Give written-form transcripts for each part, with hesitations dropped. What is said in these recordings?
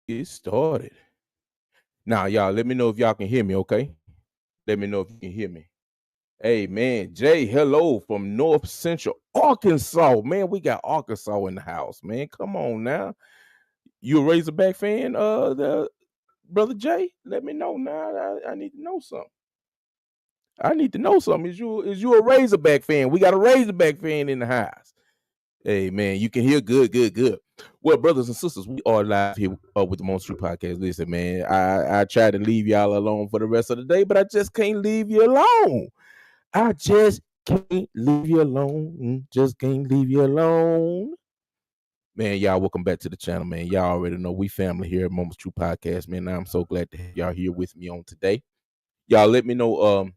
Get started. Now, y'all, let me know if y'all can hear me, okay? Let me know if you can hear me. Hey, man, Jay, hello from North Central Arkansas. Man, we got Arkansas in the house, man. Come on now. You a Razorback fan, the brother Jay? Let me know now. I need to know something. I need to know something. Is you a Razorback fan? We got a Razorback fan in the house. Hey, man, you can hear good. Well, brothers and sisters, we are live here with the Monster Podcast. Listen, man, I try to leave y'all alone for the rest of the day, but I just can't leave you alone. I just can't leave you alone. Just can't leave you alone. Man, y'all, welcome back to the channel, man. Y'all already know we family here at Moments True Podcast, man. I'm so glad to have y'all here with me on today. Y'all let me know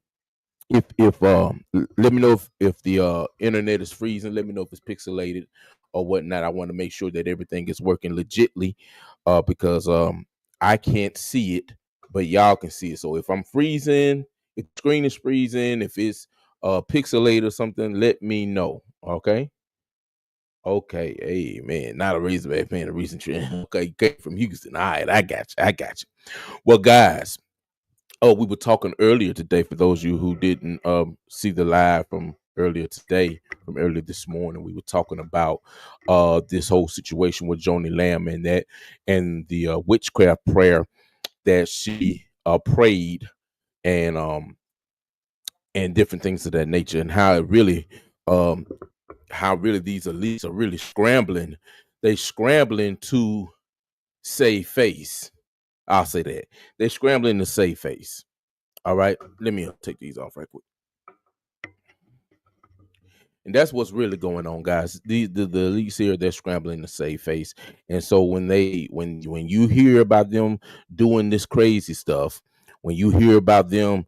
if let me know if the internet is freezing. Let me know if it's pixelated or whatnot. I want to make sure that everything is working legitly because I can't see it, but y'all can see it. So if I'm freezing, if the screen is freezing, if it's pixelated or something, let me know. Okay, hey man, not a Razorback fan, a recent trend. Okay, came from Houston. All right, I got you. Well, guys, we were talking earlier today. For those of you who didn't see the live from earlier today, from earlier this morning, we were talking about this whole situation with Joni Lamb and the witchcraft prayer that she prayed and different things of that nature, and how really these elites are really scrambling. They scrambling to save face. I'll say that they're scrambling to save face. All right, let me take these off right quick. And that's what's really going on, guys. The elites here, they're scrambling to save face. And so when you hear about them doing this crazy stuff, when you hear about them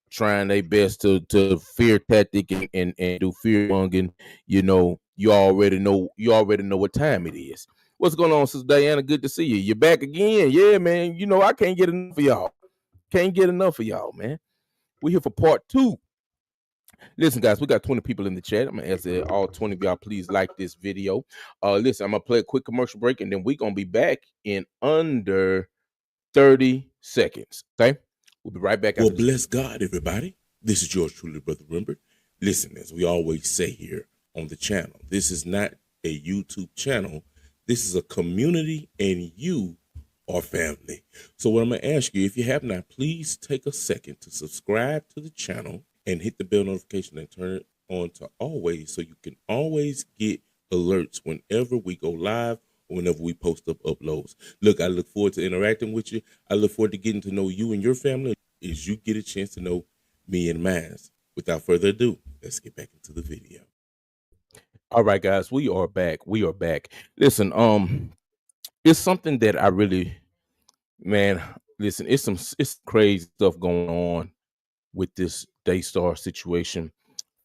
trying their best to fear tactic and do fear mongering, you already know what time it is. What's going on, Sister Diana? Good to see you. You're back again. Yeah, man. I can't get enough of y'all. Can't get enough of y'all, man. We're here for part 2. Listen, guys, we got 20 people in the chat. I'm gonna ask all 20 of y'all, please like this video. Listen, I'm gonna play a quick commercial break, and then we're gonna be back in under 30 seconds. Okay, we'll be right back. Well, bless God, everybody. This is yours truly, Brother Remember. Listen, as we always say here on the channel, this is not a YouTube channel. This is a community, and you are family. So what I'm gonna ask you, if you have not, please take a second to subscribe to the channel and hit the bell notification and turn it on to always, so you can always get alerts whenever we go live or whenever we post up uploads. Look, I look forward to interacting with you. I look forward to getting to know you and your family as you get a chance to know me and mine. Without further ado, let's get back into the video. All right, guys, we are back. Listen, it's something that I really, man, listen, it's crazy stuff going on with this Daystar situation,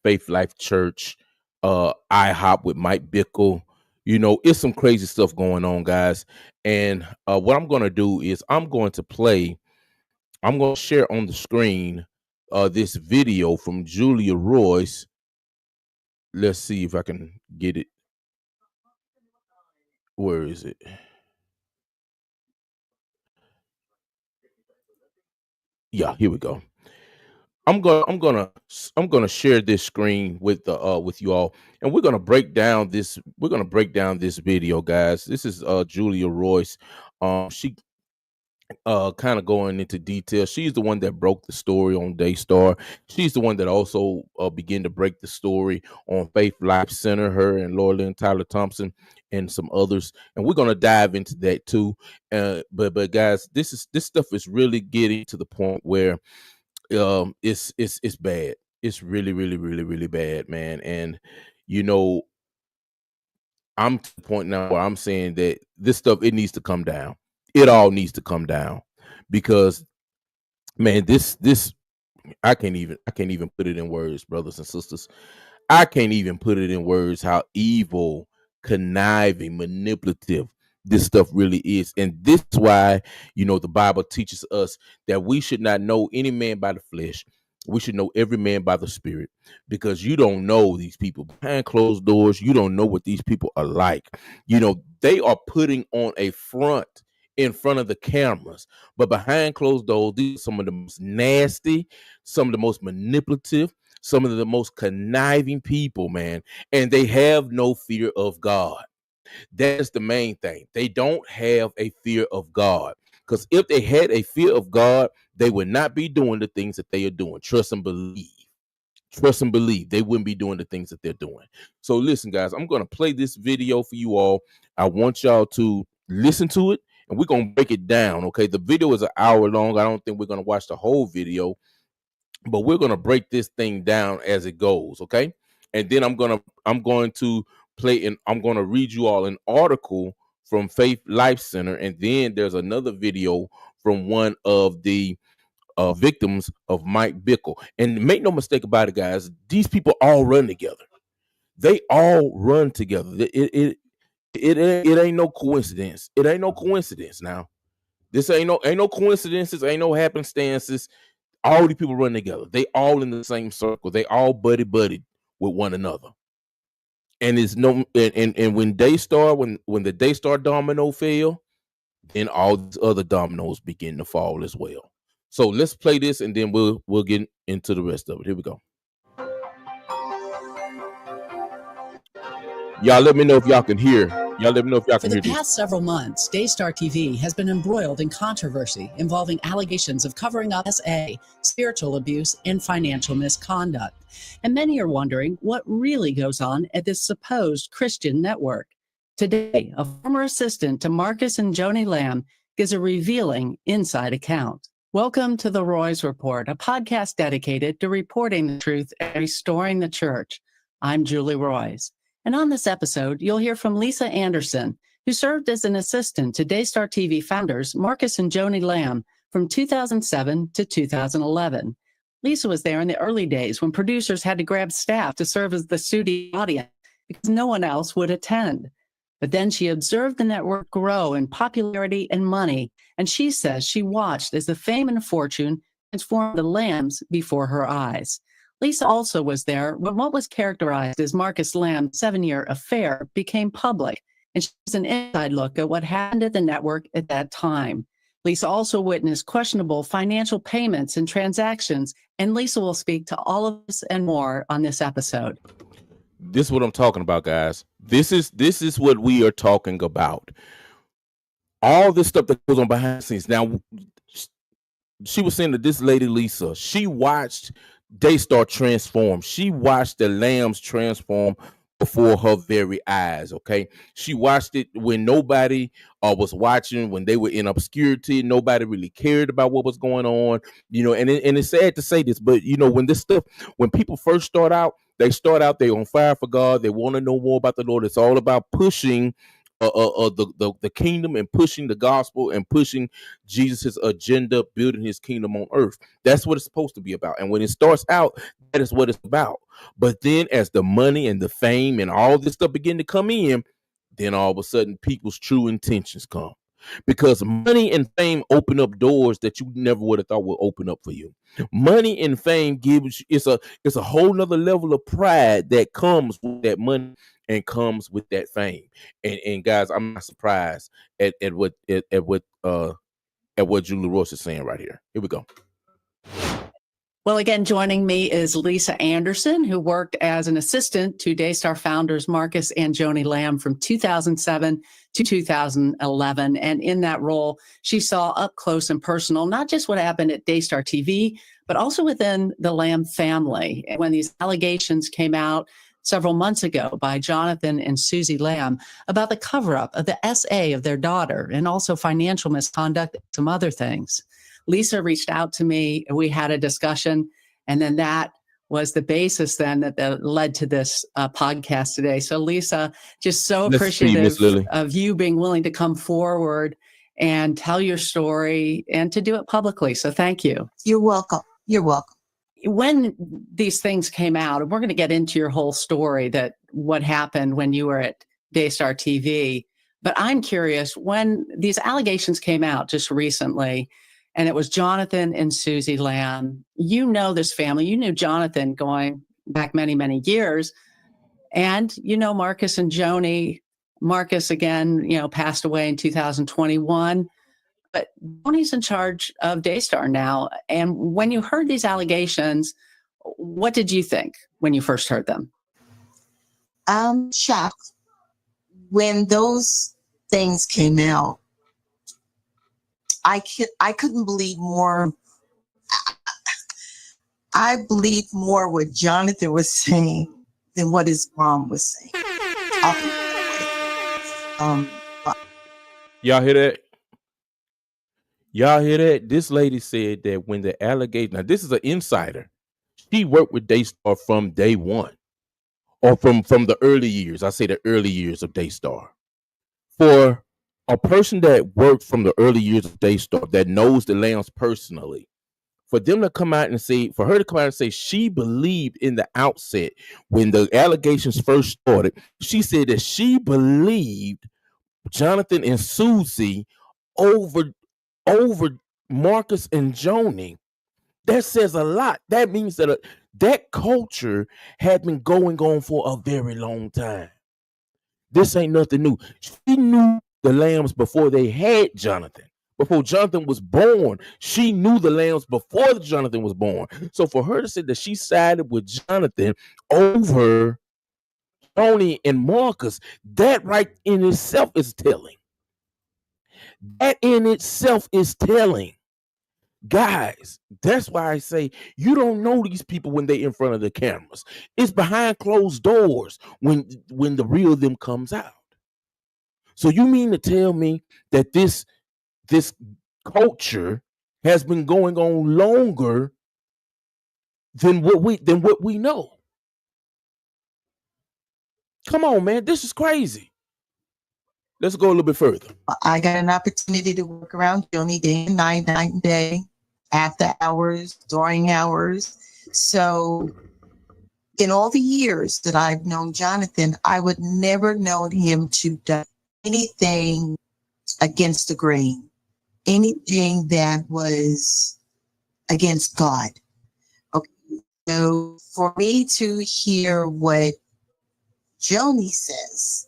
Faith Life Church, IHOP with Mike Bickle, It's some crazy stuff going on, guys. And what I'm going to do is I'm going to share on the screen this video from Julia Royce. Let's see if I can get it. Where is it? Yeah, here we go. I'm gonna share this screen with you all, and we're gonna break down this video, guys. This is Julia Royce. She kind of going into detail. She's the one that broke the story on Daystar. She's the one that also began to break the story on Faith Life Center. Her and Laura Lynn Tyler Thompson and some others, and we're gonna dive into that too. But guys, this stuff is really getting to the point where it's bad. It's really, really, really, really bad, man. And you know, I'm to the point now where I'm saying that this stuff, it needs to come down. It all needs to come down because, man, this I can't even put it in words, brothers and sisters. I can't even put it in words how evil, conniving, manipulative this stuff really is. And this is why, the Bible teaches us that we should not know any man by the flesh. We should know every man by the spirit, because you don't know these people behind closed doors. You don't know what these people are like. They are putting on a front in front of the cameras, but behind closed doors, these are some of the most nasty, some of the most manipulative, some of the most conniving people, man. And they have no fear of God. That's the main thing. They don't have a fear of God. Because if they had a fear of God, they would not be doing the things that they are doing. Trust and believe. Trust and believe. They wouldn't be doing the things that they're doing. So listen, guys, I'm going to play this video for you all. I want y'all to listen to it, and we're going to break it down, okay? The video is an hour long. I don't think we're going to watch the whole video, but we're going to break this thing down as it goes, okay? And then I'm going to play, and I'm going to read you all an article from Faith Life Center, and then there's another video from one of the victims of Mike Bickle. And make no mistake about it, guys, these people all run together. They all run together. It ain't no coincidence. It ain't no coincidence now. This ain't no coincidences, ain't no happenstances. All these people run together. They all in the same circle. They all buddy with one another. And it's no and when Daystar, when the Daystar domino fell, then all these other dominoes begin to fall as well. So let's play this, and then we'll get into the rest of it. Here we go. Y'all let me know if y'all can hear. Y'all let me know if y'all can hear this. For the past several months, Daystar TV has been embroiled in controversy involving allegations of covering up SA, spiritual abuse, and financial misconduct. And many are wondering what really goes on at this supposed Christian network. Today, a former assistant to Marcus and Joni Lamb gives a revealing inside account. Welcome to the Roy's Report, a podcast dedicated to reporting the truth and restoring the church. I'm Julie Royce. And on this episode, you'll hear from Lisa Anderson, who served as an assistant to Daystar TV founders Marcus and Joni Lamb from 2007 to 2011. Lisa was there in the early days when producers had to grab staff to serve as the studio audience because no one else would attend. But then she observed the network grow in popularity and money, and she says she watched as the fame and fortune transformed the Lambs before her eyes. Lisa also was there when what was characterized as Marcus Lamb's 7-year affair became public, and she has an inside look at what happened at the network at that time. Lisa also witnessed questionable financial payments and transactions, and Lisa will speak to all of this and more on this episode. This is what I'm talking about, guys. This is what we are talking about. All this stuff that goes on behind the scenes. Now, she was saying that this lady, Lisa, she watched Daystar transform. She watched the Lambs transform before her very eyes, okay? She watched it when nobody was watching, when they were in obscurity. Nobody really cared about what was going on, and it's sad to say this, but, when people first start out, they're on fire for God. They want to know more about the Lord. It's all about pushing the kingdom and pushing the gospel and pushing Jesus' agenda, building his kingdom on earth. That's what it's supposed to be about. And when it starts out, that is what it's about. But then as the money and the fame and all this stuff begin to come in, then all of a sudden people's true intentions come. Because money and fame open up doors that you never would have thought would open up for you. Money and fame gives you, it's a whole nother level of pride that comes with that money and comes with that fame. And guys, I'm not surprised at what Julie Ross is saying right here. Here we go. Well, again, joining me is Lisa Anderson, who worked as an assistant to Daystar founders Marcus and Joni Lamb from 2007 to 2011. And in that role, she saw up close and personal, not just what happened at Daystar TV, but also within the Lamb family. And when these allegations came out several months ago by Jonathan and Susie Lamb about the cover-up of the SA of their daughter and also financial misconduct and some other things. Lisa reached out to me, and we had a discussion, and then that was the basis then that led to this podcast today. So Lisa, just so appreciative of you being willing to come forward and tell your story and to do it publicly. So thank you. You're welcome. You're welcome. When these things came out, and we're going to get into your whole story, that what happened when you were at Daystar TV, but I'm curious, when these allegations came out just recently, and it was Jonathan and Susie Lamb. You know this family. You knew Jonathan going back many, many years. And you know Marcus and Joni. Marcus, again, passed away in 2021. But Joni's in charge of Daystar now. And when you heard these allegations, what did you think when you first heard them? I'm shocked. When those things came out, I couldn't believe more. I believed more what Jonathan was saying than what his mom was saying. Y'all hear that? Y'all hear that? This lady said that when the allegation, now this is an insider. She worked with Daystar from day one, or from the early years. I say the early years of Daystar. For a person that worked from the early years of Daystar, that knows the Lambs personally, for them to come out and say, for her to come out and say she believed in the outset when the allegations first started, she said that she believed Jonathan and Susie over Marcus and Joni. That says a lot. That means that that culture had been going on for a very long time. This ain't nothing new. She knew the Lambs before they had Jonathan. Before Jonathan was born, she knew the Lambs before Jonathan was born. So for her to say that she sided with Jonathan over Joni and Marcus, that right in itself is telling. That in itself is telling. Guys, that's why I say you don't know these people when they in front of the cameras. It's behind closed doors when the real them comes out. So you mean to tell me that this culture has been going on longer than what we know? Come on, man, this is crazy. Let's go a little bit further. I got an opportunity to work around Joni day and night and day, after hours, during hours. So in all the years that I've known Jonathan, I would never known him to do anything against the grain, anything that was against God. Okay, so for me to hear what Joni says,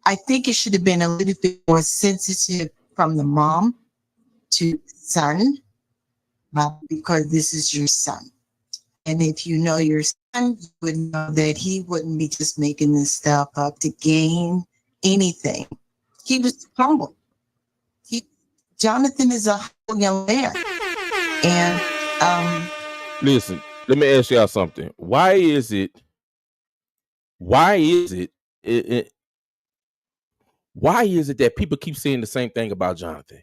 I think it should have been a little bit more sensitive from the mom to the son, because this is your son. And if you know your son, you would know that he wouldn't be just making this stuff up to gain anything. He was humble. Jonathan is a humble young man. And listen, let me ask y'all something. Why is it that people keep saying the same thing about Jonathan?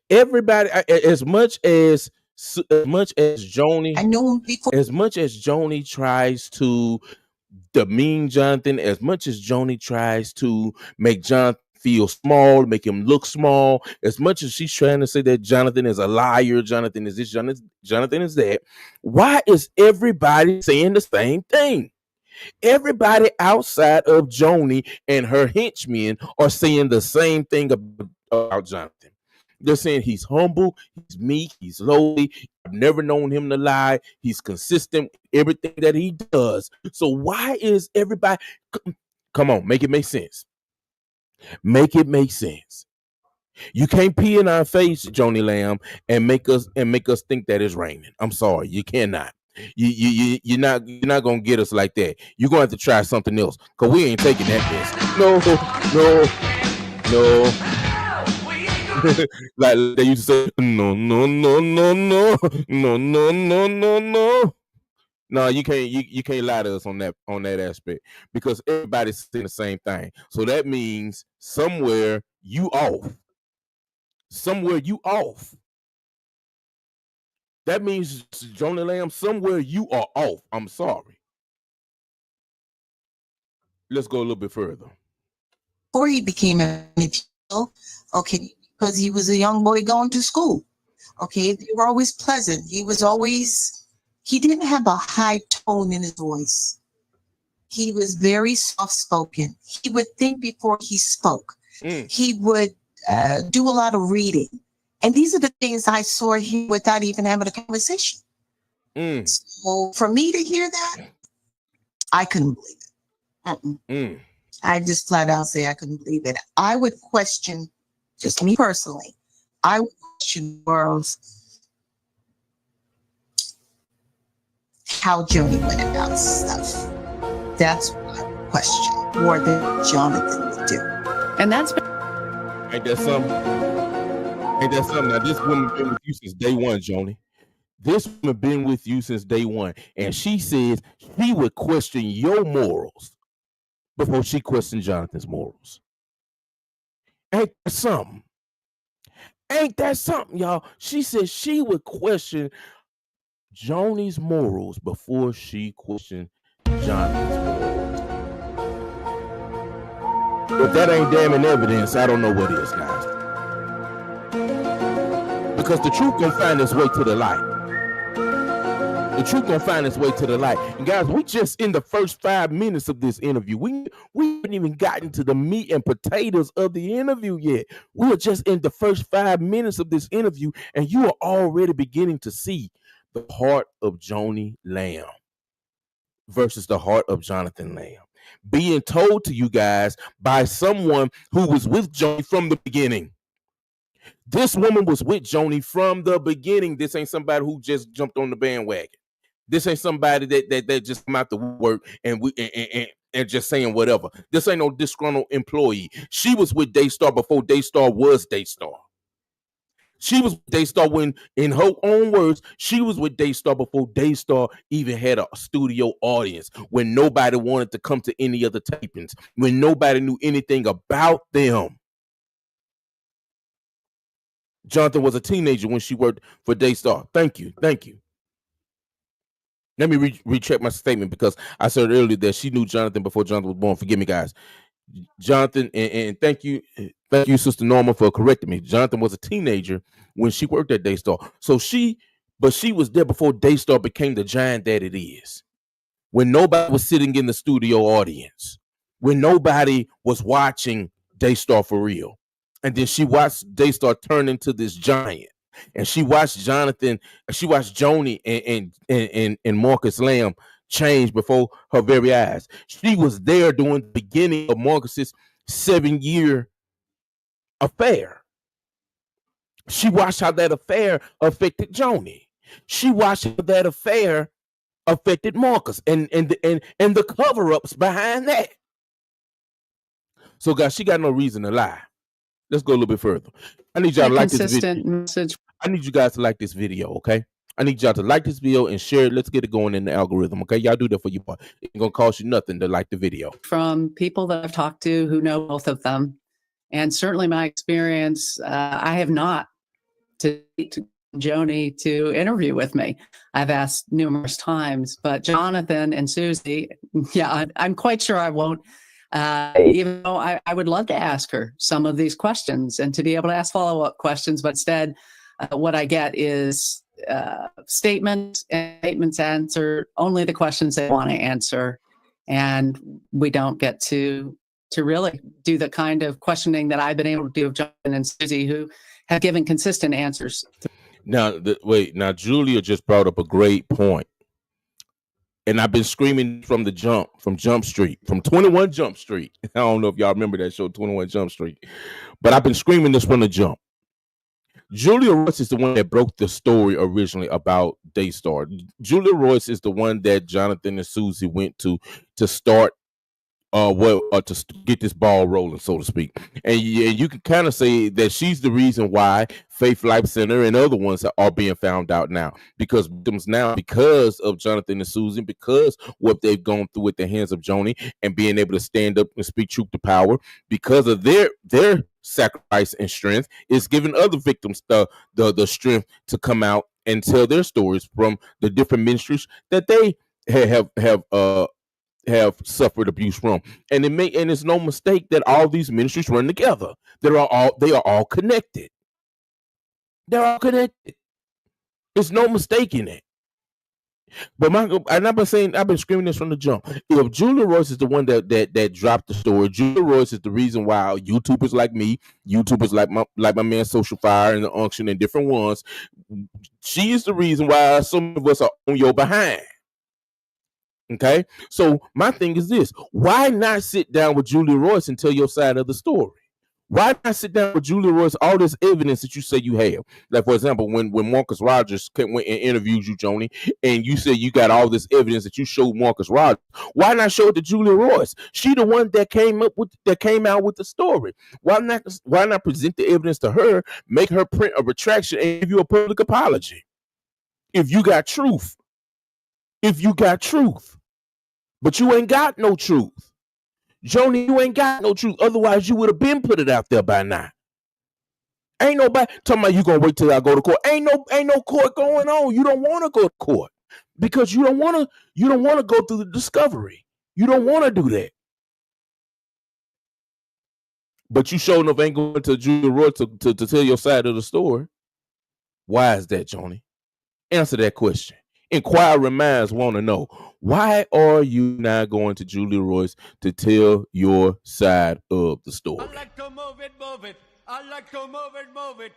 Everybody, as much as Joni, I knew him before. As much as Joni tries to demean Jonathan, as much as Joni tries to make Jonathan feel small, make him look small, as much as she's trying to say that Jonathan is a liar, Jonathan is this, Jonathan is that, why is everybody saying the same thing? Everybody outside of Joni and her henchmen are saying the same thing about Jonathan. They're saying he's humble, he's meek, he's lowly. I've never known him to lie. He's consistent with everything that he does. So why is everybody? Come on, make it make sense. Make it make sense. You can't pee in our face, Joni Lamb, and make us think that it's raining. I'm sorry, you cannot. You're not gonna get us like that. You're gonna have to try something else, cause we ain't taking that piss. No. Like they used to say, no. No, you can't lie to us on that aspect, because everybody's saying the same thing. So that means somewhere you off. That means, Joni Lamb, somewhere you are off. I'm sorry. Let's go a little bit further. Before he became an appeal, okay, because he was a young boy going to school. Okay, they were always pleasant. He didn't have a high tone in his voice. He was very soft-spoken. He would think before he spoke. He would do a lot of reading. And these are the things I saw him without even having a conversation. So for me to hear that, I couldn't believe it. I just flat out say I couldn't believe it. I would question, just me personally, I would question Burroughs how Joni went about stuff. That's what I would question more than Jonathan would do. And that's Ain't that something? Now, this woman been with you since day one, Joni. This woman been with you since day one, and she says she would question your morals before she questioned Jonathan's morals. Ain't that something? Y'all? She said she would question Joni's morals before she questioned Jonathan's morals. If that ain't damning evidence, I don't know what is, guys. Because the truth gonna find its way to the light. And guys, we just in the first 5 minutes of this interview. We haven't even gotten to the meat and potatoes of the interview yet. We are just in the first 5 minutes of this interview, and you are already beginning to see the heart of Joni Lamb versus the heart of Jonathan Lamb being told to you guys by someone who was with Joni from the beginning. This woman was with Joni from the beginning. This ain't somebody who just jumped on the bandwagon. This ain't somebody that just come out to work and just saying whatever. This ain't no disgruntled employee. She was with Daystar before Daystar was Daystar. She was with Daystar when, in her own words, she was with Daystar before Daystar even had a studio audience, when nobody wanted to come to any other tapings, when nobody knew anything about them. Jonathan was a teenager when she worked for Daystar. Thank you. Let me recheck my statement, because I said earlier that she knew Jonathan before Jonathan was born. Forgive me, guys. Jonathan, and thank you, Sister Norma, for correcting me. Jonathan was a teenager when she worked at Daystar. But she was there before Daystar became the giant that it is. When nobody was sitting in the studio audience, when nobody was watching Daystar for real. And then she watched Daystar turn into this giant. And she watched Jonathan, she watched Joni and Marcus Lamb change before her very eyes. She was there during the beginning of Marcus's 7-year affair. She watched how that affair affected Joni. She watched how that affair affected Marcus and the cover-ups behind that. So, guys, she got no reason to lie. Let's go a little bit further. I need y'all to like this video. Message. I need you guys to like this video, okay? I need y'all to like this video and share it. Let's get it going in the algorithm, okay? Y'all do that for you. It ain't gonna cost you nothing to like the video. From people that I've talked to who know both of them, and certainly my experience, I have not to Joni to interview with me. I've asked numerous times, but Jonathan and Susie, yeah, I'm quite sure I won't. Even though I would love to ask her some of these questions and to be able to ask follow-up questions, but instead what I get is statements answer only the questions they want to answer. and we don't get to really do the kind of questioning that I've been able to do of Jonathan and Susie, who have given consistent answers. Now, now Julia just brought up a great point. And I've been screaming from Jump Street, from 21 Jump Street. I don't know if y'all remember that show, 21 Jump Street. But I've been screaming this from the jump. Julia Royce is the one that broke the story originally about Daystar. Julia Royce is the one that Jonathan and Susie went to start to get this ball rolling, so to speak. And you can kind of say that she's the reason why Faith Life Center and other ones are being found out now, because of Jonathan and Susan, because what they've gone through at the hands of Joni and being able to stand up and speak truth to power, because of their sacrifice and strength, is giving other victims the strength to come out and tell their stories from the different ministries that they have suffered abuse from. And it's no mistake that all these ministries run together. They are all connected. They're all connected. There's no mistake in it. But I've been screaming this from the jump. If Julia Royce is the one that dropped the story, Julia Royce is the reason why YouTubers like me, YouTubers like my man Social Fire and the Unction and different ones, she is the reason why some of us are on your behind. Okay, so my thing is this: why not sit down with Julia Royce and tell your side of the story? Why not sit down with Julia Royce, all this evidence that you say you have? Like, for example, when Marcus Rogers went and interviewed you, Joni, and you said you got all this evidence that you showed Marcus Rogers, why not show it to Julia Royce? She the one that came out with the story. Why not present the evidence to her, make her print a retraction, and give you a public apology? If you got truth. But you ain't got no truth. Joni, you ain't got no truth. Otherwise, you would have been put it out there by now. Ain't nobody talking about you gonna wait till I go to court. Ain't no court going on. You don't want to go to court because you don't want to go through the discovery. You don't want to do that. But you sure enough ain't going to Julia Royce to tell your side of the story. Why is that, Joni? Answer that question. Inquiring minds want to know, why are you not going to Julia Royce to tell your side of the story? I like to move it. I like to move it.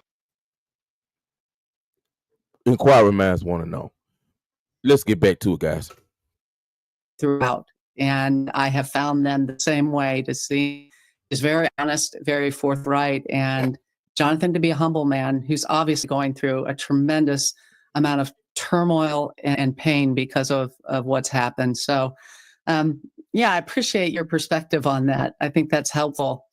Inquiring minds want to know. Let's get back to it, guys. Throughout, and I have found them the same way. To see is very honest, very forthright, and Jonathan to be a humble man who's obviously going through a tremendous amount of turmoil and pain because of what's happened. So, I appreciate your perspective on that. I think that's helpful.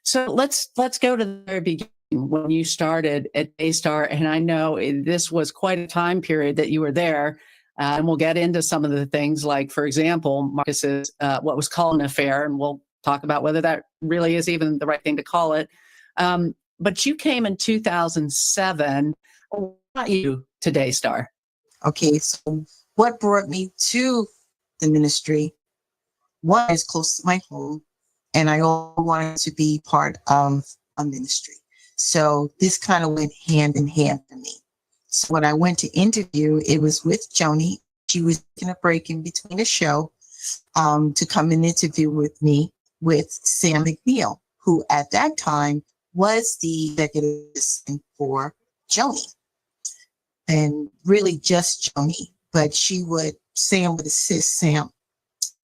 So let's go to the very beginning when you started at Daystar, and I know this was quite a time period that you were there. And we'll get into some of the things, like, for example, Marcus's what was called an affair, and we'll talk about whether that really is even the right thing to call it. But you came in 2007. What brought you to Daystar? Okay, so what brought me to the ministry? One is close to my home, and I always wanted to be part of a ministry. So this kind of went hand in hand for me. So when I went to interview, it was with Joni. She was taking a break in between a show to come and interview with me with Sam McNeil, who at that time was the executive assistant for Joni. And really just Joni, but Sam would assist Sam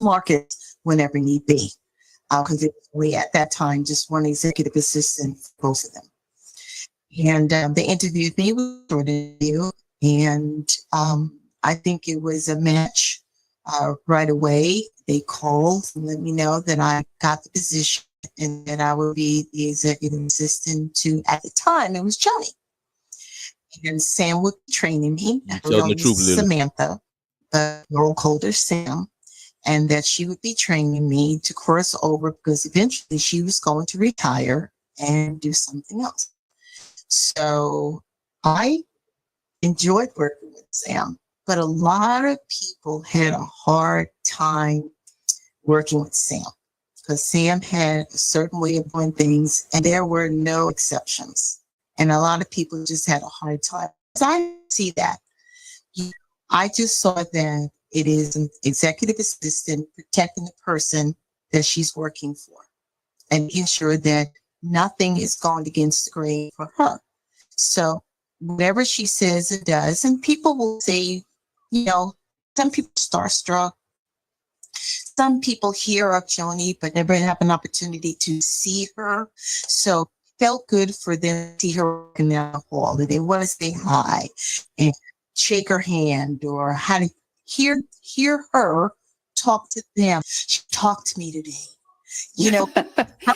Marcus whenever need be, because we at that time just one executive assistant for both of them. And they interviewed me with an interview, and I think it was a match right away. They called and let me know that I got the position and that I would be the executive assistant to, at the time, it was Joni. And Sam would be training me. Samantha, roll colder Sam, and that she would be training me to cross over because eventually she was going to retire and do something else. So I enjoyed working with Sam, but a lot of people had a hard time working with Sam because Sam had a certain way of doing things, and there were no exceptions. And a lot of people just had a hard time. So I see that. I just saw that It is an executive assistant protecting the person that she's working for and making sure that nothing is going against the grain for her. So whatever she says it does, and people will say, you know, some people are starstruck. Some people hear of Joni, but never have an opportunity to see her. So it felt good for them to see her walking down the hall, and they want to say hi and shake her hand, or how to hear her talk to them. She talked to me today. You know,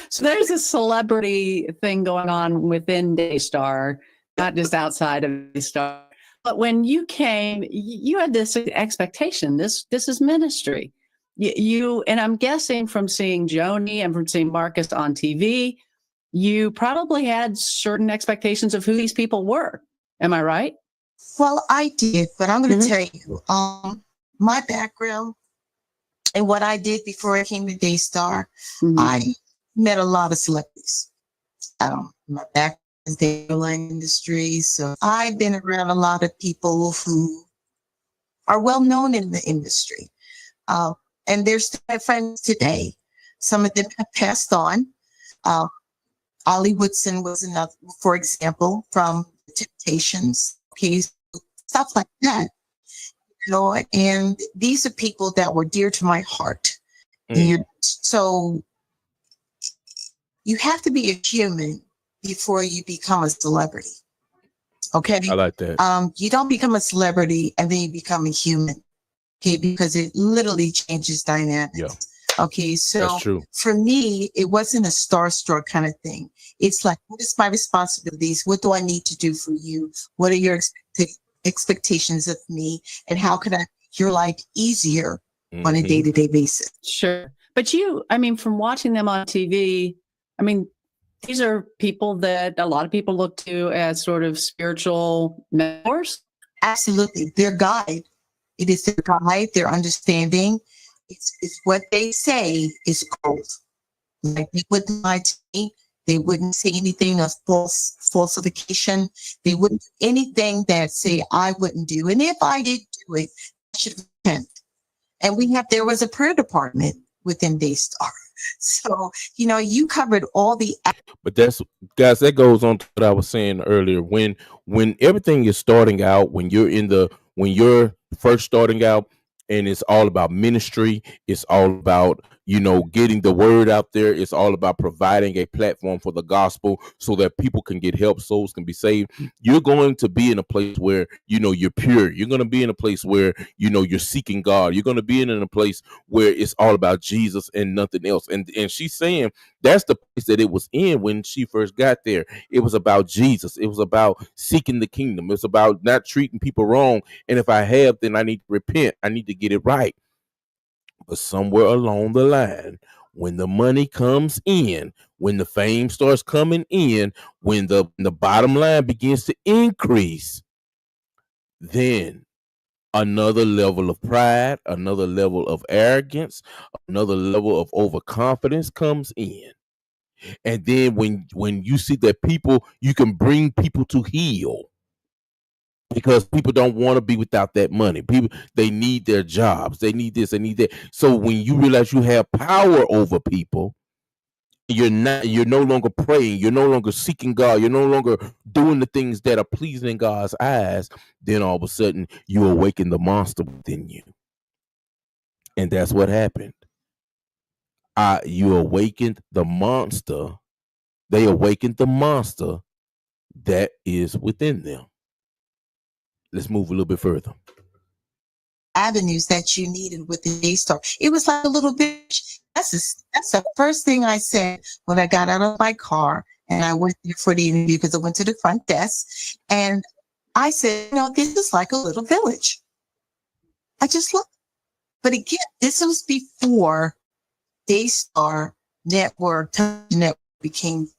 So there's a celebrity thing going on within Daystar, not just outside of Daystar. But when you came, you had this expectation. This is ministry. You and I'm guessing from seeing Joni and from seeing Marcus on TV, you probably had certain expectations of who these people were. Am I right? well, I did, but I'm going to tell you, my background and what I did before I came to Daystar, I met a lot of celebrities. My background is the airline industry, so I've been around a lot of people who are well known in the industry. And they're still my friends today. Some of them have passed on. Ollie Woodson was another, for example, from the Temptations, okay, stuff like that. You know, and these are people that were dear to my heart. So you have to be a human before you become a celebrity. Okay. I like that. You don't become a celebrity and then you become a human. Okay, because it literally changes dynamics. Yeah. Okay, so That's true. for me, it wasn't a starstruck kind of thing. It's like, what is my responsibilities? What do I need to do for you? What are your expectations of me? And how can I make your life easier on a day-to-day basis? Sure. But I mean, from watching them on TV, I mean, these are people that a lot of people look to as sort of spiritual mentors. Absolutely. Their guide. It is their guide, their understanding. It's what they say is gold. Like, they wouldn't lie to me. They wouldn't say anything of falsification. They wouldn't do anything that say I wouldn't do. And if I did do it, I should repent. And there was a prayer department within Daystar. So, you know, you covered all the. But that goes on to what I was saying earlier. When everything is starting out, when you're first starting out, and it's all about ministry, it's all about, you know, getting the word out there. It's all about providing a platform for the gospel so that people can get help, souls can be saved. You're going to be in a place where, you know, you're pure. You're going to be in a place where, you know, you're seeking God. You're going to be in a place where it's all about Jesus and nothing else. And she's saying that's the place that it was in when she first got there. It was about Jesus. It was about seeking the kingdom. It's about not treating people wrong. And if I have, then I need to repent. I need to get it right. But somewhere along the line, when the money comes in, when the fame starts coming in, when the bottom line begins to increase, then another level of pride, another level of arrogance, another level of overconfidence comes in. And then when you see that you can bring people to heel, because people don't want to be without that money. People, they need their jobs. They need this, they need that. So when you realize you have power over people, you're no longer praying, you're no longer seeking God, you're no longer doing the things that are pleasing in God's eyes, then all of a sudden you awaken the monster within you. And that's what happened. You awakened the monster. They awakened the monster that is within them. Let's move a little bit further. Avenues that you needed with the Daystar. It was like a little bitch. That's the first thing I said when I got out of my car and I went there for the interview, because I went to the front desk and I said, you know, this is like a little village. I just looked. But again, this was before Daystar Network became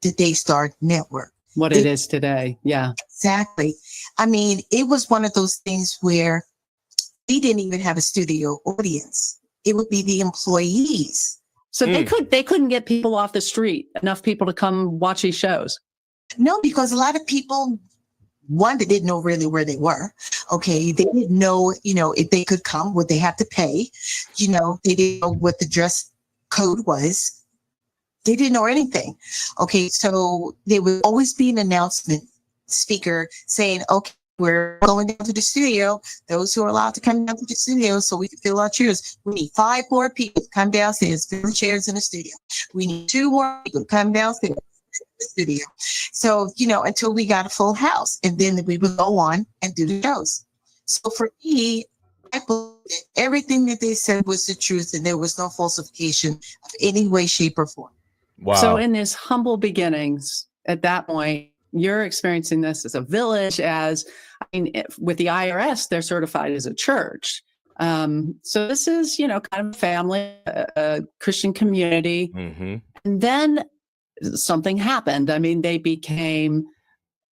the Daystar Network. What it is today. Yeah. Exactly. I mean, it was one of those things where we didn't even have a studio audience. It would be the employees. So they couldn't get people off the street, enough people to come watch these shows. No, because a lot of people one, they didn't know really where they were. Okay. They didn't know, if they could come, would they have to pay? They didn't know what the dress code was. They didn't know anything. Okay. So there would always be an announcement speaker saying, okay, we're going down to the studio. Those who are allowed to come down to the studio so we can fill our chairs. We need 5 more people to come downstairs, fill the chairs in the studio. We need 2 more people to come downstairs to the studio. So, until we got a full house. And then we would go on and do the shows. So for me, I believe that everything that they said was the truth and there was no falsification of any way, shape, or form. Wow. So in his humble beginnings, at that point, you're experiencing this as a village, with the IRS, they're certified as a church. So this is, kind of a family, a Christian community. Mm-hmm. And then something happened. They became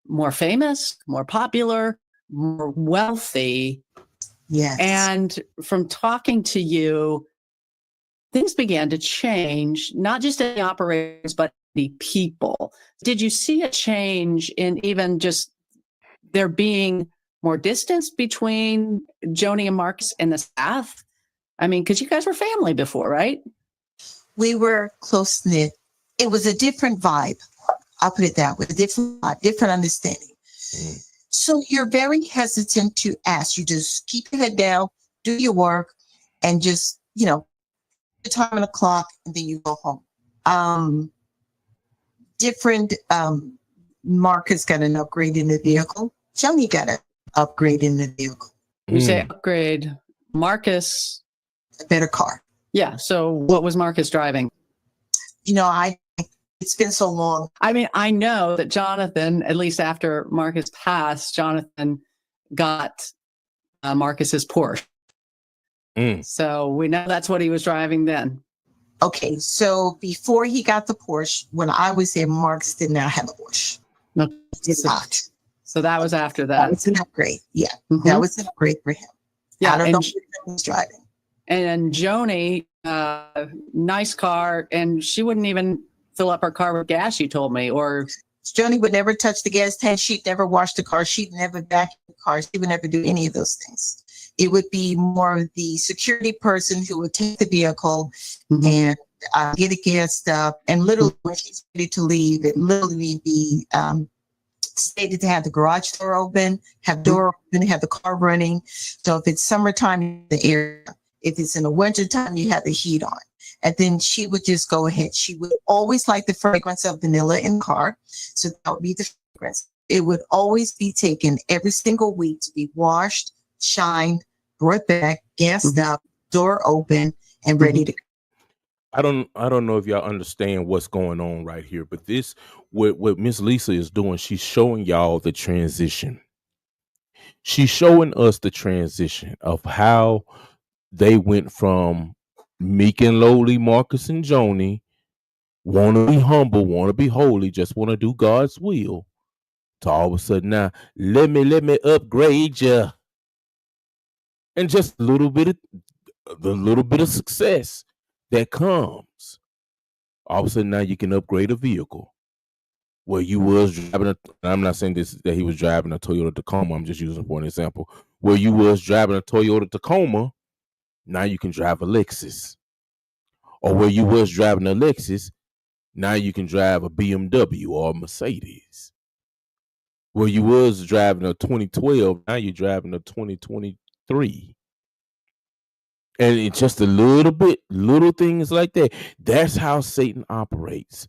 more famous, more popular, more wealthy. Yes. And from talking to you, things began to change, not just in the operations, but the people. Did you see a change in even just there being more distance between Joni and Marcus and the staff? Because you guys were family before, right? We were close-knit. It was a different vibe. I'll put it that way, a different vibe, different understanding. So you're very hesitant to ask. You just keep your head down, do your work, and just, the time on the clock, and then you go home. Different, Marcus got an upgrade in the vehicle. Joni got an upgrade in the vehicle. You say upgrade. Marcus. A better car. Yeah. So what was Marcus driving? It's been so long. I know that Jonathan, at least after Marcus passed, Jonathan got Marcus's Porsche. So we know that's what he was driving then. Okay, so before he got the Porsche, when I was there, Marcus did not have a Porsche. No, He did not. So that was after that. That was an upgrade. Yeah, that was an upgrade for him. Yeah, I don't know what he was driving. And Joni, nice car, and she wouldn't even fill up her car with gas, you told me, or... Joni would never touch the gas tank. She'd never wash the car. She'd never vacuum the car. She would never do any of those things. It would be more of the security person who would take the vehicle and get it gassed up. And literally, when she's ready to leave, it literally be stated to have the garage door open, have door open, have the car running. So if it's summertime, the air. If it's in the wintertime, you have the heat on. And then she would just go ahead. She would always like the fragrance of vanilla in the car. So that would be the fragrance. It would always be taken every single week to be washed, shined, brought back, gassed up, door open, and ready to go. I don't know if y'all understand what's going on right here, but this what Miss Lisa is doing, she's showing y'all the transition. She's showing us the transition of how they went from meek and lowly Marcus and Joni, want to be humble, want to be holy, just want to do God's will, to all of a sudden now, let me upgrade you. And just the little bit of success that comes. All of a sudden now you can upgrade a vehicle. Where you was driving I'm not saying this that he was driving a Toyota Tacoma, I'm just using for an example. Where you was driving a Toyota Tacoma, now you can drive a Lexus. Or where you was driving a Lexus, now you can drive a BMW or a Mercedes. Where you was driving a 2012, now you're driving a 2023. And it's just a little things like that. That's how Satan operates.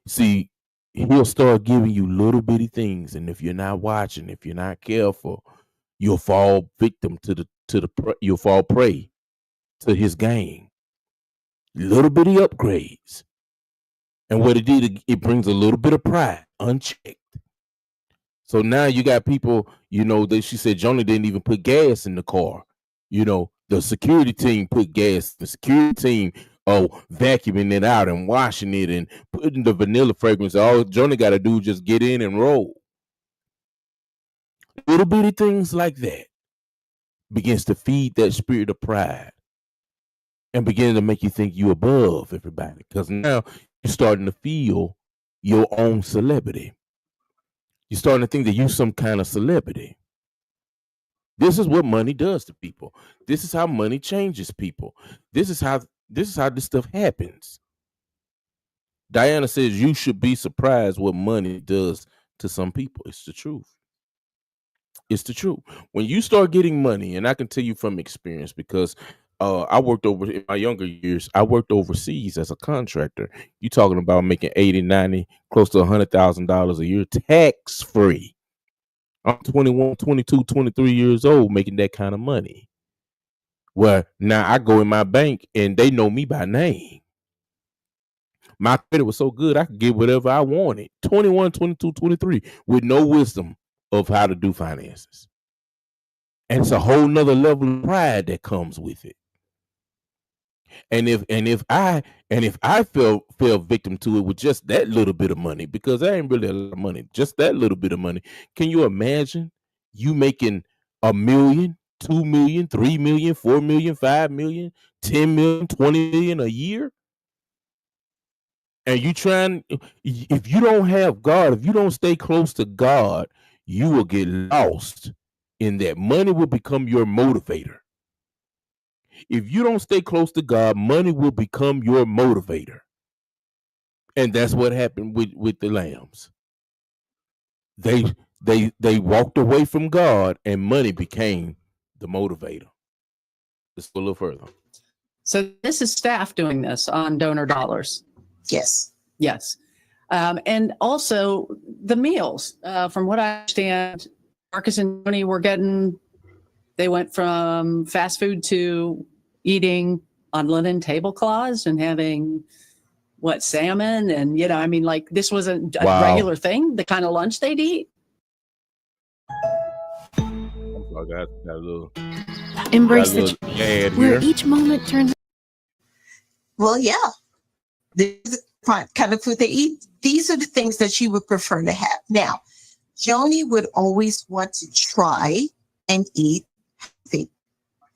See, he'll start giving you little bitty things, and if you're not watching, if you're not careful, you'll fall victim you'll fall prey to his game. Little bitty upgrades, and what it did, it brings a little bit of pride unchecked. So now you got people, she said Joni didn't even put gas in the car. The security team put gas. The security team, vacuuming it out and washing it and putting the vanilla fragrance. All Joni got to do is just get in and roll. Little bitty things like that begins to feed that spirit of pride and begin to make you think you above everybody, because now you're starting to feel your own celebrity. You're starting to think that you're some kind of celebrity. This is what money does to people. This is how money changes people. This is how this stuff happens. Diana says you should be surprised what money does to some people. It's the truth. It's the truth. When you start getting money, and I can tell you from experience because I worked over in my younger years, I worked overseas as a contractor. You talking about making 80, 90, close to $100,000 a year tax free. I'm 21, 22, 23 years old making that kind of money. Well, now I go in my bank and they know me by name. My credit was so good I could get whatever I wanted. 21, 22, 23 with no wisdom of how to do finances. And it's a whole nother level of pride that comes with it. And if I fell victim to it with just that little bit of money, because that ain't really a lot of money, just that little bit of money, can you imagine you making $1 million, 2 million, 3 million, 4 million, 5 million, 10 million, 20 million a year? And you trying, if you don't have God, if you don't stay close to God, you will get lost in that. Money will become your motivator. If you don't stay close to God, money will become your motivator. And that's what happened with the lambs. They walked away from God and money became the motivator. Let's go a little further. So this is staff doing this on donor dollars. Yes. Yes. And also the meals. From what I understand, Marcus and Tony they went from fast food to eating on linen tablecloths and having salmon. And, like this was a regular thing, the kind of lunch they'd eat. Got a little, embrace the journey where each moment turns. Well, yeah. This is the kind of food they eat. These are the things that she would prefer to have. Now, Joni would always want to try and eat healthy.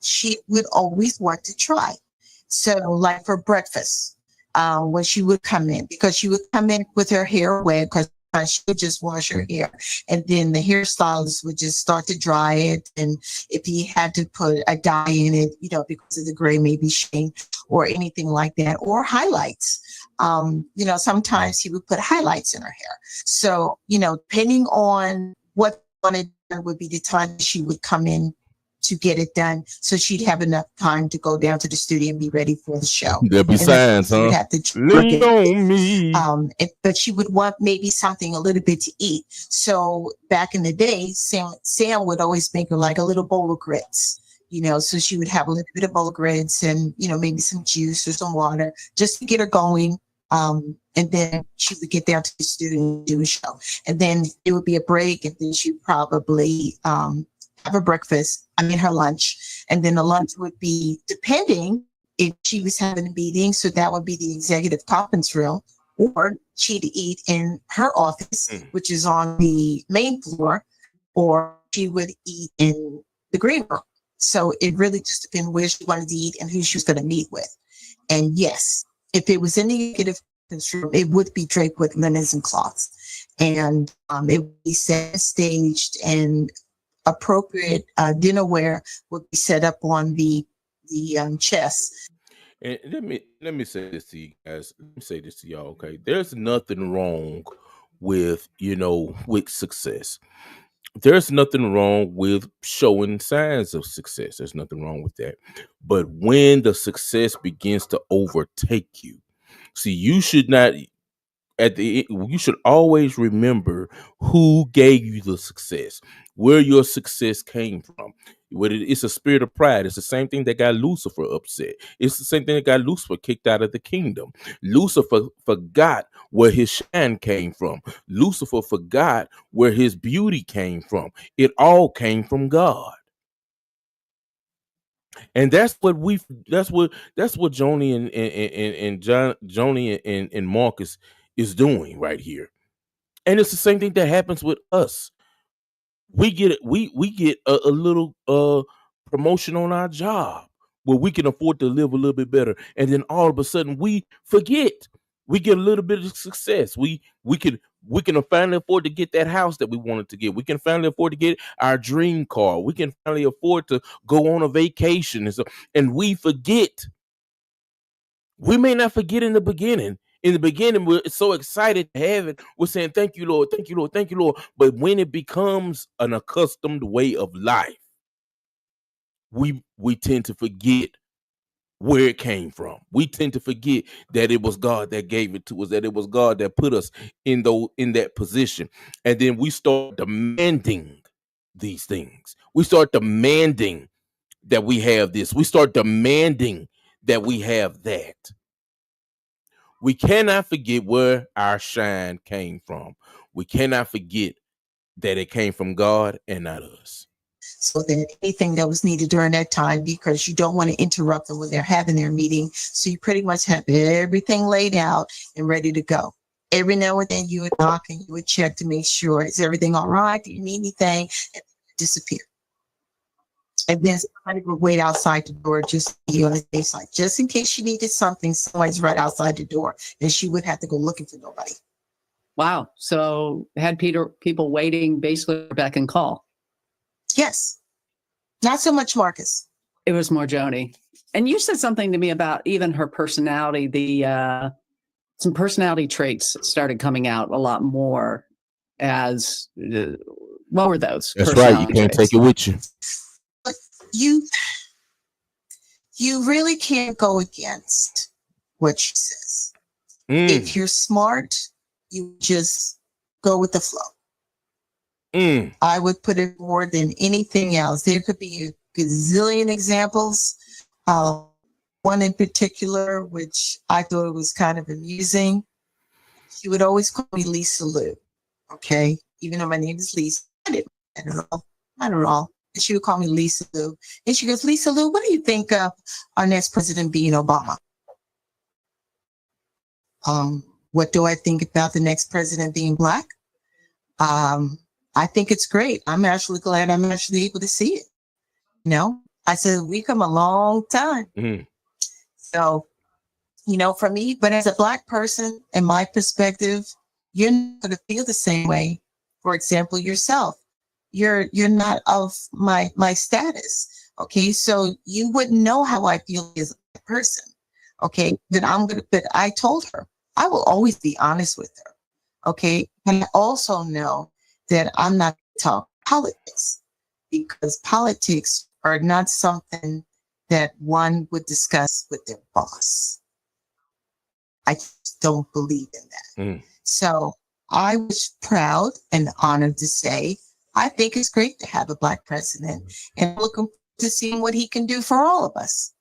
She would always want to try. So, like for breakfast, when she would come in, because she would come in with her hair wet, because she would just wash her hair, and then the hairstylist would just start to dry it. And if he had to put a dye in it, because of the gray, maybe sheen or anything like that, or highlights. Sometimes he would put highlights in her hair. So, depending on what wanted would be the time she would come in to get it done, so she'd have enough time to go down to the studio and be ready for the show. There'll be signs, huh? Lean on me. But she would want maybe something a little bit to eat. So back in the day, Sam would always make her like a little bowl of grits. So she would have a little bit of bowl of grits and maybe some juice or some water just to get her going. And then she would get down to the studio and do a show. And then it would be a break, and then she'd probably have her breakfast, her lunch. And then the lunch would be, depending if she was having a meeting, so that would be the executive conference room, or she'd eat in her office, which is on the main floor, or she would eat in the green room. So it really just depended where she wanted to eat and who she was going to meet with. And yes, if it was in the executive conference room, it would be draped with linens and cloths. And it would be set, staged, and appropriate dinnerware would be set up on the chest. And let me say this to you guys. Let me say this to y'all, okay? There's nothing wrong with with success. There's nothing wrong with showing signs of success. There's nothing wrong with that. But when the success begins to overtake you, see, you should not. You should always remember who gave you the success, where your success came from. It's a spirit of pride. It's the same thing that got Lucifer upset. It's the same thing that got Lucifer kicked out of the kingdom. Lucifer forgot where his shine came from. Lucifer forgot where his beauty came from. It all came from God. And that's what Joni and Joni and Marcus is doing right here. And it's the same thing that happens with us. We get a little promotion on our job where we can afford to live a little bit better, and then all of a sudden we forget We get a little bit of success. We can finally afford to get that house that we wanted to get. We can finally afford to get our dream car. We can finally afford to go on a vacation. And we forget. We may not forget in the beginning. In the beginning, we're so excited to have it. We're saying, thank you, Lord, thank you, Lord, thank you, Lord. But when it becomes an accustomed way of life, we tend to forget where it came from. We tend to forget that it was God that gave it to us, that it was God that put us in that position. And then we start demanding these things. We start demanding that we have this. We start demanding that we have that. We cannot forget where our shine came from. We cannot forget that it came from God and not us. So that anything that was needed during that time, because you don't want to interrupt them when they're having their meeting. So you pretty much have everything laid out and ready to go. Every now and then you would knock and you would check to make sure, is everything all right? Do you need anything? And disappear. And then somebody would wait outside the door just to be on the safe side. Just in case she needed something, somebody's right outside the door. And she would have to go looking for nobody. Wow. So had people waiting basically for beck and call. Yes. Not so much Marcus. It was more Joni. And you said something to me about even her personality. Some personality traits started coming out a lot more as, what were those? That's right. You can't take it with you. But you really can't go against what she says. If you're smart, you just go with the flow. I would put it more than anything else. There could be a gazillion examples. One in particular, which I thought was kind of amusing. She would always call me Lisa Lou. Okay. Even though my name is Lisa. I didn't at all. Not at all. And she would call me Lisa Lou. And she goes, Lisa Lou, what do you think of our next president being Obama? What do I think about the next president being Black? I think it's great. I'm actually glad I'm actually able to see it. You know, I said, we come a long time. So, you know, for me, but as a Black person, in my perspective, you're not going to feel the same way. For example, yourself, you're not of my status. Okay. So you wouldn't know how I feel as a person. Okay. But I told her, I will always be honest with her. Okay. And I also know that I'm not talking politics, because politics are not something that one would discuss with their boss. I just don't believe in that. So I was proud and honored to say, I think it's great to have a Black president, and looking to seeing what he can do for all of us.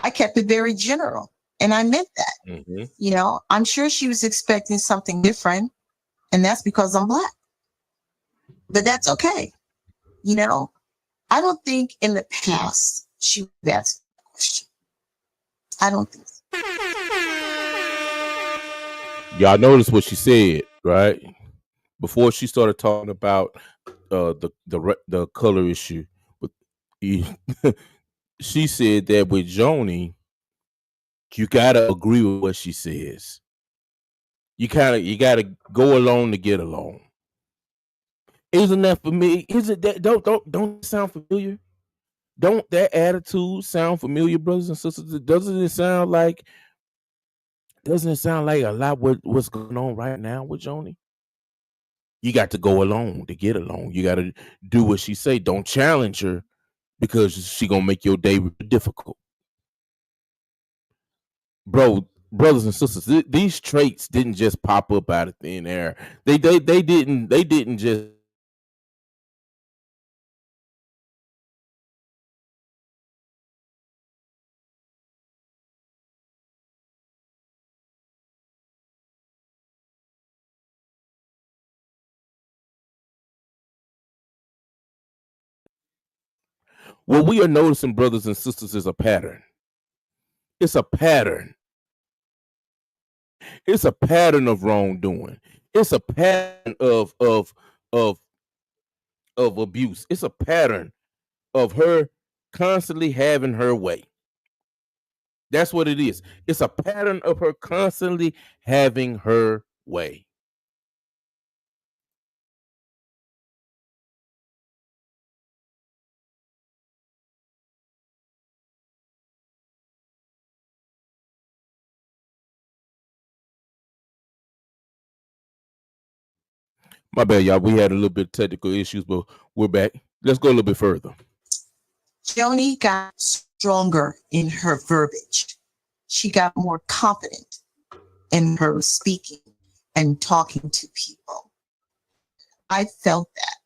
I kept it very general, and I meant that. You know, I'm sure she was expecting something different, and that's because I'm Black. But that's okay. You know, I don't think in the past she would have asked that question. I don't think so. Y'all notice what she said, right? Before she started talking about the color issue, but she said that with Joni, you gotta agree with what she says. You gotta go along to get along. Isn't that for me? Isn't that don't sound familiar? Don't that attitude sound familiar, brothers and sisters? Doesn't it sound like a lot what's going on right now with Joni? You got to go along to get along. You got to do what she say. Don't challenge her, because she gonna make your day difficult. Brothers and sisters, these traits didn't just pop up out of thin air. They didn't just. What we are noticing, brothers and sisters, is a pattern. It's a pattern. It's a pattern of wrongdoing. It's a pattern of abuse. It's a pattern of her constantly having her way. That's what it is. It's a pattern of her constantly having her way. My bad, y'all. We had a little bit of technical issues, but we're back. Let's go a little bit further. Joni got stronger in her verbiage. She got more confident in her speaking and talking to people. I felt that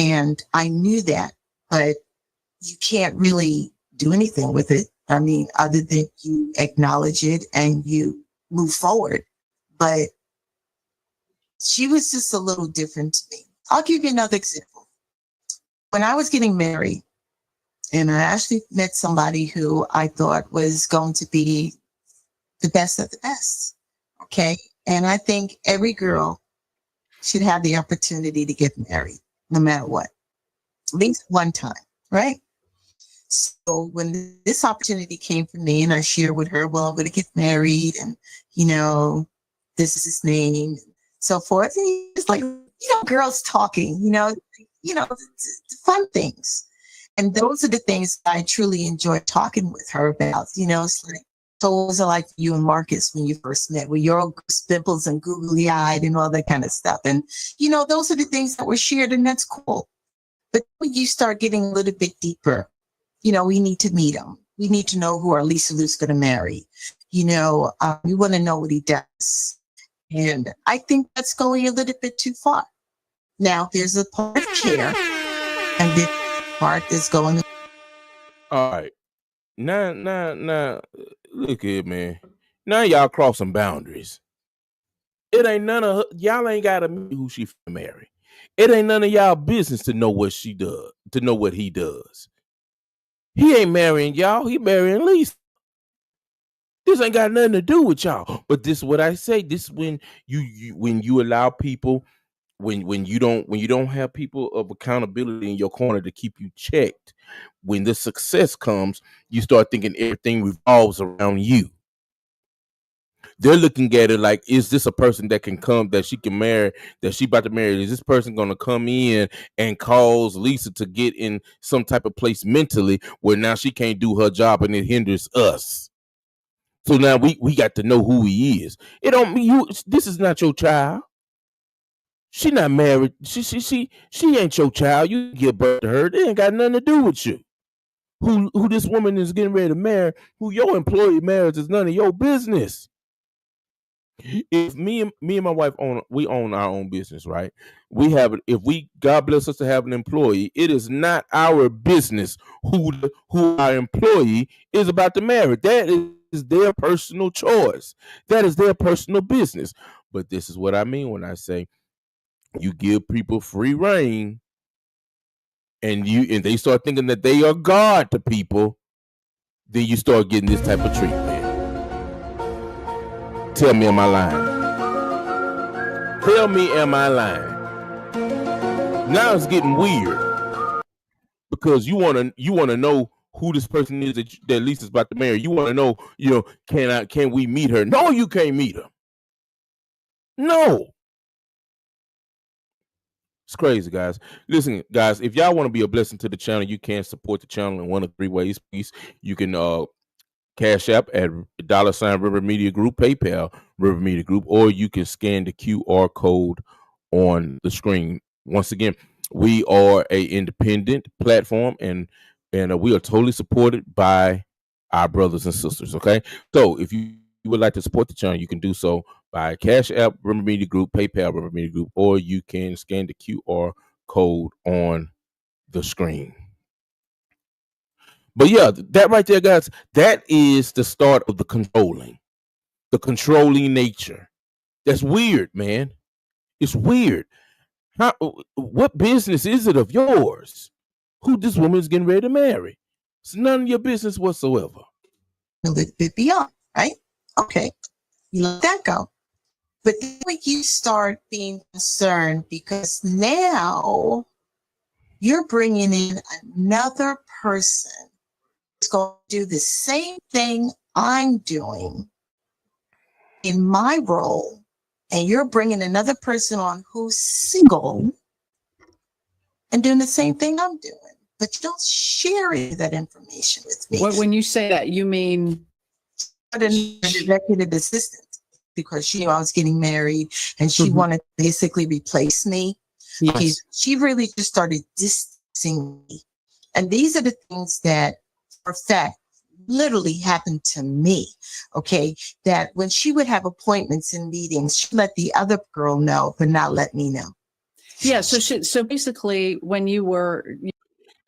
and I knew that, but you can't really do anything with it. I mean, other than you acknowledge it and you move forward. But she was just a little different to me. I'll give you another example. When I was getting married, and I actually met somebody who I thought was going to be the best of the best. Okay. And I think every girl should have the opportunity to get married, no matter what, at least one time. Right. So when this opportunity came for me and I shared with her, well, I'm going to get married and, this is his name, and so forth. And it's like, girls talking, fun things. And those are the things I truly enjoy talking with her about. It's like, so what was it like for you and Marcus when you first met? Were your pimples and googly eyed and all that kind of stuff? And, those are the things that were shared, and that's cool. But when you start getting a little bit deeper, we need to meet him. We need to know who our Lisa Lou's going to marry. We want to know what he does. And I think that's going a little bit too far. Now, there's a part of care, and this part is going. All right. Now, look here, man. Now y'all crossing boundaries. It ain't none of y'all ain't got to meet who she marry. It ain't none of y'all business to know what she does, to know what he does. He ain't marrying y'all. He marrying Lisa. This ain't got nothing to do with y'all. But this is what I say. This is when you allow people, when you don't have people of accountability in your corner to keep you checked. When the success comes, you start thinking everything revolves around you. They're looking at it like, is this a person that can come, that she can marry, that she about to marry? Is this person going to come in and cause Lisa to get in some type of place mentally where now she can't do her job and it hinders us? So now we got to know who he is. It don't mean you. This is not your child. She not married. She ain't your child. You give birth to her. It ain't got nothing to do with you. Who this woman is getting ready to marry, who your employee marries, is none of your business. If me and my wife own our own business, right? We have it. If God bless us to have an employee, it is not our business who our employee is about to marry. That is their personal choice. That is their personal business. But this is what I mean when I say you give people free reign, and they start thinking that they are God to people, then you start getting this type of treatment. Tell me, am I lying? Tell me, am I lying? Now it's getting weird because you want to know who this person is that Lisa's about to marry. You want to know, can we meet her? No, you can't meet her. No. It's crazy, guys. Listen, guys, if y'all want to be a blessing to the channel, you can support the channel in one of three ways. Please, you can Cash App at $ River Media Group, PayPal River Media Group, or you can scan the QR code on the screen. Once again, we are a independent platform, and we are totally supported by our brothers and sisters. Okay, so if you would like to support the channel, you can do so by Cash App River Media Group, PayPal River Media Group, or you can scan the QR code on the screen. But yeah, that right there, guys, that is the start of the controlling nature. That's weird, man. It's weird. What business is it of yours who this woman is getting ready to marry? It's none of your business whatsoever. A little bit beyond, right? Okay, you let that go. But then when you start being concerned, because now you're bringing in another person is going to do the same thing I'm doing in my role, and you're bringing another person on who's single and doing the same thing I'm doing, but you don't share any of that information with me. When you say that, you mean An executive assistant, because she knew I was getting married and she wanted to basically replace me. Yes. Okay, she really just started distancing me. And these are the things that, for a fact, literally happened to me. Okay, that when she would have appointments and meetings, she let the other girl know, but not let me know. Yeah. So basically, when you were,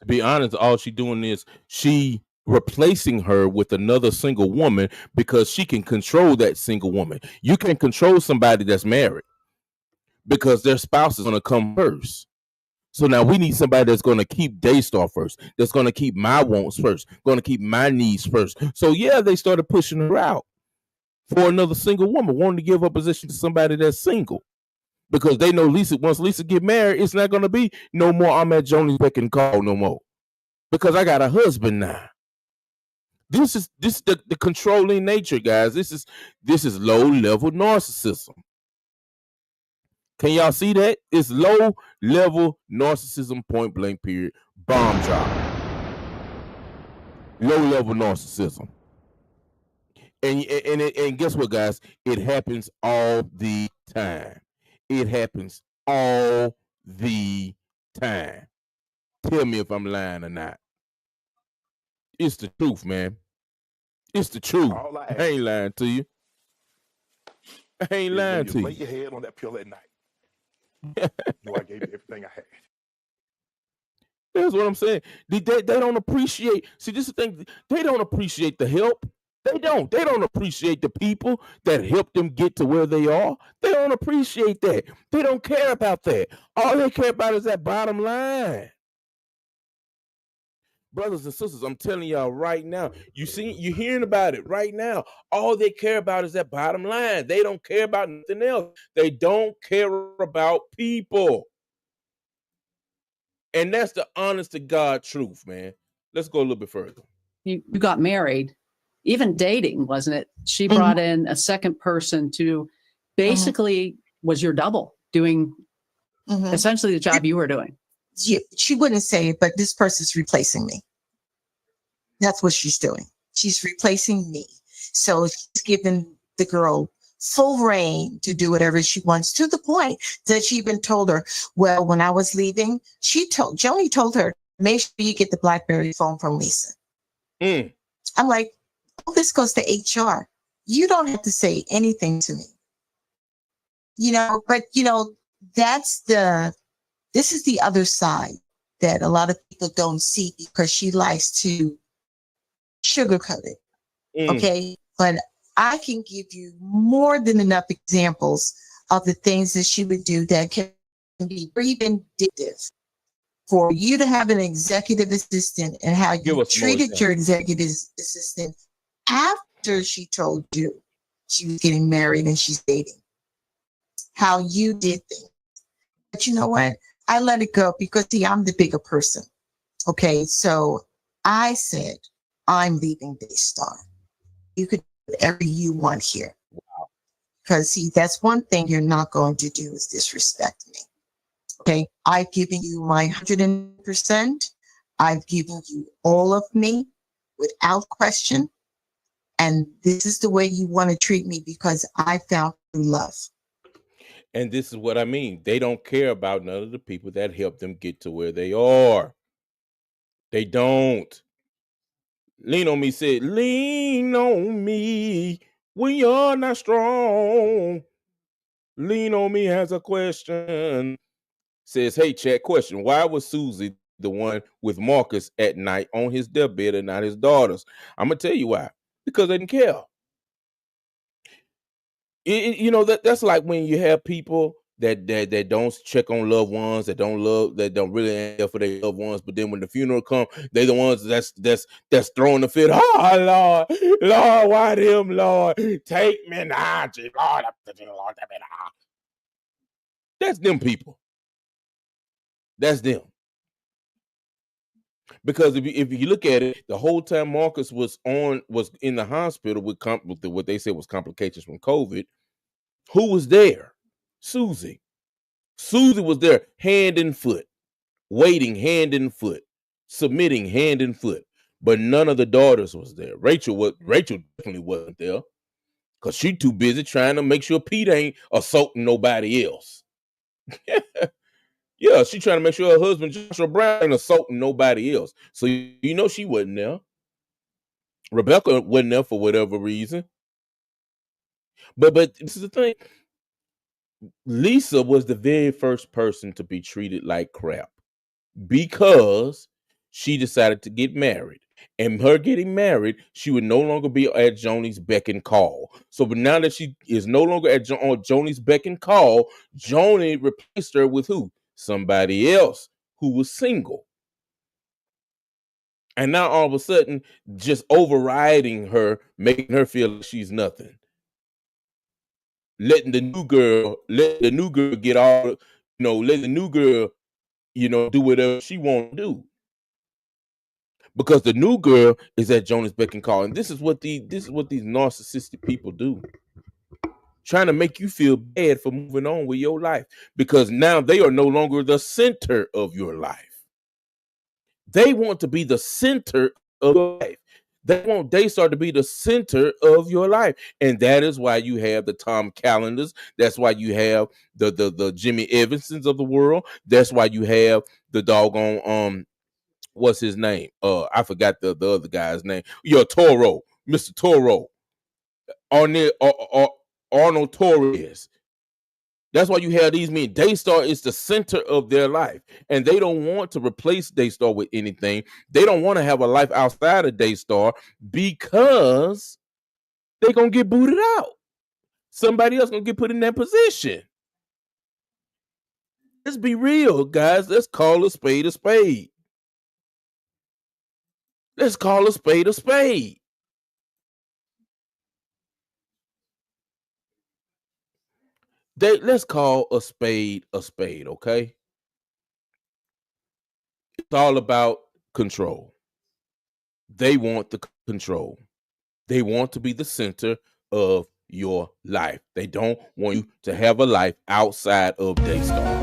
To be honest, all she doing is she replacing her with another single woman because she can control that single woman. You can control somebody that's married because their spouse is going to come first. So now we need somebody that's going to keep Daystar first, that's going to keep my wants first, going to keep my needs first. So yeah, they started pushing her out for another single woman, wanting to give her position to somebody that's single. Because they know Lisa, once Lisa get married, it's not going to be no more I'm at Joni's beck and call no more. Because I got a husband now. This is the controlling nature, guys. This is low level narcissism. Can y'all see that? It's low level narcissism, point blank period, bomb drop. Low level narcissism. And guess what, guys? It happens all the time. It happens all the time. Tell me if I'm lying or not. It's the truth, man. It's the truth. I ain't lying to you. I ain't lying to you. Lay your head on that pill at night. No, I gave you everything I had. That's what I'm saying. They don't appreciate. See, this is the thing. They don't appreciate the help. They don't. They don't appreciate the people that help them get to where they are. They don't appreciate that. They don't care about that. All they care about is that bottom line. Brothers and sisters, I'm telling y'all right now, you're hearing about it right now. All they care about is that bottom line. They don't care about nothing else. They don't care about people. And that's the honest to God truth, man. Let's go a little bit further. you got married, even dating, wasn't it? She brought in a second person to basically was your double doing essentially the job you were doing. She wouldn't say it, but this person's replacing me. That's what she's doing. She's replacing me. So she's giving the girl full reign to do whatever she wants, to the point that she even told her, well, when I was leaving, Joni told her, make sure you get the BlackBerry phone from Lisa. I'm like, oh, this goes to HR. You don't have to say anything to me. But this is the other side that a lot of people don't see, because she likes to sugarcoat it. Okay. But I can give you more than enough examples of the things that she would do that can be very vindictive. For you to have an executive assistant and how you treated your executive assistant after she told you she was getting married and she's dating, how you did things. But you know what? I let it go because, see, I'm the bigger person. Okay, so I said, I'm leaving Daystar. You could do whatever you want here. Because, see, that's one thing you're not going to do is disrespect me. Okay, I've given you my 100%. I've given you all of me without question. And this is the way you want to treat me because I found true love. And this is what I mean. They don't care about none of the people that help them get to where they are. They don't. Lean on me said, lean on me when you're not strong. Lean on me has a question. Says, hey, chat, question. Why was Susie the one with Marcus at night on his deathbed and not his daughters? I'm going to tell you why. Because they didn't care. That's like when you have people that don't check on loved ones, that don't really care for their loved ones, but then when the funeral comes, they're the ones that's throwing the fit. Oh Lord, why them, Lord? Take me now, Lord, Lord, take me now. That's them people. That's them. Because if you look at it, the whole time Marcus was in the hospital with what they said was complications from COVID. Who was there? Susie. Susie was there, hand and foot, waiting hand and foot, submitting hand and foot. But none of the daughters was there. Rachel definitely wasn't there because she too busy trying to make sure Pete ain't assaulting nobody else. Yeah, she trying to make sure her husband Joshua Brown ain't assaulting nobody else. So you know she wasn't there. Rebecca wasn't there for whatever reason. But this is the thing. Lisa was the very first person to be treated like crap because she decided to get married. And her getting married, she would no longer be at Joni's beck and call. So, but now that she is no longer on Joni's beck and call, Joni replaced her with who? Somebody else who was single. And now all of a sudden, just overriding her, making her feel like she's nothing. Letting the new girl get all, let the new girl, do whatever she want to do. Because the new girl is at Joni's beck and call. And this is what these narcissistic people do. Trying to make you feel bad for moving on with your life. Because now they are no longer the center of your life. They want to be the center of your life. They want Daystar to be the center of your life. And that is why you have the Tom Calendars. That's why you have the Jimmy Evansons of the world. That's why you have the doggone what's his name? I forgot the other guy's name. Toro, Mr. Toro, Arnold Torres. That's why you have these men. Daystar is the center of their life, and they don't want to replace Daystar with anything. They don't want to have a life outside of Daystar because they're gonna get booted out. Somebody else gonna get put in that position. Let's be real, guys. Let's call a spade a spade. Let's call a spade a spade. Let's call a spade, okay? It's all about control. They want the control. They want to be the center of your life. They don't want you to have a life outside of Daystar.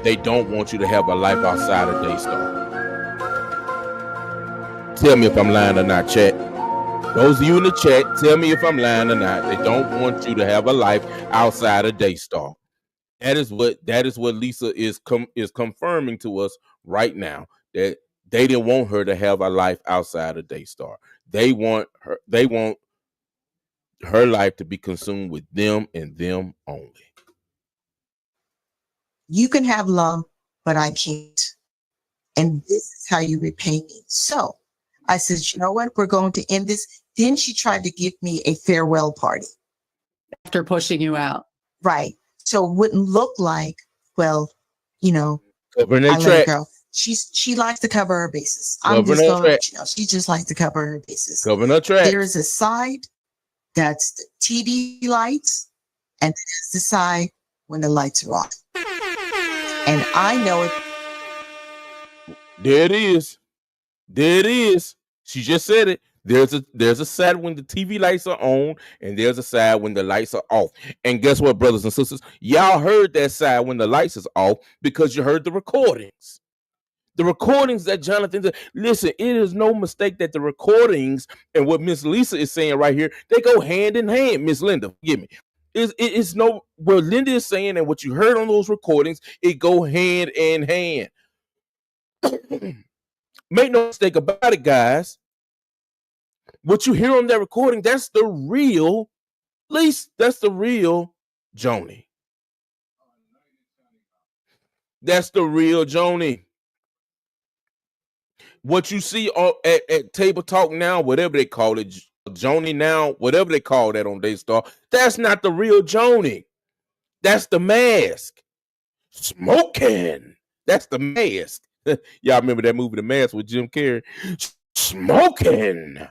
They don't want you to have a life outside of Daystar. Tell me if I'm lying or not, chat. Those of you in the chat, tell me if I'm lying or not. They don't want you to have a life outside of Daystar. That is what Lisa is confirming to us right now, that they didn't want her to have a life outside of Daystar. They want her life to be consumed with them and them only. You can have love, but I can't. And this is how you repay me. So I said, you know what? We're going to end this. Then she tried to give me a farewell party. After pushing you out. Right. So it wouldn't look like, well, covering I their let track. her go. She likes to cover her bases. I'm just going, she just likes to cover her bases. Covering her track. There is a side that's the TV lights, and there's the side when the lights are off. And I know it. There it is. There it is. She just said it. There's a side when the TV lights are on, and there's a side when the lights are off. And guess what, brothers and sisters? Y'all heard that side when the lights is off because you heard the recordings. The recordings that Jonathan said. Listen, it is no mistake that the recordings and what Miss Lisa is saying right here, they go hand in hand. Miss Linda, forgive me. It's no what Linda is saying and what you heard on those recordings, it go hand in hand. Make no mistake about it, guys. What you hear on that recording, that's the real, at least that's the real Joni. That's the real Joni. What you see at Table Talk Now, whatever they call it, Joni Now, whatever they call that on Daystar, that's not the real Joni. That's the mask. Smoking. That's the mask. Y'all remember that movie, The Mask, with Jim Carrey? Smoking.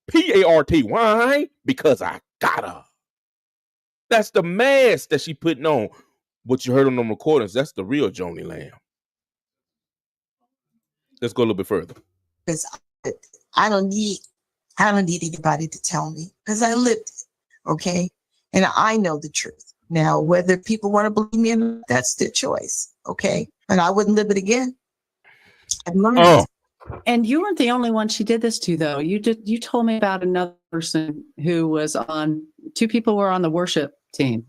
P-A-R-T. Why? Because I gotta. That's the mask that she putting on. What you heard on them recordings, that's the real Joni Lamb. Let's go a little bit further. Because I don't need anybody to tell me, because I lived it. Okay. And I know the truth. Now, whether people want to believe me or not, that's their choice. Okay. And I wouldn't live it again. I've learned it. And you weren't the only one she did this to, though. You told me about another person who was on, two people were on the worship team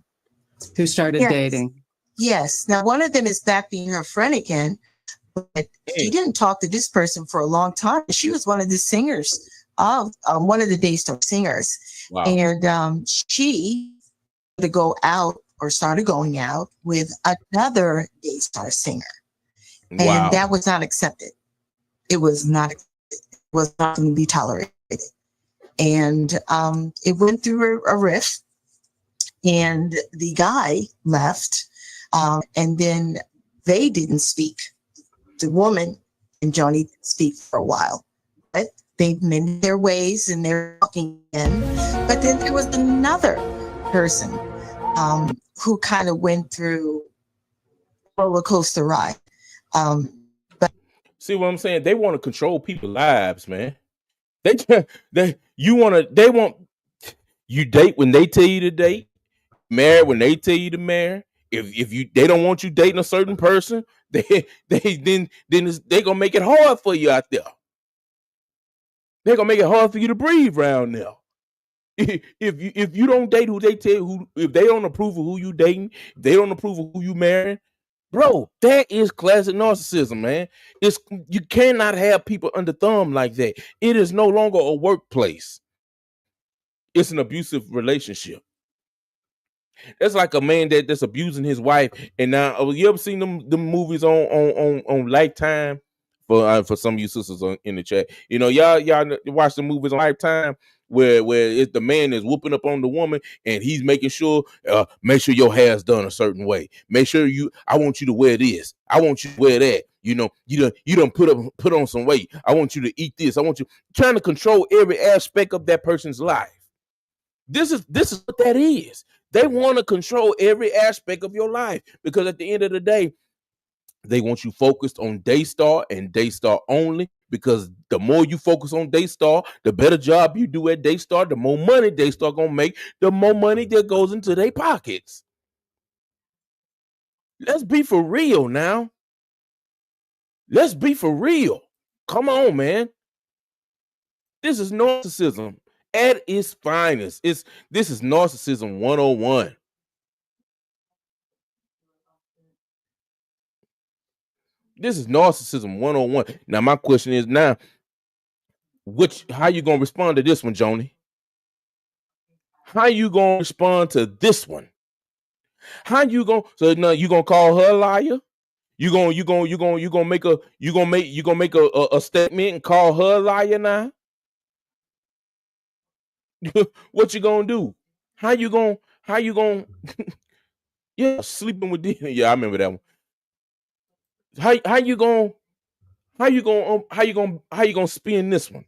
who started dating. Yes. Now, one of them is back being her friend again, but she didn't talk to this person for a long time. She was one of the singers of one of the Daystar singers. Wow. And she to go out or started going out with another Daystar singer. Wow. And that was not accepted. It was not going to be tolerated. And it went through a rift, and the guy left, and then they didn't speak. The woman and Johnny didn't speak for a while, but they mended their ways and they're talking again. But then there was another person who kind of went through a roller coaster ride. See what I'm saying? They want to control people's lives, man. They want you date when they tell you to date, marry when they tell you to marry. If they don't want you dating a certain person, they gonna make it hard for you out there. They're gonna make it hard for you to breathe around there. If you don't date who they tell you, if they don't approve of who you dating, if they don't approve of who you marrying, bro, that is classic narcissism, man. You cannot have people under thumb like that. It is no longer a workplace. It's an abusive relationship. That's like a man that's abusing his wife. And now, you ever seen them movies on Lifetime? For some of you sisters in the chat, you know, y'all watch the movies on Lifetime where the man is whooping up on the woman and he's making sure, make sure your hair's done a certain way. Make sure I want you to wear this. I want you to wear that. You know, you don't put on some weight. I want you to eat this. I want you trying to control every aspect of that person's life. This is what that is. They want to control every aspect of your life because at the end of the day, they want you focused on Daystar and Daystar only, because the more you focus on Daystar, the better job you do at Daystar, the more money Daystar gonna make, the more money that goes into their pockets. Let's be for real now. Let's be for real. Come on, man. This is narcissism at its finest. This is narcissism 101. This is narcissism 101. Now, my question is now, how you gonna respond to this one, Joni? How you gonna respond to this one? How you gonna you gonna call her a liar? You gonna make a statement and call her a liar now? What you gonna do? How you gonna yeah, sleeping with this? Yeah, I remember that one. How you gonna spin this one?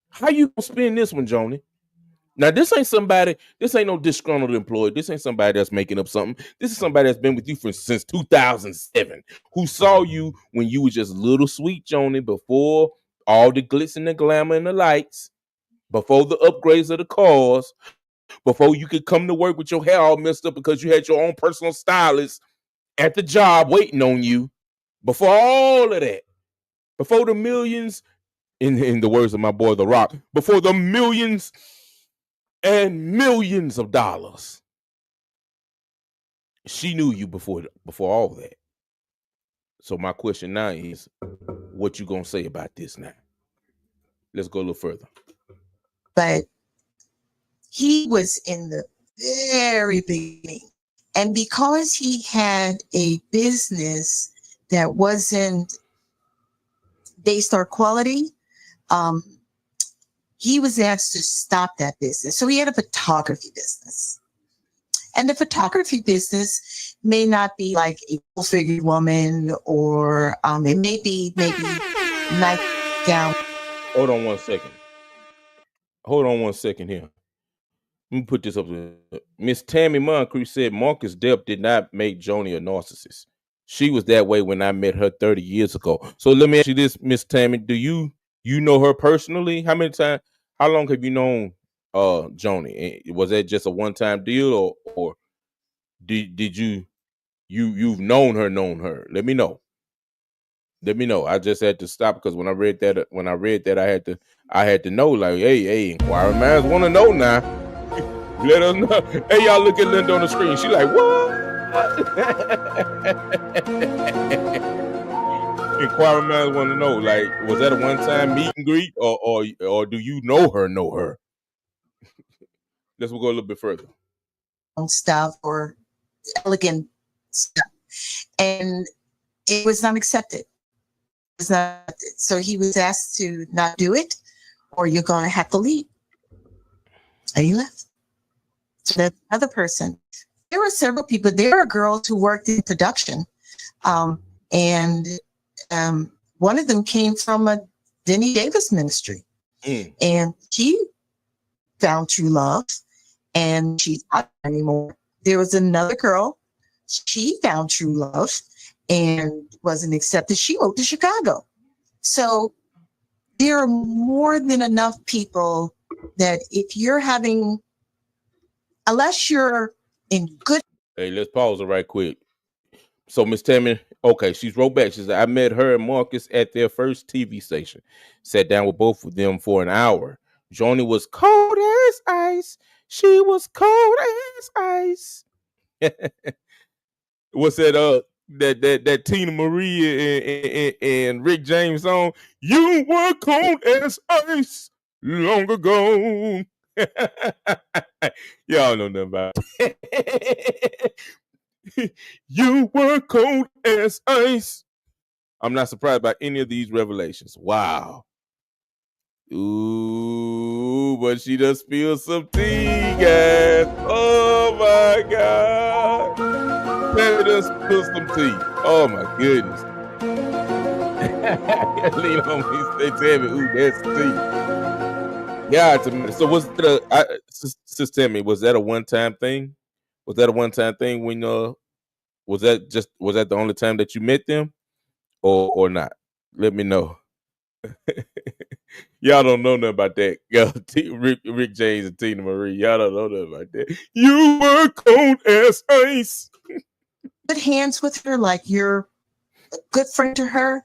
How you gonna spin this one, Joni? Now, this ain't no disgruntled employee. This ain't somebody that's making up something. This is somebody that's been with you since 2007, who saw you when you were just little sweet Joni, before all the glitz and the glamour and the lights, before the upgrades of the cars, before you could come to work with your hair all messed up because you had your own personal stylist at the job waiting on you, before all of that, before the millions, in the words of my boy The Rock, before the millions and millions of dollars. She knew you before all that. So my question now is, what you gonna say about this now? Let's go a little further. But he was in the very beginning. And because he had a business that wasn't Daystar quality, he was asked to stop that business. So he had a photography business. And the photography business may not be like a full-figured woman, or it may be maybe nightgown. Hold on one second here. Let me put this up. Miss Tammy Moncrief said Marcus Depp did not make Joni a narcissist. She was that way when I met her 30 years ago. So let me ask you this, Miss Tammy. Do you know her personally? How long have you known Joni? Was that just a one-time deal, or did you've known her? Let me know. I just had to stop because when I read that I had to know, like, hey, inquiring minds want to know now. Let us know. Hey, y'all, look at Linda on the screen. She like, what? Inquiring minds want to know, like, was that a one-time meet and greet, or do you know her? Let's go a little bit further. Stuff or elegant stuff, and it was not accepted. So he was asked to not do it, or you're going to have to leave. And he left. So the other person. There were several people. There are girls who worked in production, and one of them came from a Denny Davis ministry, and she found true love, and she's not anymore. There was another girl. She found true love and wasn't accepted. She moved to Chicago. So there are more than enough people that if you're having, unless you're in good. Hey, let's pause it right quick. So Miss Tammy, okay, she's wrote back. She said, I met her and Marcus at their first TV station. Sat down with both of them for an hour. Joni was cold as ice. She was cold as ice. What's that? That Tina Marie and Rick James song? You were cold as ice long ago. Y'all know nothing about it. You were cold as ice. I'm not surprised by any of these revelations. Wow. Ooh, but she does spill some tea, guys. Oh my God. Tammy does spill some tea. Oh my goodness. Lean on me, say, Tammy, ooh, that's tea. Yeah, so was Sis Tammy, was that a one-time thing? Was that a one-time thing when was that the only time that you met them, or not? Let me know. Y'all don't know nothing about that. Yo, Rick James and Tina Marie, y'all don't know nothing about that. You were cold as ice. Good hands with her, like you're a good friend to her,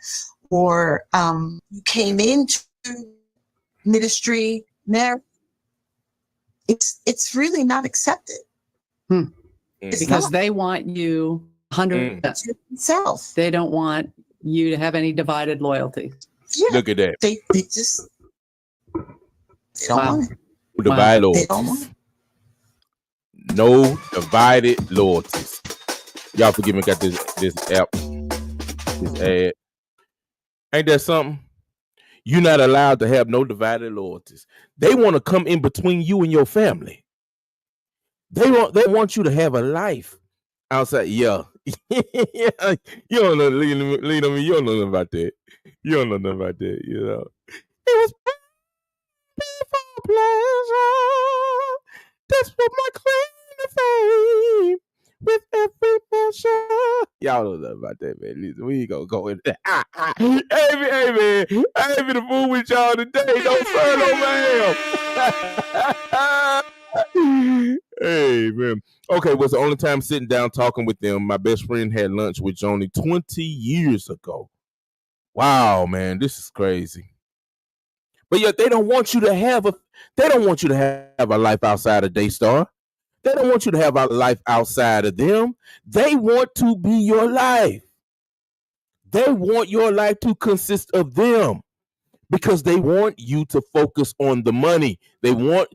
or you came into ministry there. It's really not accepted. Because they want you 100% self. They don't want you to have any divided loyalty. Yeah. Look at that. They just don't want it. Divided They loyalties. don't want it. No divided loyalties. Y'all forgive me, got this app, this ad. Ain't that something? You're not allowed to have no divided loyalties. They want to come in between you and your family. They want you to have a life outside. Yeah. You don't know, lean on me. You don't know nothing about that. You don't know nothing about that, you know. It was for pleasure. That's what my claim to fame. With every measure. Y'all don't know about that, man. Listen, we ain't gonna go in there. Hey, man. I ain't been a fool with y'all today. Don't turn on man. Hey, man. Okay, was the only time sitting down talking with them. My best friend had lunch with Joni 20 years ago. Wow, man, this is crazy. But yet they don't want you to have a life outside of Daystar. They don't want you to have a life outside of them. They want to be your life. They want your life to consist of them because they want you to focus on the money. You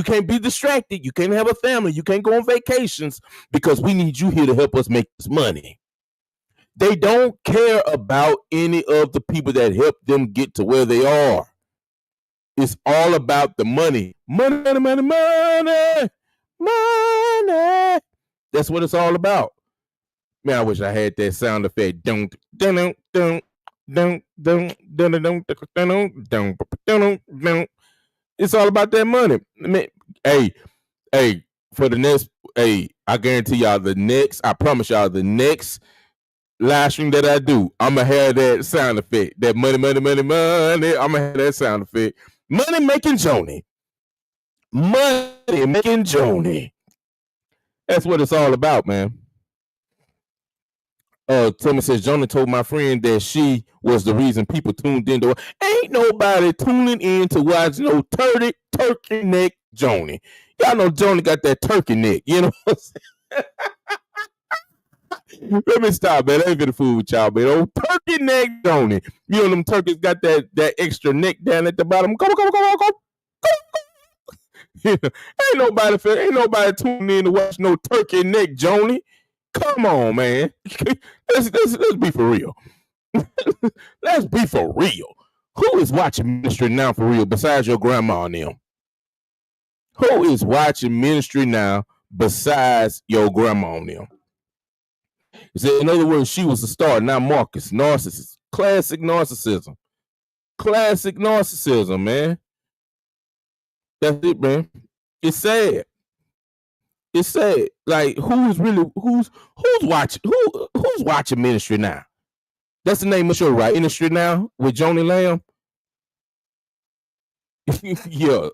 can't be distracted. You can't have a family. You can't go on vacations because we need you here to help us make this money. They don't care about any of the people that help them get to where they are. It's all about the money. Money. That's what it's all about. Man, I wish I had that sound effect. It's all about that money. Man, hey, for the next, I guarantee y'all I promise y'all the next live stream that I do, I'm gonna have that sound effect. That money. I'm gonna have that sound effect. Money making Joni. Money making Joni. That's what it's all about, man. Timmy says Joni told my friend that she was the reason people tuned in to. Ain't nobody tuning in to watch no turkey neck Joni. Y'all know Joni got that turkey neck, you know what I'm saying? Let me stop, man. I ain't finna fool with y'all, man. Old turkey neck Joni. You know them turkeys got that extra neck down at the bottom. Go. Ain't nobody tuning in to watch no turkey neck Joni. Come on, man. Let's be for real. Let's be for real. Who is watching ministry now for real besides your grandma and them? Who is watching ministry now besides your grandma and them? In other words, she was the star, not Marcus. Narcissist. Classic narcissism. Classic narcissism, man. That's it, man. It's sad. It's sad. Like, who's watching ministry now? That's the name of the show, right? Ministry Now with Joni Lamb. Yeah.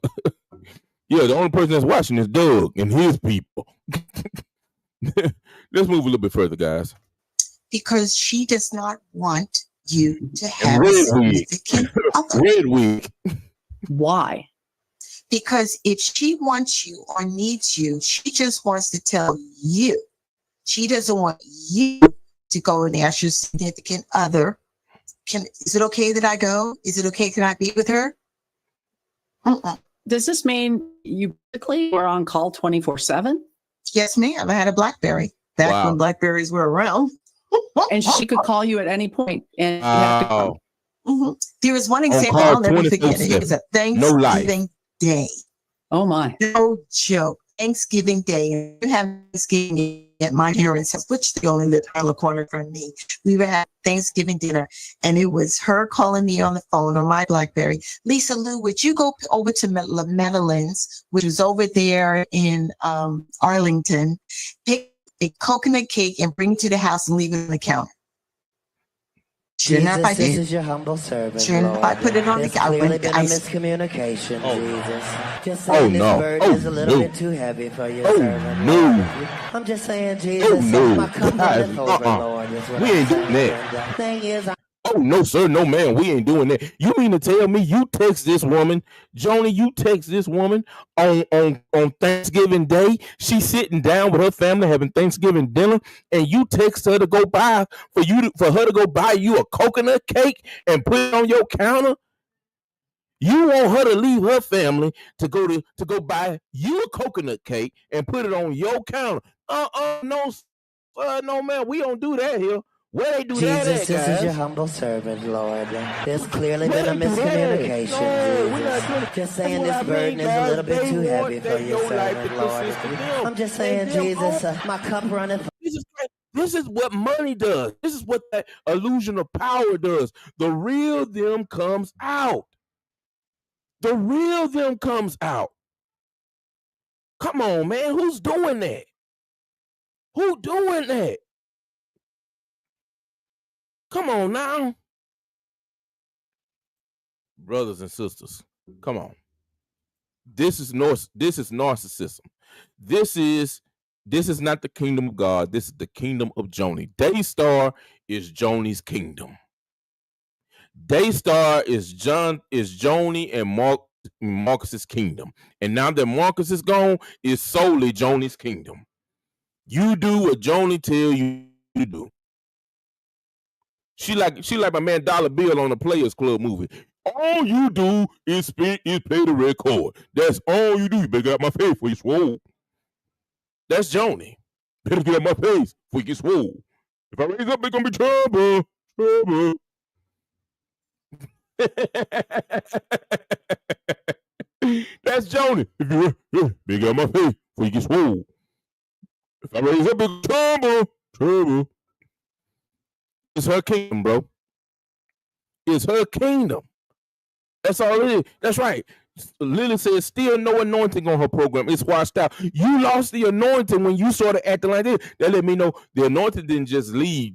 Yeah, the only person that's watching is Doug and his people. Let's move a little bit further, guys. Because she does not want you to have a significant other. Red wig. Why? Because if she wants you or needs you, she just wants to tell you. She doesn't want you to go and ask your significant other, is it okay that I go? Is it okay that I be with her? Does this mean you basically were on call 24/7? Yes, ma'am. I had a BlackBerry back when BlackBerries were around. And she could call you at any point and you have to go. Mm-hmm. There was one example I'll never forget. It was a Thanksgiving Day. Oh my. No joke. Thanksgiving Day. You have Thanksgiving at my parents' house, which they only live around the corner from me. We were having Thanksgiving dinner, and it was her calling me on the phone on my BlackBerry. Lisa Lou, would you go over to Madeline's, which was over there in Arlington, pick a coconut cake and bring it to the house and leave it on the counter? Sure enough, I did. This is your humble servant, sure enough, I put it on the counter. Clearly been a miscommunication, Jesus. Just saying this burden is a little bit too heavy for your servant, Lord. I'm just saying, Jesus, my cup runneth over, Lord. We ain't doing that. The thing is, oh, no, sir. No, man. We ain't doing that. You mean to tell me you text this woman, Joni, you text this woman on Thanksgiving Day? She's sitting down with her family having Thanksgiving dinner, and you text her to go buy for her to go buy you a coconut cake and put it on your counter? You want her to leave her family to go buy you a coconut cake and put it on your counter? No, no, man. We don't do that here. Where they do Jesus, that at, this guys? is your humble servant, Lord. There's clearly been a miscommunication, Jesus. Just saying this burden is a little bit too heavy for your servant, Lord. I'm just saying, Jesus, my cup runneth. This is what money does. This is what that illusion of power does. The real them comes out. The real them comes out. Come on, man. Who's doing that? Who doing that? Come on now. Brothers and sisters, come on. This is narcissism. This is not the kingdom of God. This is the kingdom of Joni. Daystar is Joni's kingdom. Daystar is Joni and Marcus's kingdom. And now that Marcus is gone, it's solely Joni's kingdom. You do what Joni tell you to do. She like my man Dollar Bill on the Players Club movie. All you do is play the red chord. That's all you do. You better get out my face before you swole. That's Joni. Better get out my face before you get swole. If I raise up, it's gonna be trouble. Trouble. That's Joni. If you better get out my face before you get swole. If I raise up, it's trouble. Trouble. It's her kingdom, bro. It's her kingdom. That's all it is. That's right. Lily says, still no anointing on her program. It's washed out. You lost the anointing when you started acting like this. That let me know the anointing didn't just leave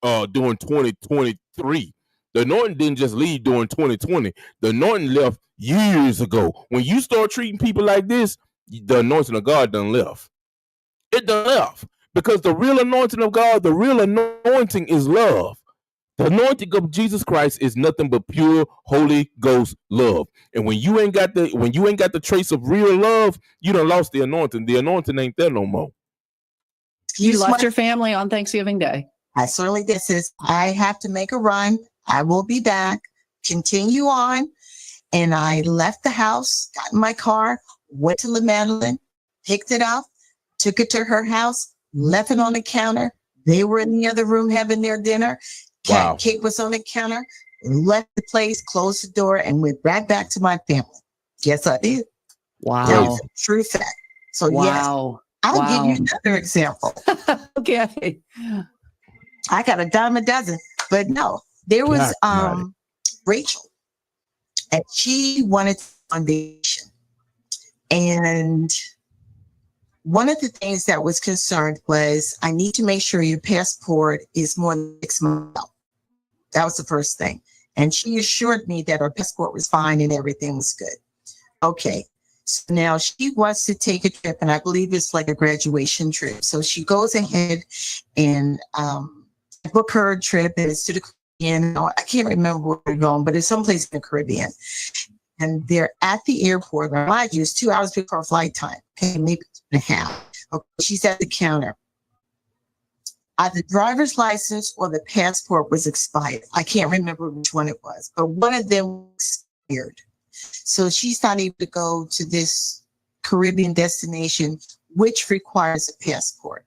during 2023. The anointing didn't just leave during 2020. The anointing left years ago. When you start treating people like this, the anointing of God done left. It done left. Because the real anointing of God, the real anointing is love. The anointing of Jesus Christ is nothing but pure Holy Ghost love. And when you ain't got the trace of real love, you done lost the anointing. The anointing ain't there no more. You left your family on Thanksgiving Day. I certainly did. Says I have to make a run. I will be back. Continue on. And I left the house, got in my car, went to La Madeline, picked it up, took it to her house, left it on the counter. They were in the other room having their dinner. Wow. Cake was on the counter, left the place, closed the door, and went right back to my family. Yes, I did. Wow. That was a true fact. So yes, I'll give you another example. Okay. I got a dime a dozen, but no, there was Rachel, and she wanted foundation. And one of the things that was concerned was I need to make sure your passport is more than 6 months out. That was the first thing. And she assured me that her passport was fine and everything was good. Okay. So now she wants to take a trip, and I believe it's like a graduation trip. So she goes ahead and book her a trip, and it's to the Caribbean. I can't remember where we're going, but it's someplace in the Caribbean. And they're at the airport. Mind you, it's 2 hours before flight time. Okay, maybe 2.5. Okay, she's at the counter. The driver's license or the passport was expired. I can't remember which one it was, but one of them expired. So she's not able to go to this Caribbean destination, which requires a passport.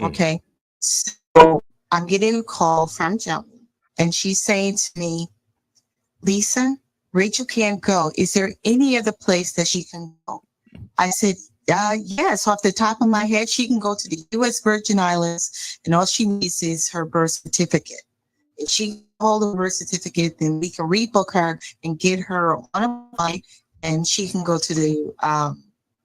Okay. So I'm getting a call from Joan, and she's saying to me, Lisa, Rachel can't go. Is there any other place that she can go? I said, yes, off the top of my head, she can go to the U.S. Virgin Islands, and all she needs is her birth certificate. If she hold a birth certificate, then we can rebook her and get her on a flight, and she can go to the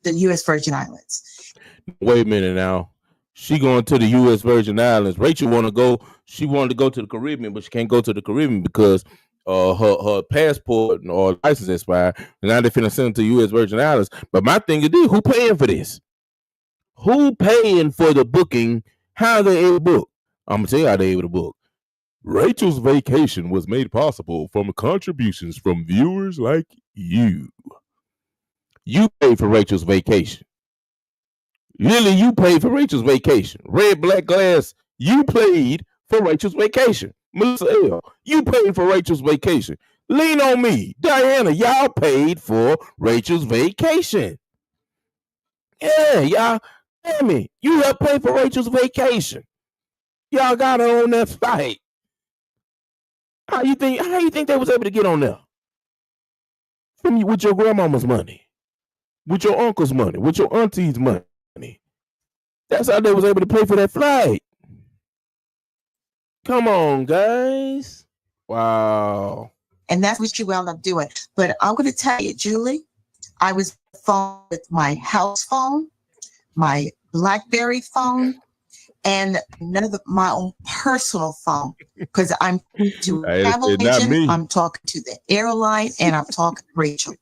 U.S. Virgin Islands. Wait a minute now. She going to the U.S. Virgin Islands. Rachel want to go. She wanted to go to the Caribbean, but she can't go to the Caribbean because her passport or license expired, and now they're finna send her to U.S. Virgin Islands. But my thing is this: who paying for this? Who paying for the booking? How are they able to book? I'm gonna tell you how they able to book. Rachel's vacation was made possible from contributions from viewers like you. You paid for Rachel's vacation. Really, you paid for Rachel's vacation. Red Black Glass, you paid for Rachel's vacation. Melissa L., you paid for Rachel's vacation. Lean on me. Diana, y'all paid for Rachel's vacation. Yeah, y'all, damn it. You helped pay for Rachel's vacation. Y'all got her on that flight. How you think they was able to get on there? From you, with your grandmama's money, with your uncle's money, with your auntie's money. That's how they was able to pay for that flight. Come on, guys. Wow. And that's what you wound up doing. But I'm going to tell you, Julie, I was on the phone with my house phone, my BlackBerry phone, and my own personal phone, because I'm to travel agent, I'm talking to the airline, and I'm talking to Rachel,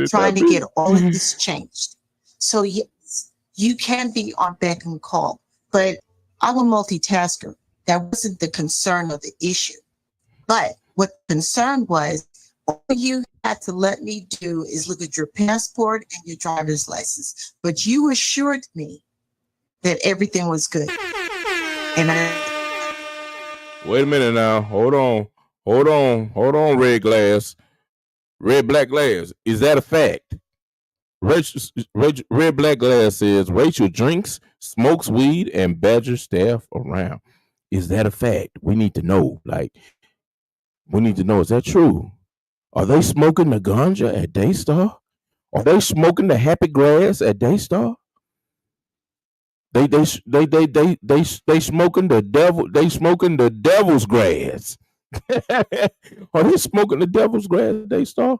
trying to get all of this changed. So yes, you can be on beck and call, but I'm a multitasker. That wasn't the concern of the issue. But what the concern was, all you had to let me do is look at your passport and your driver's license. But you assured me that everything was good. And wait a minute now. Hold on, Red Black Glass. Is that a fact? Red Black Glass says Rachel drinks, smokes weed, and badgers staff around. Is that a fact? We need to know. Is that true? Are they smoking the ganja at Daystar? Are they smoking the happy grass at Daystar? They smoking the devil. They smoking the devil's grass. Are they smoking the devil's grass at Daystar?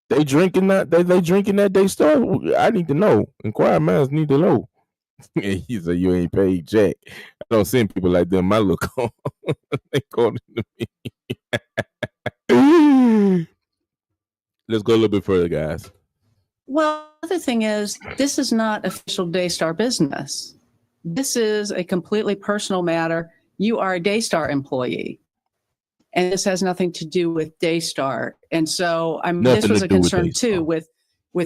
They drinking that. They drinking that Daystar. I need to know. Inquiring minds need to know. And he said, "You ain't paid Jack." I don't send people like them. My look on. They calling to me. Let's go a little bit further, guys. Well, the other thing is, this is not official Daystar business. This is a completely personal matter. You are a Daystar employee, and this has nothing to do with Daystar. And so, I mean, this was a concern too with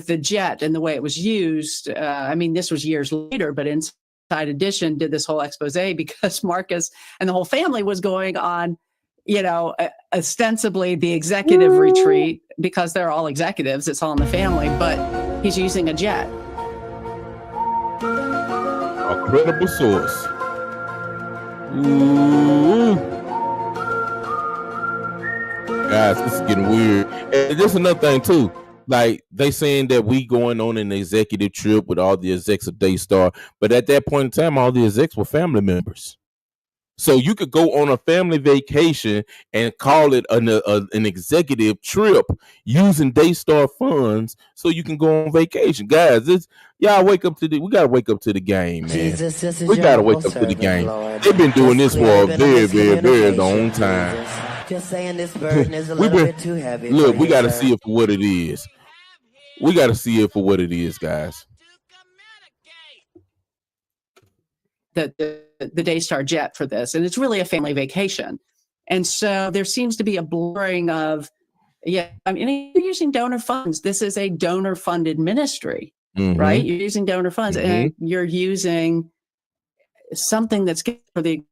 the jet and the way it was used. I mean, this was years later, but Inside Edition did this whole expose because Marcus and the whole family was going on, you know, ostensibly the executive retreat, because they're all executives. It's all in the family, but he's using a jet. A credible source. Ooh. Guys, this is getting weird. And there's another thing too. Like, they saying that we going on an executive trip with all the execs of Daystar, but at that point in time, all the execs were family members. So you could go on a family vacation and call it an executive trip using Daystar funds, so you can go on vacation. Guys, y'all wake up to we gotta wake up to the game, man. We gotta wake up to the game. They've been doing this for a very, very, very long time. Just saying this burden is a little bit too heavy. Look, we gotta see it for what it is. We gotta see it for what it is, guys. The Daystar jet for this, and it's really a family vacation. And so there seems to be a blurring of, I mean, you're using donor funds. This is a donor funded ministry, right? You're using donor funds, and you're using something that's for the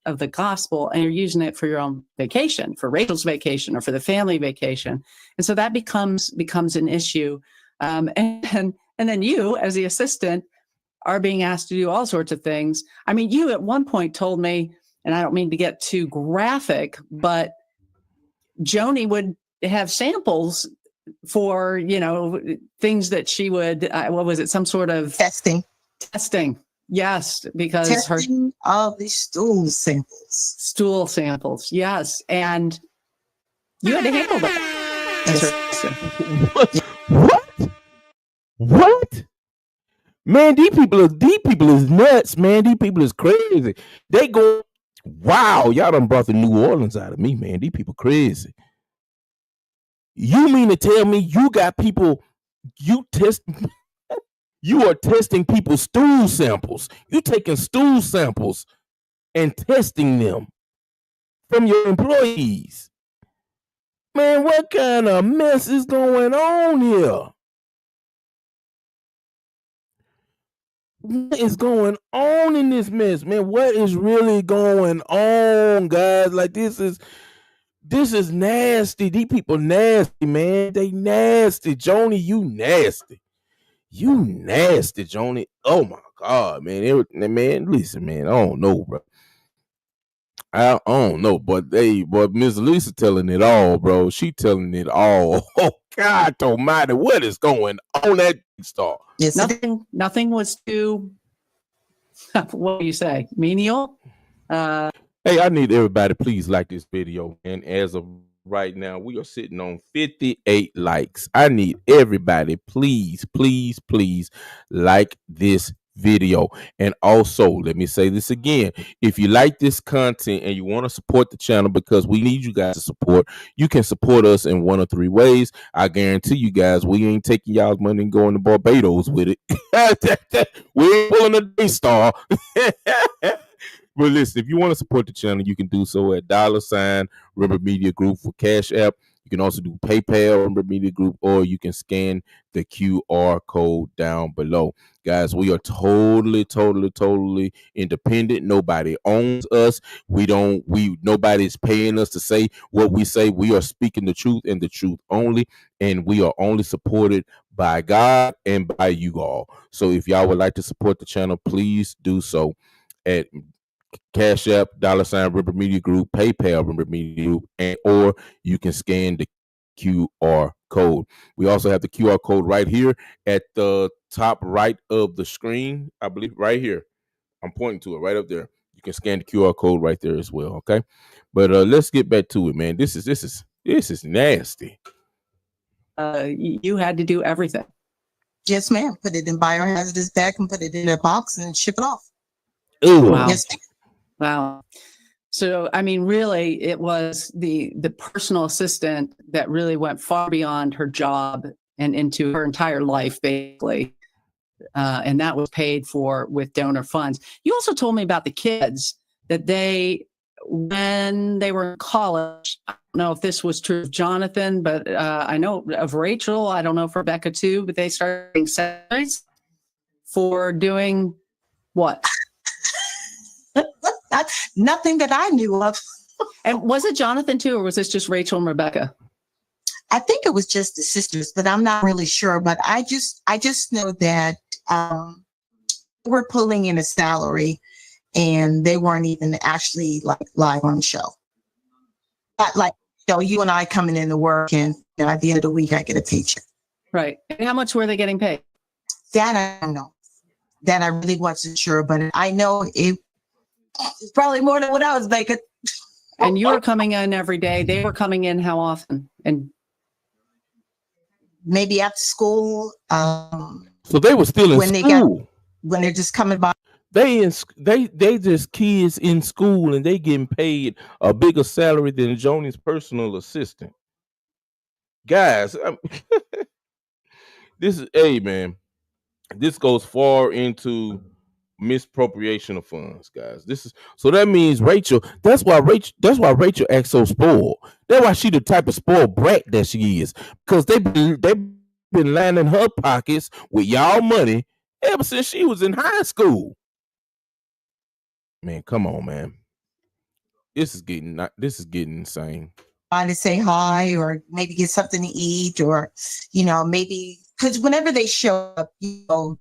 of the gospel, and you're using it for your own vacation, for Rachel's vacation, or for the family vacation. And so that becomes an issue. And then you, as the assistant, are being asked to do all sorts of things. I mean, you at one point told me, and I don't mean to get too graphic, but Joni would have samples for, you know, things that she would, what was it? Some sort of Testing. Yes, because testing all the stool samples. Yes. And you had to handle that. What? Man, these people is nuts, man. These people is crazy. They go, wow, y'all done brought the New Orleans out of me, man. These people crazy. You mean to tell me you got people, you are testing people's stool samples. You taking stool samples and testing them from your employees. Man, what kind of mess is going on here? What is going on in this mess, man? What is really going on, guys? Like, this is nasty. These people nasty, man. They nasty. Joni, you nasty. You nasty, Joni. Oh my God, man. Man, listen, man. I don't know, bro. I don't know, but Miss Lisa telling it all, bro. She telling it all. Oh God almighty, what is going on at Daystar? Yes, Nothing was too, what do you say, menial? Hey, I need everybody, please like this video. And as of right now, we are sitting on 58 likes. I need everybody, please like this video. And also, let me say this again: if you like this content and you want to support the channel, because we need you guys to support, you can support us in one of three ways. I guarantee you guys, we ain't taking y'all's money and going to Barbados with it. We ain't pulling a Daystar. But listen, if you want to support the channel, you can do so at $ Remember Media Group for Cash App. You can also do PayPal, Remember Media Group, or you can scan the QR code down below. Guys, we are totally independent. Nobody owns us. Nobody's paying us to say what we say. We are speaking the truth and the truth only, and we are only supported by God and by you all. So if y'all would like to support the channel, please do so at Cash App, $ Remember Media Group, PayPal, Remember Media Group, or you can scan the QR code. We also have the QR code right here at the top right of the screen. I believe right here. I'm pointing to it right up there. You can scan the QR code right there as well. Okay, but let's get back to it, man. This is nasty. You had to do everything. Yes, ma'am. Put it in biohazardous bag and put it in a box and ship it off. Ooh. Wow. Yes. Wow. So, I mean, really, it was the personal assistant that really went far beyond her job and into her entire life, basically. And that was paid for with donor funds. You also told me about the kids that when they were in college, I don't know if this was true of Jonathan, but I know of Rachel. I don't know if Rebecca too, but they started getting salaries for doing what? Nothing that I knew of. And was it Jonathan too, or was this just Rachel and Rebecca? I think it was just the sisters, but I'm not really sure. But I just know that we're pulling in a salary, and they weren't even actually like live on the show. But like, you and I coming into work, and at the end of the week, I get a paycheck. Right. And how much were they getting paid? That I don't know. That I really wasn't sure, but I know it's probably more than what I was making. And you were coming in every day. They were coming in how often? And maybe after school. So they were still in school when they're just coming by. They just kids in school, and they getting paid a bigger salary than Joni's personal assistant. Guys, man, this goes far into misappropriation of funds, guys. So that means Rachel. That's why Rachel acts so spoiled. That's why she the type of spoiled brat that she is, because they've been lining her pockets with y'all money ever since she was in high school. Man, come on, man. This is getting insane. To say hi, or maybe get something to eat, or maybe because whenever they show up,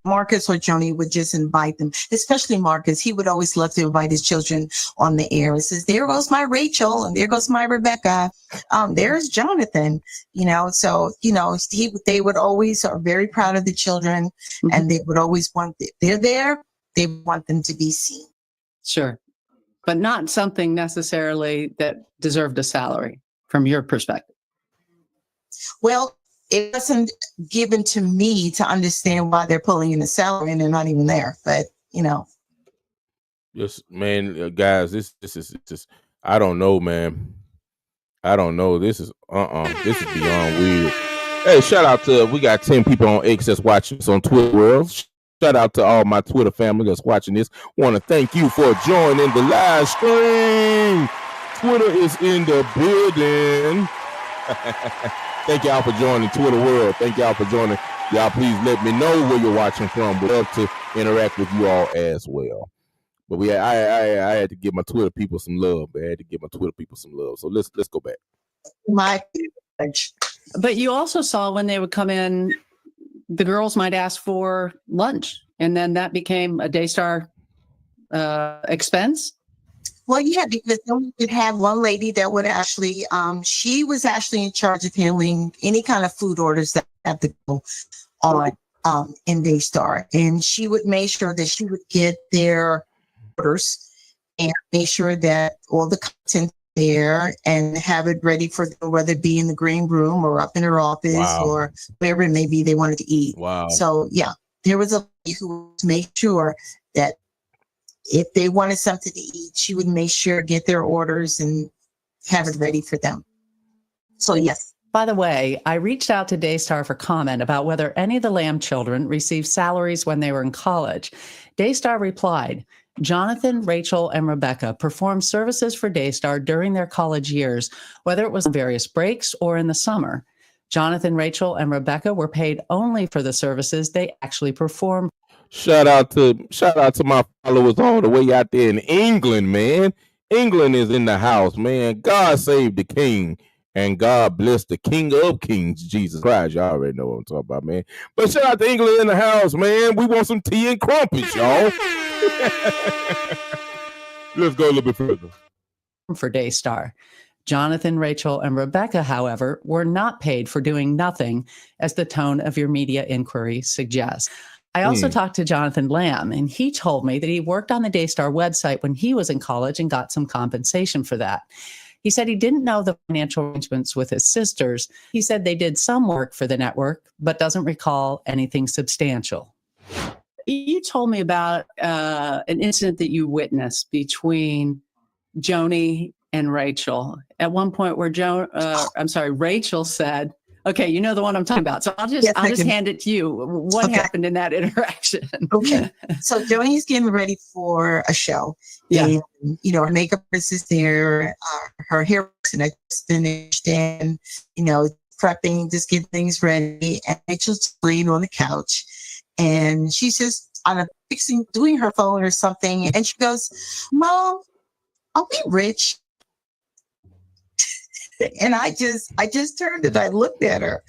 Marcus or Joni would just invite them. Especially Marcus, he would always love to invite his children on the air. It says, "There goes my Rachel, and there goes my Rebecca. There's Jonathan." So they would always are very proud of the children, and they would always they're there. They want them to be seen. Sure, but not something necessarily that deserved a salary from your perspective. Well, it wasn't given to me to understand why they're pulling in a salary and they're not even there. But yes, man, guys, this is just, I don't know, man. I don't know. This is beyond weird. Hey, shout out to, we got 10 people on X that's watching us on Twitter world. Shout out to all my Twitter family that's watching this. Want to thank you for joining the live stream. Twitter is in the building. Thank y'all for joining Twitter world. Thank y'all for joining. Y'all, please let me know where you're watching from. We'd love to interact with you all as well. But I had to give my Twitter people some love. So let's go back. But you also saw when they would come in, the girls might ask for lunch, and then that became a Daystar expense. Well, yeah, because then we could have one lady that would actually, she was actually in charge of handling any kind of food orders that have to go on in Daystar, and she would make sure that she would get their orders and make sure that all the content there and have it ready for them, whether it be in the green room or up in her office or wherever it may be they wanted to eat. Wow. So yeah, there was a lady who would make sure that if they wanted something to eat, she would make sure get their orders and have it ready for them. So yes. By the way, I reached out to Daystar for comment about whether any of the Lamb children received salaries when they were in college. Daystar replied, Jonathan, Rachel, and Rebecca performed services for Daystar during their college years, whether it was on various breaks or in the summer. Jonathan, Rachel, and Rebecca were paid only for the services they actually performed. Shout out to my followers all the way out there in England, man. England is in the house, man. God save the king, and God bless the King of Kings, Jesus Christ. Y'all already know what I'm talking about, man. But shout out to England in the house, man. We want some tea and crumpets, y'all. Let's go a little bit further. For Daystar. Jonathan, Rachel, and Rebecca, however, were not paid for doing nothing, as the tone of your media inquiry suggests. I also talked to Jonathan Lamb, and he told me that he worked on the Daystar website when he was in college and got some compensation for that. He said he didn't know the financial arrangements with his sisters. He said they did some work for the network, but doesn't recall anything substantial. You told me about an incident that you witnessed between Joni and Rachel. At one point where Rachel said, okay, you know the one I'm talking about. So I'll just hand it to you. What happened in that interaction? Okay. So Joni's getting ready for a show. Yeah. And, her makeup artist is there, her hair person I just finished, and, prepping, just getting things ready. And Rachel's laying on the couch. And she's just doing her phone or something. And she goes, Mom, are we rich? And I just turned and I looked at her,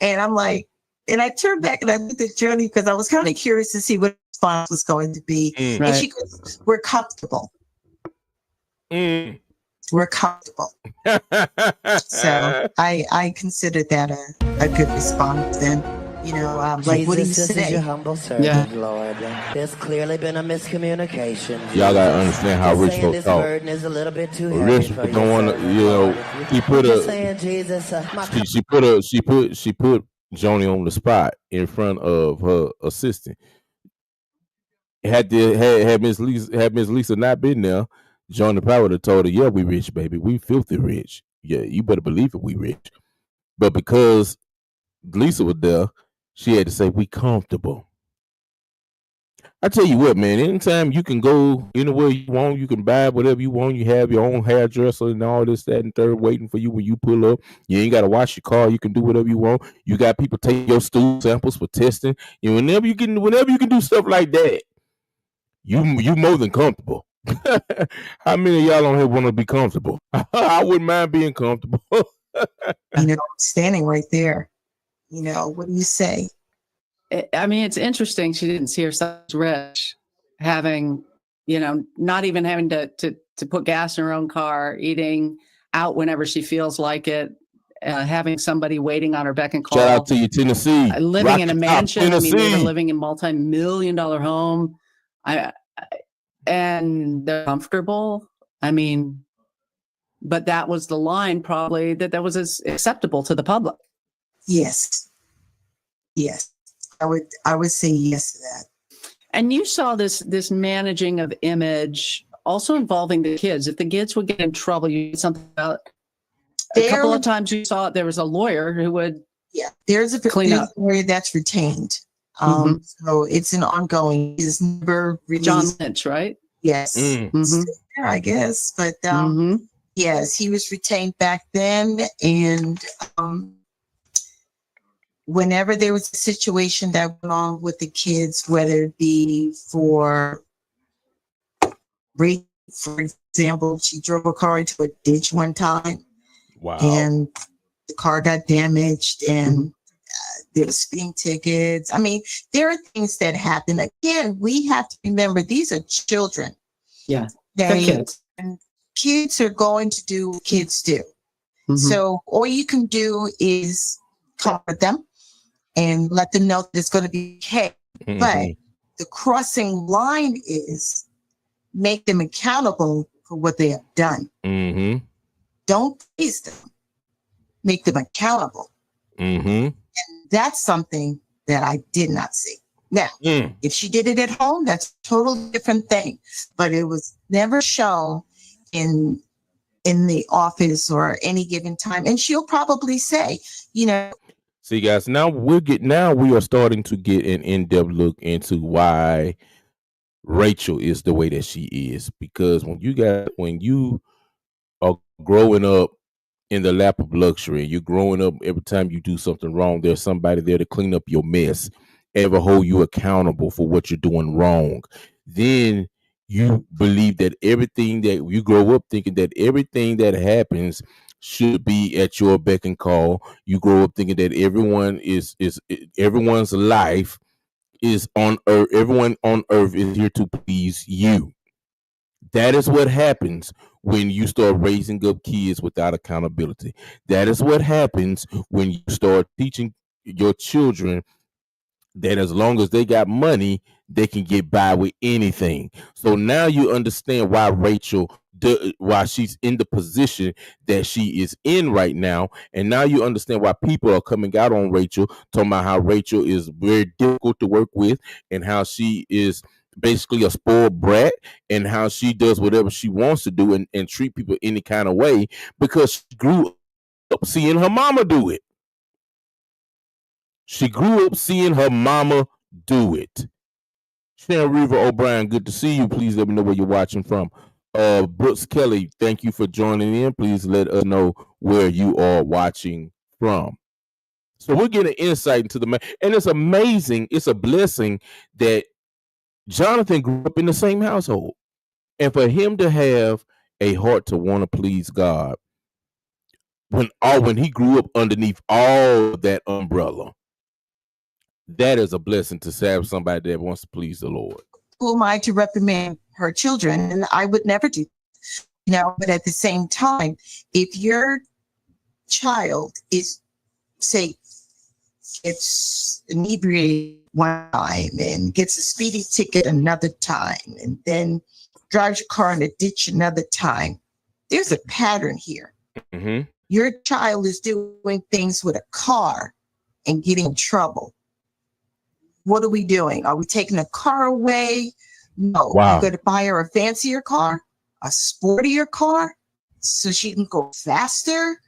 and I'm like, and I turned back and I looked at Joni because I was kind of curious to see what response was going to be. Right. And she goes, we're comfortable. We're comfortable. So I considered that a good response then. Like, what do you say? Your humble servant, Lord. There's clearly been a miscommunication. Y'all gotta understand how rich folks this talk. burden is a little bit too Rich heavy for don't want to, she put Joni on the spot in front of her assistant. Had Miss Lisa not been there, Joni probably would have told her, "Yeah, we rich, baby. We filthy rich. Yeah, you better believe it, we rich." But because Lisa was there, she had to say, "We comfortable." I tell you what, man, anytime you can go anywhere you want, you can buy whatever you want. You have your own hairdresser and all this, that, and third waiting for you when you pull up. You ain't got to wash your car. You can do whatever you want. You got people take your stool samples for testing. Whenever you can do stuff like that, you more than comfortable. How many of y'all on here want to be comfortable? I wouldn't mind being comfortable. Standing right there. What do you say? I mean, it's interesting. She didn't see herself as rich, having, not even having to put gas in her own car, eating out whenever she feels like it, having somebody waiting on her beck and call. Shout out to you, Tennessee. Living in a mansion. I mean, they were living in a multi-million-dollar home. And they're comfortable. I mean, but that was the line probably that was acceptable to the public. Yes. I would say yes to that. And you saw this managing of image also involving the kids. If the kids would get in trouble, you did something about a couple of times you saw there was a lawyer who would there's a lawyer that's retained. So it's an ongoing. He's never released. John Lynch, right? Yes. I guess. But yes, he was retained back then, and whenever there was a situation that went on with the kids, whether it be for rape, for example, she drove a car into a ditch one time. Wow. And the car got damaged, and there were speeding tickets. I mean, there are things that happen. Again, we have to remember these are children. Yeah. Kids. And kids are going to do what kids do. So all you can do is comfort them and let them know that it's going to be okay. But the crossing line is make them accountable for what they have done. Don't praise them. Make them accountable. And that's something that I did not see. Now, if she did it at home, that's a totally different thing. But it was never shown in the office or any given time. And she'll probably say, See, guys, now we are starting to get an in-depth look into why Rachel is the way that she is. Because when you are growing up in the lap of luxury, and you're growing up, every time you do something wrong, there's somebody there to clean up your mess, ever hold you accountable for what you're doing wrong. Then you believe that everything that you grow up thinking that everything that happens should be at your beck and call. You grow up thinking that everyone's life is on earth. Everyone on earth is here to please you. That is what happens when you start raising up kids without accountability. That is what happens when you start teaching your children that as long as they got money, they can get by with anything. So now you understand why why she's in the position that she is in right now. And now you understand why people are coming out on Rachel, talking about how Rachel is very difficult to work with and how she is basically a spoiled brat and how she does whatever she wants to do and treat people any kind of way because she grew up seeing her mama do it. She grew up seeing her mama do it. Sharon Reaver O'Brien, good to see you. Please let me know where you're watching from. Brooks Kelly, thank you for joining in. Please let us know where you are watching from. So we're getting insight into the man, and it's amazing. It's a blessing that Jonathan grew up in the same household, and for him to have a heart to want to please God when he grew up underneath all that umbrella. That is a blessing to have somebody that wants to please the Lord. Who am I to reprimand her children? And I would never do, but at the same time, if your child is, say, gets inebriated one time and gets a speeding ticket another time and then drives your car in a ditch another time, there's a pattern here. Mm-hmm. Your child is doing things with a car and getting in trouble. What are we doing? Are we taking a car away? No. Wow. You're going to buy her a fancier car, a sportier car, so she can go faster.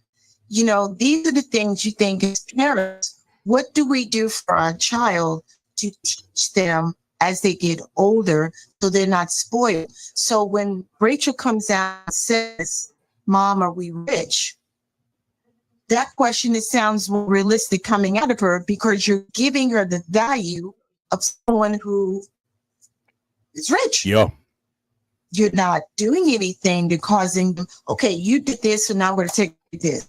These are the things you think as parents. What do we do for our child to teach them as they get older so they're not spoiled? So when Rachel comes out and says, Mom, are we rich? That question, it sounds more realistic coming out of her because you're giving her the value of someone who is rich. Yeah. You're not doing anything to causing them, okay, you did this, so now we're going to take this.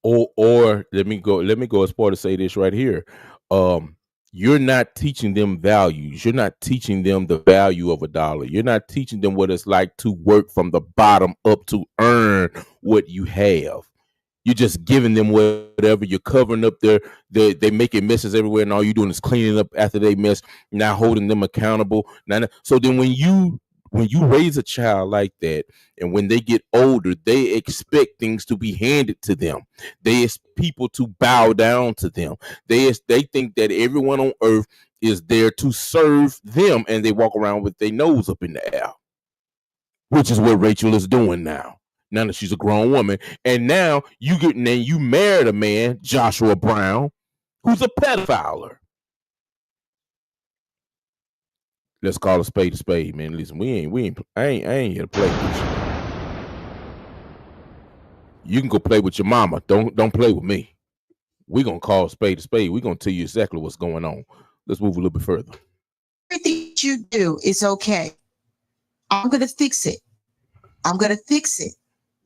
Or let me go as far to say this right here. You're not teaching them values. You're not teaching them the value of $1. You're not teaching them what it's like to work from the bottom up to earn what you have. You're just giving them whatever. You're covering up they making messes everywhere, and all you're doing is cleaning up after they mess, not holding them accountable. So then when you raise a child like that, and when they get older, they expect things to be handed to them. They expect people to bow down to them. They think that everyone on earth is there to serve them, and they walk around with their nose up in the air, which is what Rachel is doing now. Now that she's a grown woman, and now you married a man, Joshua Brown, who's a pedophile. Let's call a spade, man. Listen, I ain't here to play with you. You can go play with your mama. Don't play with me. We're gonna call a spade. We're gonna tell you exactly what's going on. Let's move a little bit further. Everything you do is okay. I'm gonna fix it.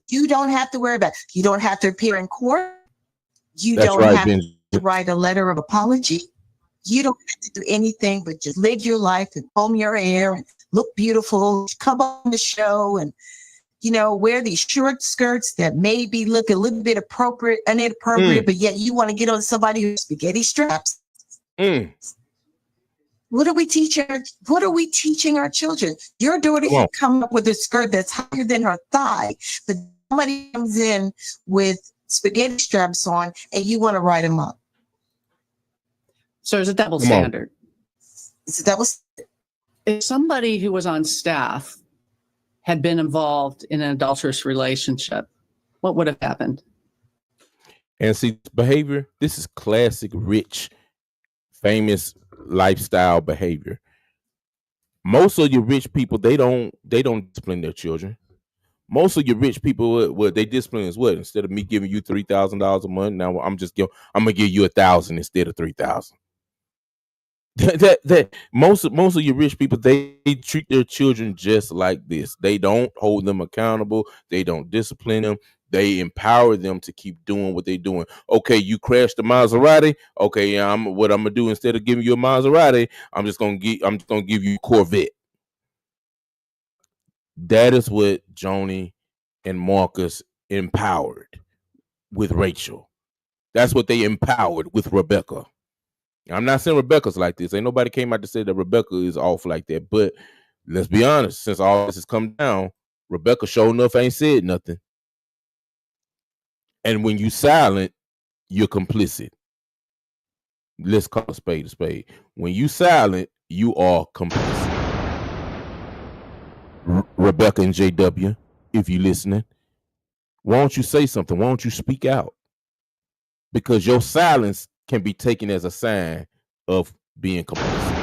You don't have to worry about it. You don't have to appear in court. You don't have to write a letter of apology. You don't have to do anything but just live your life and comb your hair and look beautiful, come on the show and, wear these short skirts that maybe look a little bit inappropriate, but yet you want to get on somebody who's spaghetti straps. What are we teaching our children? Your daughter can come up with a skirt that's higher than her thigh, but somebody comes in with spaghetti straps on and you want to write them up. So there's a double standard. It's a double standard. If somebody who was on staff had been involved in an adulterous relationship, what would have happened? And see, behavior, this is classic, rich, famous lifestyle behavior. Most of your rich people, they don't discipline their children. Most of your rich people, what they discipline is what? Instead of me giving you $3,000 a month, now I'm gonna give you 1,000 instead of 3,000. That most of your rich people, they treat their children just like this. They don't hold them accountable. They don't discipline them. They empower them to keep doing what they're doing. Okay, you crashed the Maserati. Okay, what I'm gonna do instead of giving you a Maserati, I'm just gonna give you a Corvette. That is what Joni and Marcus empowered with Rachel. That's what they empowered with Rebecca. I'm not saying Rebecca's like this. Ain't nobody came out to say that Rebecca is off like that. But let's be honest, since all this has come down, Rebecca sure enough ain't said nothing. And when you silent, you're complicit. Let's call a spade a spade. When you silent, you are complicit. Rebecca and JW, if you listening, why don't you say something? Why don't you speak out? Because your silence can be taken as a sign of being complicit.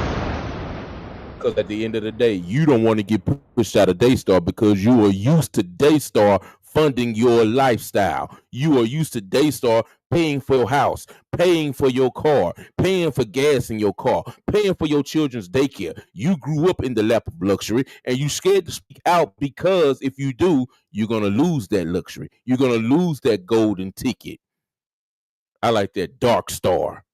Because at the end of the day, you don't want to get pushed out of Daystar because you are used to Daystar funding your lifestyle. You are used to Daystar paying for your house, paying for your car, paying for gas in your car, paying for your children's daycare. You grew up in the lap of luxury and you scared to speak out because if you do, you're going to lose that luxury. You're going to lose that golden ticket. I like that Dark Star.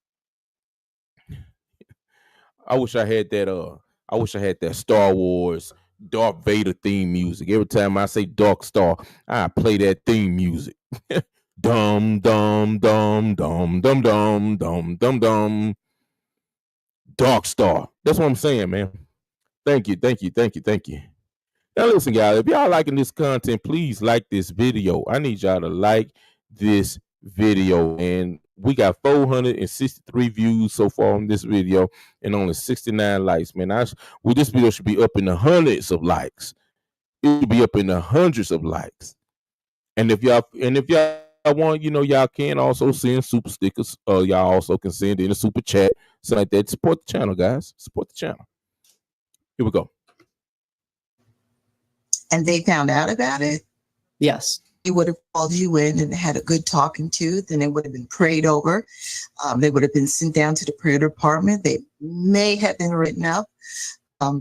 I wish I had that Star Wars Darth Vader theme music. Every time I say Dark Star, I play that theme music. Dum dum dum dum dum dum dum dum dum. Dark Star. That's what I'm saying, man. Thank you. Now listen, guys, if y'all liking this content, please like this video. I need y'all to like this video. And we got 463 views so far on this video and only 69 likes, man. This video should be up in the hundreds of likes. It should be up in the hundreds of likes. And if y'all want, y'all can also send super stickers. Y'all also can send in a super chat, something like that. Support the channel, guys. Support the channel. Here we go. And they found out about it. Yes. He would have called you in and had a good talking to, then it would have been prayed over. They would have been sent down to the prayer department. They may have been written up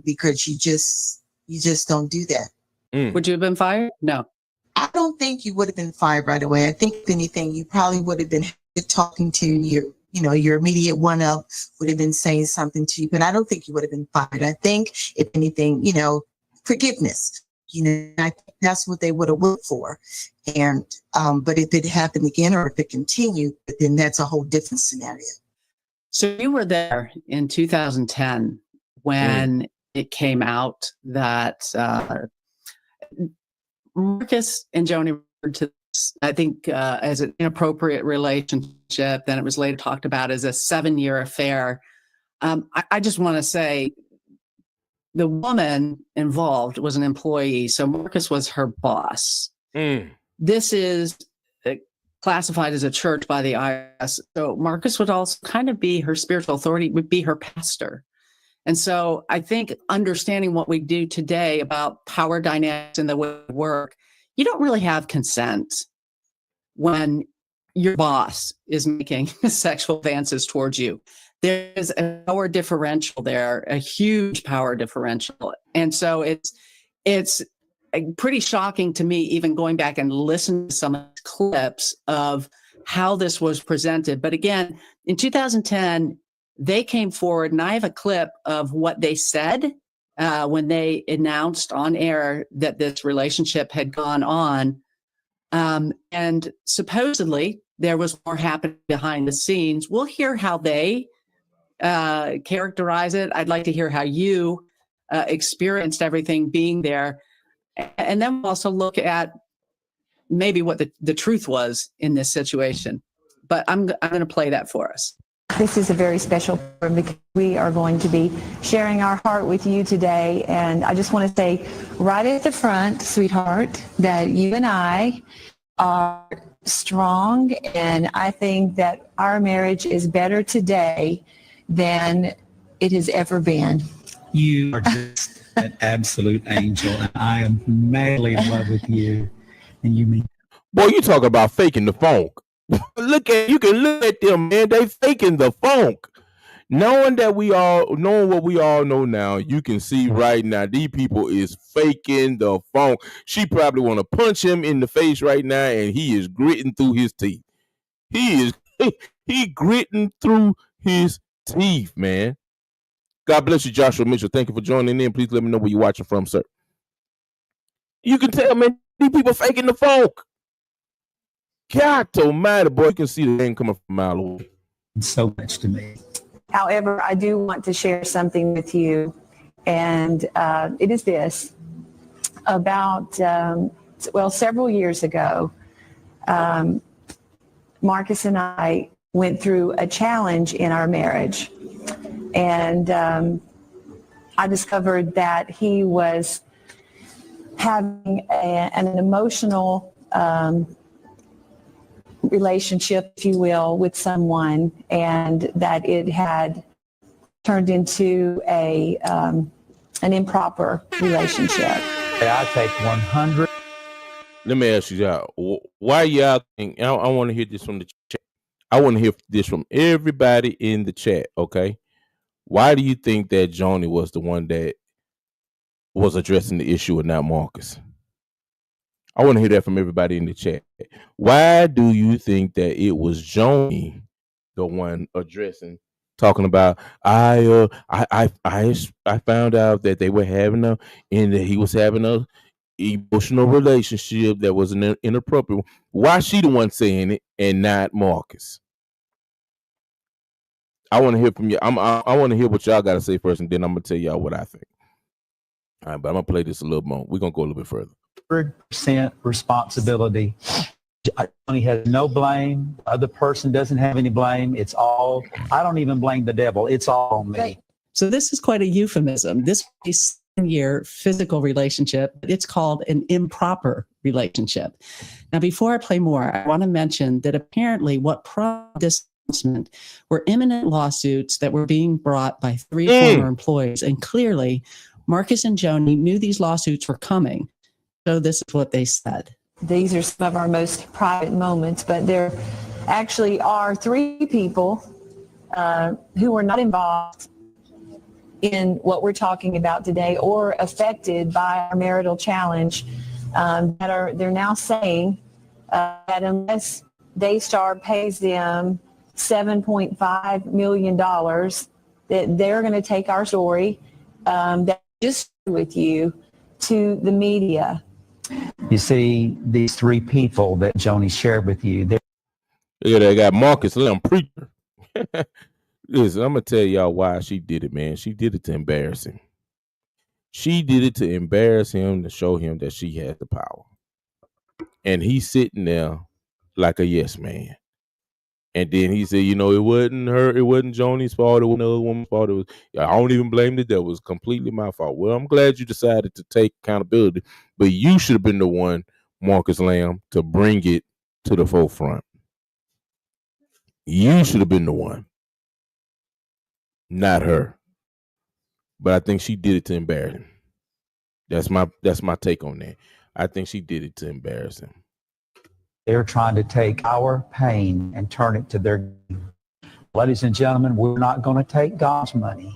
because you just don't do that. Would you have been fired? No. I don't think you would have been fired right away. I think if anything, you probably would have been talking to your immediate one up would have been saying something to you, but I don't think you would have been fired. I think if anything, forgiveness. I think that's what they would have looked for. And, but if it happened again or if it continued, then that's a whole different scenario. So you were there in 2010 when it came out that Marcus and Joni were to this, I think, as an inappropriate relationship. Then it was later talked about as a 7-year affair. I just want to say, the woman involved was an employee, so Marcus was her boss. This is classified as a church by the IRS. So Marcus would also kind of be her spiritual authority, would be her pastor. And so I think understanding what we do today about power dynamics and the way we work, you don't really have consent when your boss is making sexual advances towards you. There's a power differential there, a huge power differential. And so it's pretty shocking to me, even going back and listening to some of the clips of how this was presented. But again, in 2010, they came forward, and I have a clip of what they said when they announced on air that this relationship had gone on. And supposedly there was more happening behind the scenes. We'll hear how they characterize it. I'd like to hear how you experienced everything being there. And then we'll also look at maybe what the truth was in this situation. But I'm going to play that for us. This is a very special program because we are going to be sharing our heart with you today. And I just want to say right at the front, sweetheart, that you and I are strong. And I think that our marriage is better today than it has ever been. You are just an absolute angel, and I am madly in love with you. And you mean, boy, you talk about faking the funk. You can look at them, man. They faking the funk. Knowing what we all know now, you can see right now these people is faking the funk. She probably want to punch him in the face right now, and he is gritting through his teeth. He gritting through his teeth, man. God bless you, Joshua Mitchell. Thank you for joining in. Please let me know where you're watching from, sir. You can tell, man, these people faking the funk. God almighty, boy, you can see the thing coming from a mile away. So much to me. However, I do want to share something with you, and it is this. About, several years ago, Marcus and I went through a challenge in our marriage, and I discovered that he was having an emotional relationship, if you will, with someone, and that it had turned into an improper relationship. I take 100. Let me ask you, y'all, why y'all think, I want to hear this from the chat. I want to hear this from everybody in the chat, okay? Why do you think that Joni was the one that was addressing the issue and not Marcus? I want to hear that from everybody in the chat. Why do you think that it was Joni, the one addressing, talking about, I found out that they were having and that he was having a emotional relationship that was inappropriate. Why she the one saying it and not Marcus? I want to hear from you. I want to hear what y'all got to say first, and then I'm gonna tell y'all what I think. All right, but I'm gonna play this a little more. We're gonna go a little bit further. 100% responsibility. He has no blame. The other person doesn't have any blame. It's all, I don't even blame the devil. It's all on me. Right. So this is quite a euphemism. This is a 7-year physical relationship. It's called an improper relationship. Now, before I play more, I want to mention that apparently what prompted this announcement were imminent lawsuits that were being brought by 3 former employees. And clearly, Marcus and Joni knew these lawsuits were coming. So this is what they said. These are some of our most private moments, but there actually are 3 people who were not involved in what we're talking about today or affected by our marital challenge they're now saying that unless Daystar pays them $7.5 million, that they're going to take our story that just with you to the media. You see, these 3 people that Joni shared with you, they got Marcus Lamb, preacher. Listen, I'm going to tell y'all why she did it, man. She did it to embarrass him. She did it to embarrass him, to show him that she had the power. And he's sitting there like a yes man. And then he said, it wasn't her, it wasn't Joni's fault, it wasn't another woman's fault. It was, I don't even blame the devil. It was completely my fault. Well, I'm glad you decided to take accountability, but you should have been the one, Marcus Lamb, to bring it to the forefront. You should have been the one, not her. But I think she did it to embarrass him. That's my take on that. I think she did it to embarrass him. they're trying to take our pain and turn it to their gain. Ladies and gentlemen, we're not going to take God's money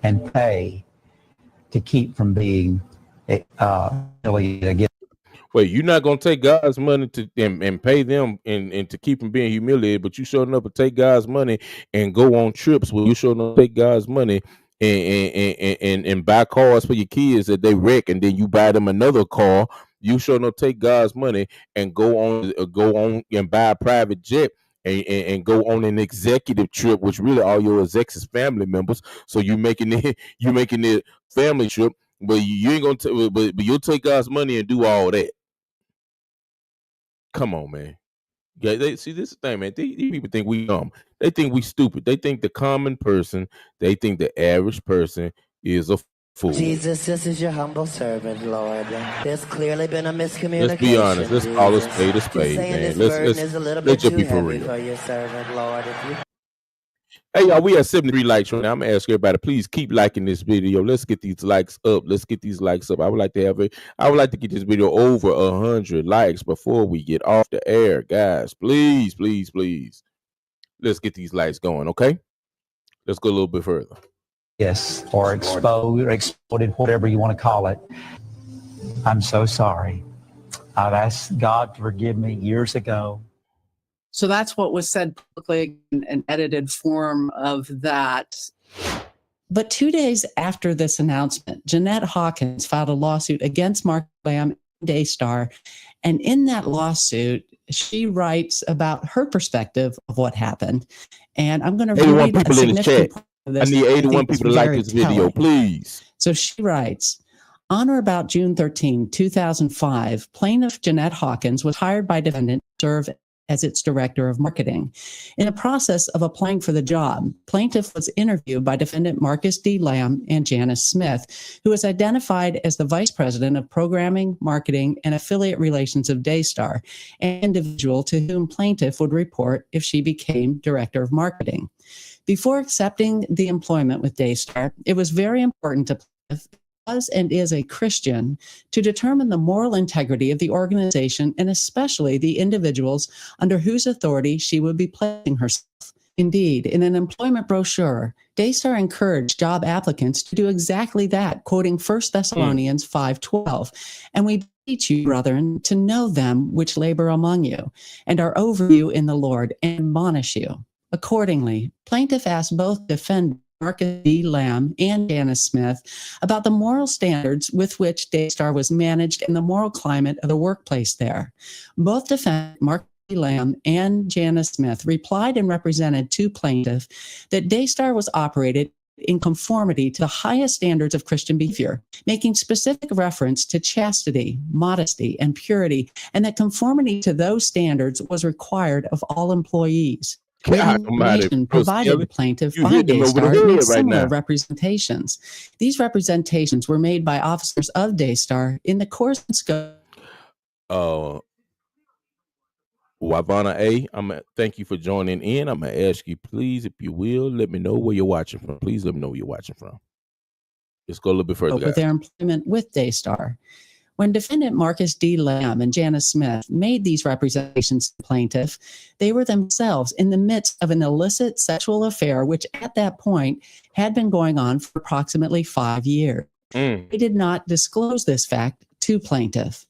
and pay to keep from being humiliated again. Wait, you're not going to take God's money to and pay them and to keep from being humiliated, but you showing up to take God's money and go on trips where you showing up to take God's money and buy cars for your kids that they wreck, and then you buy them another car. You showing up to take God's money and go on and buy a private jet and go on an executive trip, which really all your execs is family members. So you making it family trip, but you ain't gonna but you'll take God's money and do all that. Come on, man. Yeah, they see this thing, man. These people think we dumb. They think we stupid. They think the common person, they think the average person is a fool. Jesus, this is your humble servant, Lord. There's clearly been a miscommunication. Let's be honest. Let's call a spade, man. Let's just be for real. For your servant, Lord. Hey, y'all, we have 73 likes right now. I'm gonna ask everybody, please keep liking this video. Let's get these likes up. I would like to get this video over 100 likes before we get off the air, guys. Please, please, please. Let's get these likes going, okay? Let's go a little bit further. Yes, or exploded, whatever you want to call it. I'm so sorry. I've asked God to forgive me years ago. So that's what was said publicly in an edited form of that. But 2 days after this announcement, Jeanette Hawkins filed a lawsuit against Mark Lamb and Daystar. And in that lawsuit, she writes about her perspective of what happened. And I'm going to 81 read a people in the significant chat. part of I this. need I 81 think people to is like very this video, telling. please. So she writes, on or about June 13, 2005, plaintiff Jeanette Hawkins was hired by defendant to serve as its director of marketing. In the process of applying for the job, plaintiff was interviewed by defendant Marcus D. Lamb and Janice Smith, who was identified as the vice president of programming, marketing, and affiliate relations of Daystar, an individual to whom plaintiff would report if she became director of marketing. Before accepting the employment with Daystar, it was very important to plaintiff was and is a Christian to determine the moral integrity of the organization and especially the individuals under whose authority she would be placing herself. Indeed, in an employment brochure, Daystar encouraged job applicants to do exactly that, quoting 1 Thessalonians 5:12. And we beseech you, brethren, to know them which labor among you, and are over you in the Lord, and admonish you. Accordingly, plaintiff asked both defendants Marcus D. Lamb and Janice Smith about the moral standards with which Daystar was managed and the moral climate of the workplace there. Both defendants, Marcus D. Lamb and Janice Smith, replied and represented to plaintiff that Daystar was operated in conformity to the highest standards of Christian behavior, making specific reference to chastity, modesty, and purity, and that conformity to those standards was required of all employees. Information provided the plaintiff by Daystar made similar representations. These representations were made by officers of Daystar in the course and scope. Wavana A, thank you for joining in. I'm gonna ask you, please, if you will, let me know where you're watching from. Please let me know where you're watching from. Let's go a little bit further. With their employment with Daystar. When defendant Marcus D. Lamb and Janice Smith made these representations to the plaintiff, they were themselves in the midst of an illicit sexual affair, which at that point had been going on for approximately 5 years. They did not disclose this fact to plaintiff.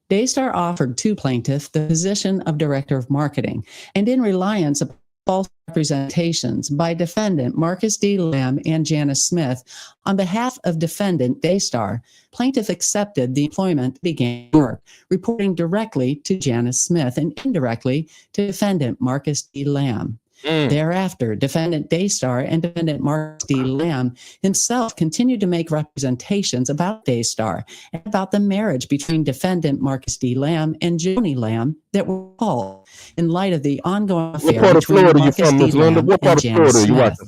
Daystar offered to plaintiff the position of director of marketing, and in reliance upon false representations by defendant Marcus D. Lamb and Janice Smith on behalf of defendant Daystar, plaintiff accepted the employment and began work, reporting directly to Janice Smith and indirectly to defendant Marcus D. Lamb. Thereafter, defendant Daystar and defendant Marcus D. Lamb himself continued to make representations about Daystar and about the marriage between defendant Marcus D. Lamb and Joni Lamb that were called in light of the ongoing affair between Marcus D. Lamb and Janice Smith.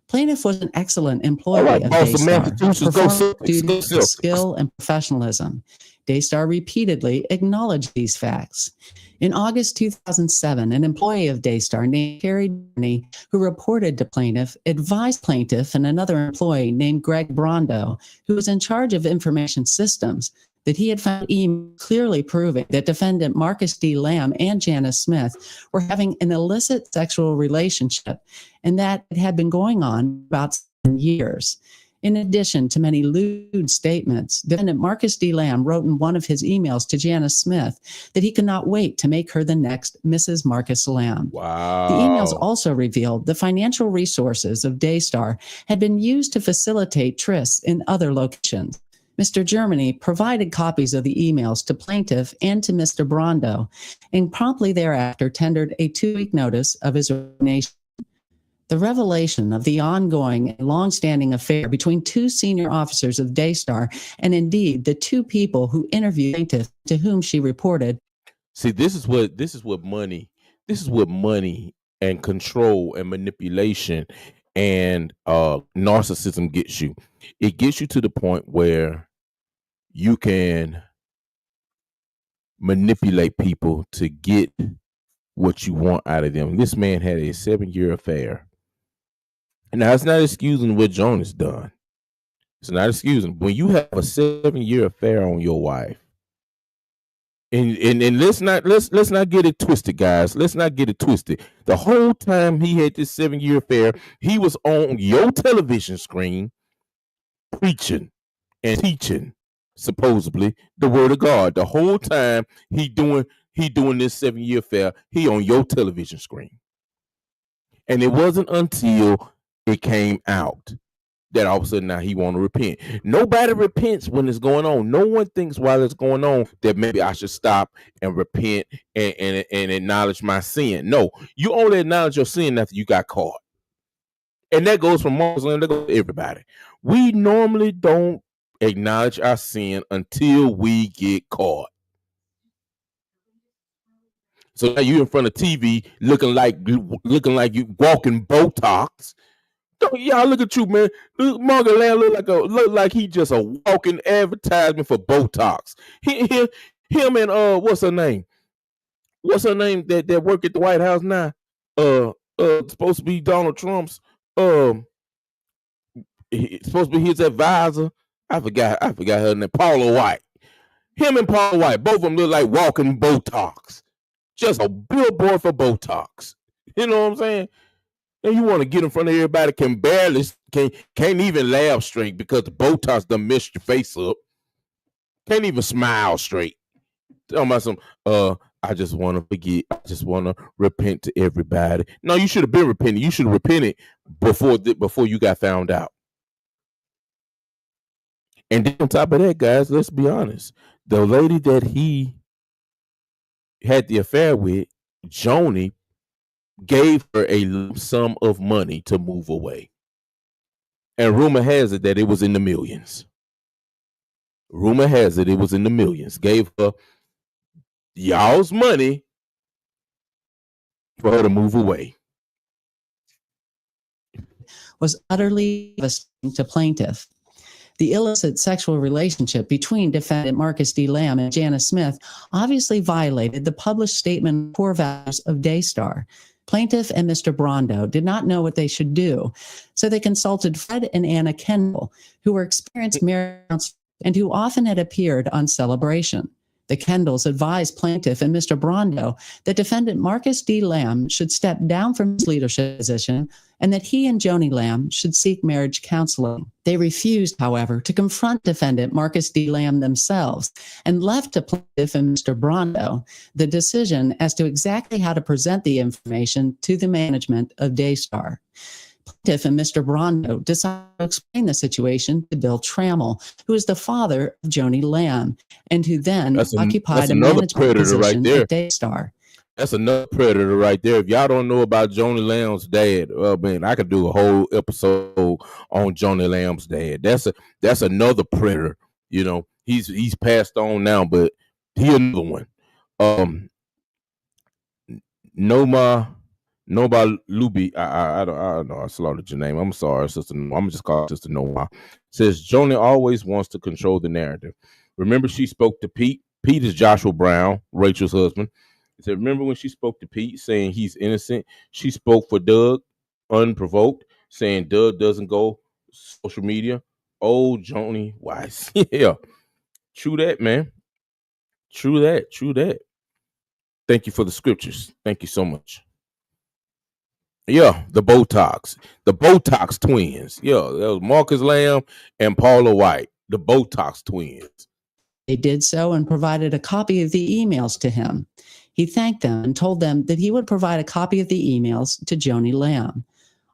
Plaintiff was an excellent employee of Daystar, performing duties with skill and professionalism. Daystar repeatedly acknowledged these facts. In August 2007, an employee of Daystar named Carrie Denny, who reported to plaintiff, advised plaintiff and another employee named Greg Brondo, who was in charge of information systems, that he had found emails clearly proving that defendant Marcus D. Lamb and Janice Smith were having an illicit sexual relationship, and that it had been going on about 7 years. In addition to many lewd statements, defendant Marcus D. Lamb wrote in one of his emails to Janice Smith that he could not wait to make her the next Mrs. Marcus Lamb. Wow. The emails also revealed the financial resources of Daystar had been used to facilitate trysts in other locations. Mr. Germany provided copies of the emails to plaintiff and to Mr. Brondo, and promptly thereafter tendered a 2-week notice of his resignation. The revelation of the ongoing and long-standing affair between 2 senior officers of Daystar, and indeed the 2 people who interviewed plaintiff to whom she reported. See, this is what money and control and manipulation and narcissism gets you. It gets you to the point where you can manipulate people to get what you want out of them. This man had a 7-year affair. Now, it's not excusing what Jonas done. It's not excusing. When you have a 7-year affair on your wife, and let's not get it twisted, guys. Let's not get it twisted. The whole time he had this 7-year affair, he was on your television screen preaching and teaching, supposedly, the word of God. The whole time he doing this 7-year affair, he on your television screen. And it wasn't until it came out that all of a sudden now he want to repent. Nobody repents when it's going on. No one thinks while it's going on that maybe I should stop and repent and acknowledge my sin. No, you only acknowledge your sin after you got caught. And that goes from Muslim, that goes to everybody. We normally don't acknowledge our sin until we get caught. So now you in front of TV looking like you walking Botox. Y'all look at you, man. Morgan Lamb look like he just a walking advertisement for Botox. Him and what's her name? What's her name that work at the White House now? Supposed to be Donald Trump's supposed to be his advisor. I forgot her name. Paula White. Him and Paula White, both of them look like walking Botox. Just a billboard for Botox. You know what I'm saying? And you want to get in front of everybody, can't even laugh straight because the Botox done messed your face up. Can't even smile straight. Talking about some, I just want to forget. I just want to repent to everybody. No, you should have been repenting. You should have repented before you got found out. And then on top of that, guys, let's be honest. The lady that he had the affair with, Joni, gave her a lump sum of money to move away. And rumor has it that it was in the millions. Rumor has it was in the millions. Gave her y'all's money for her to move away. Was utterly devastating to plaintiff. The illicit sexual relationship between defendant Marcus D. Lamb and Janice Smith obviously violated the published statement of core values of Daystar. Plaintiff and Mr. Brando did not know what they should do, so they consulted Fred and Anna Kendall, who were experienced marriage counselors and who often had appeared on Celebration. The Kendalls advised plaintiff and Mr. Brando that defendant Marcus D. Lamb should step down from his leadership position and that he and Joni Lamb should seek marriage counseling. They refused, however, to confront defendant Marcus D. Lamb themselves and left to plaintiff and Mr. Brando the decision as to exactly how to present the information to the management of Daystar. Plaintiff and Mr. Brando decided to explain the situation to Bill Trammell, who is the father of Joni Lamb, and who then occupied a management position at Daystar. That's another predator right there. If y'all don't know about Joni Lamb's dad, well, man, I could do a whole episode on Joni Lamb's dad. That's another predator. You know, he's passed on now, but he another one. Noma Luby, I don't know. I slaughtered your name. I'm sorry, sister. I'm just call Sister Noma. Says Joni always wants to control the narrative. Remember, she spoke to Pete. Pete is Joshua Brown, Rachel's husband. He said, remember when she spoke to Pete saying he's innocent? She spoke for Doug unprovoked, saying Doug doesn't go social media. Oh, Joni Weiss. Yeah. True that, man. True that. Thank you for the scriptures. Thank you so much. Yeah, the Botox twins. Yeah, that was Marcus Lamb and Paula White, the Botox twins. They did so and provided a copy of the emails to him. He thanked them and told them that he would provide a copy of the emails to Joni Lamb.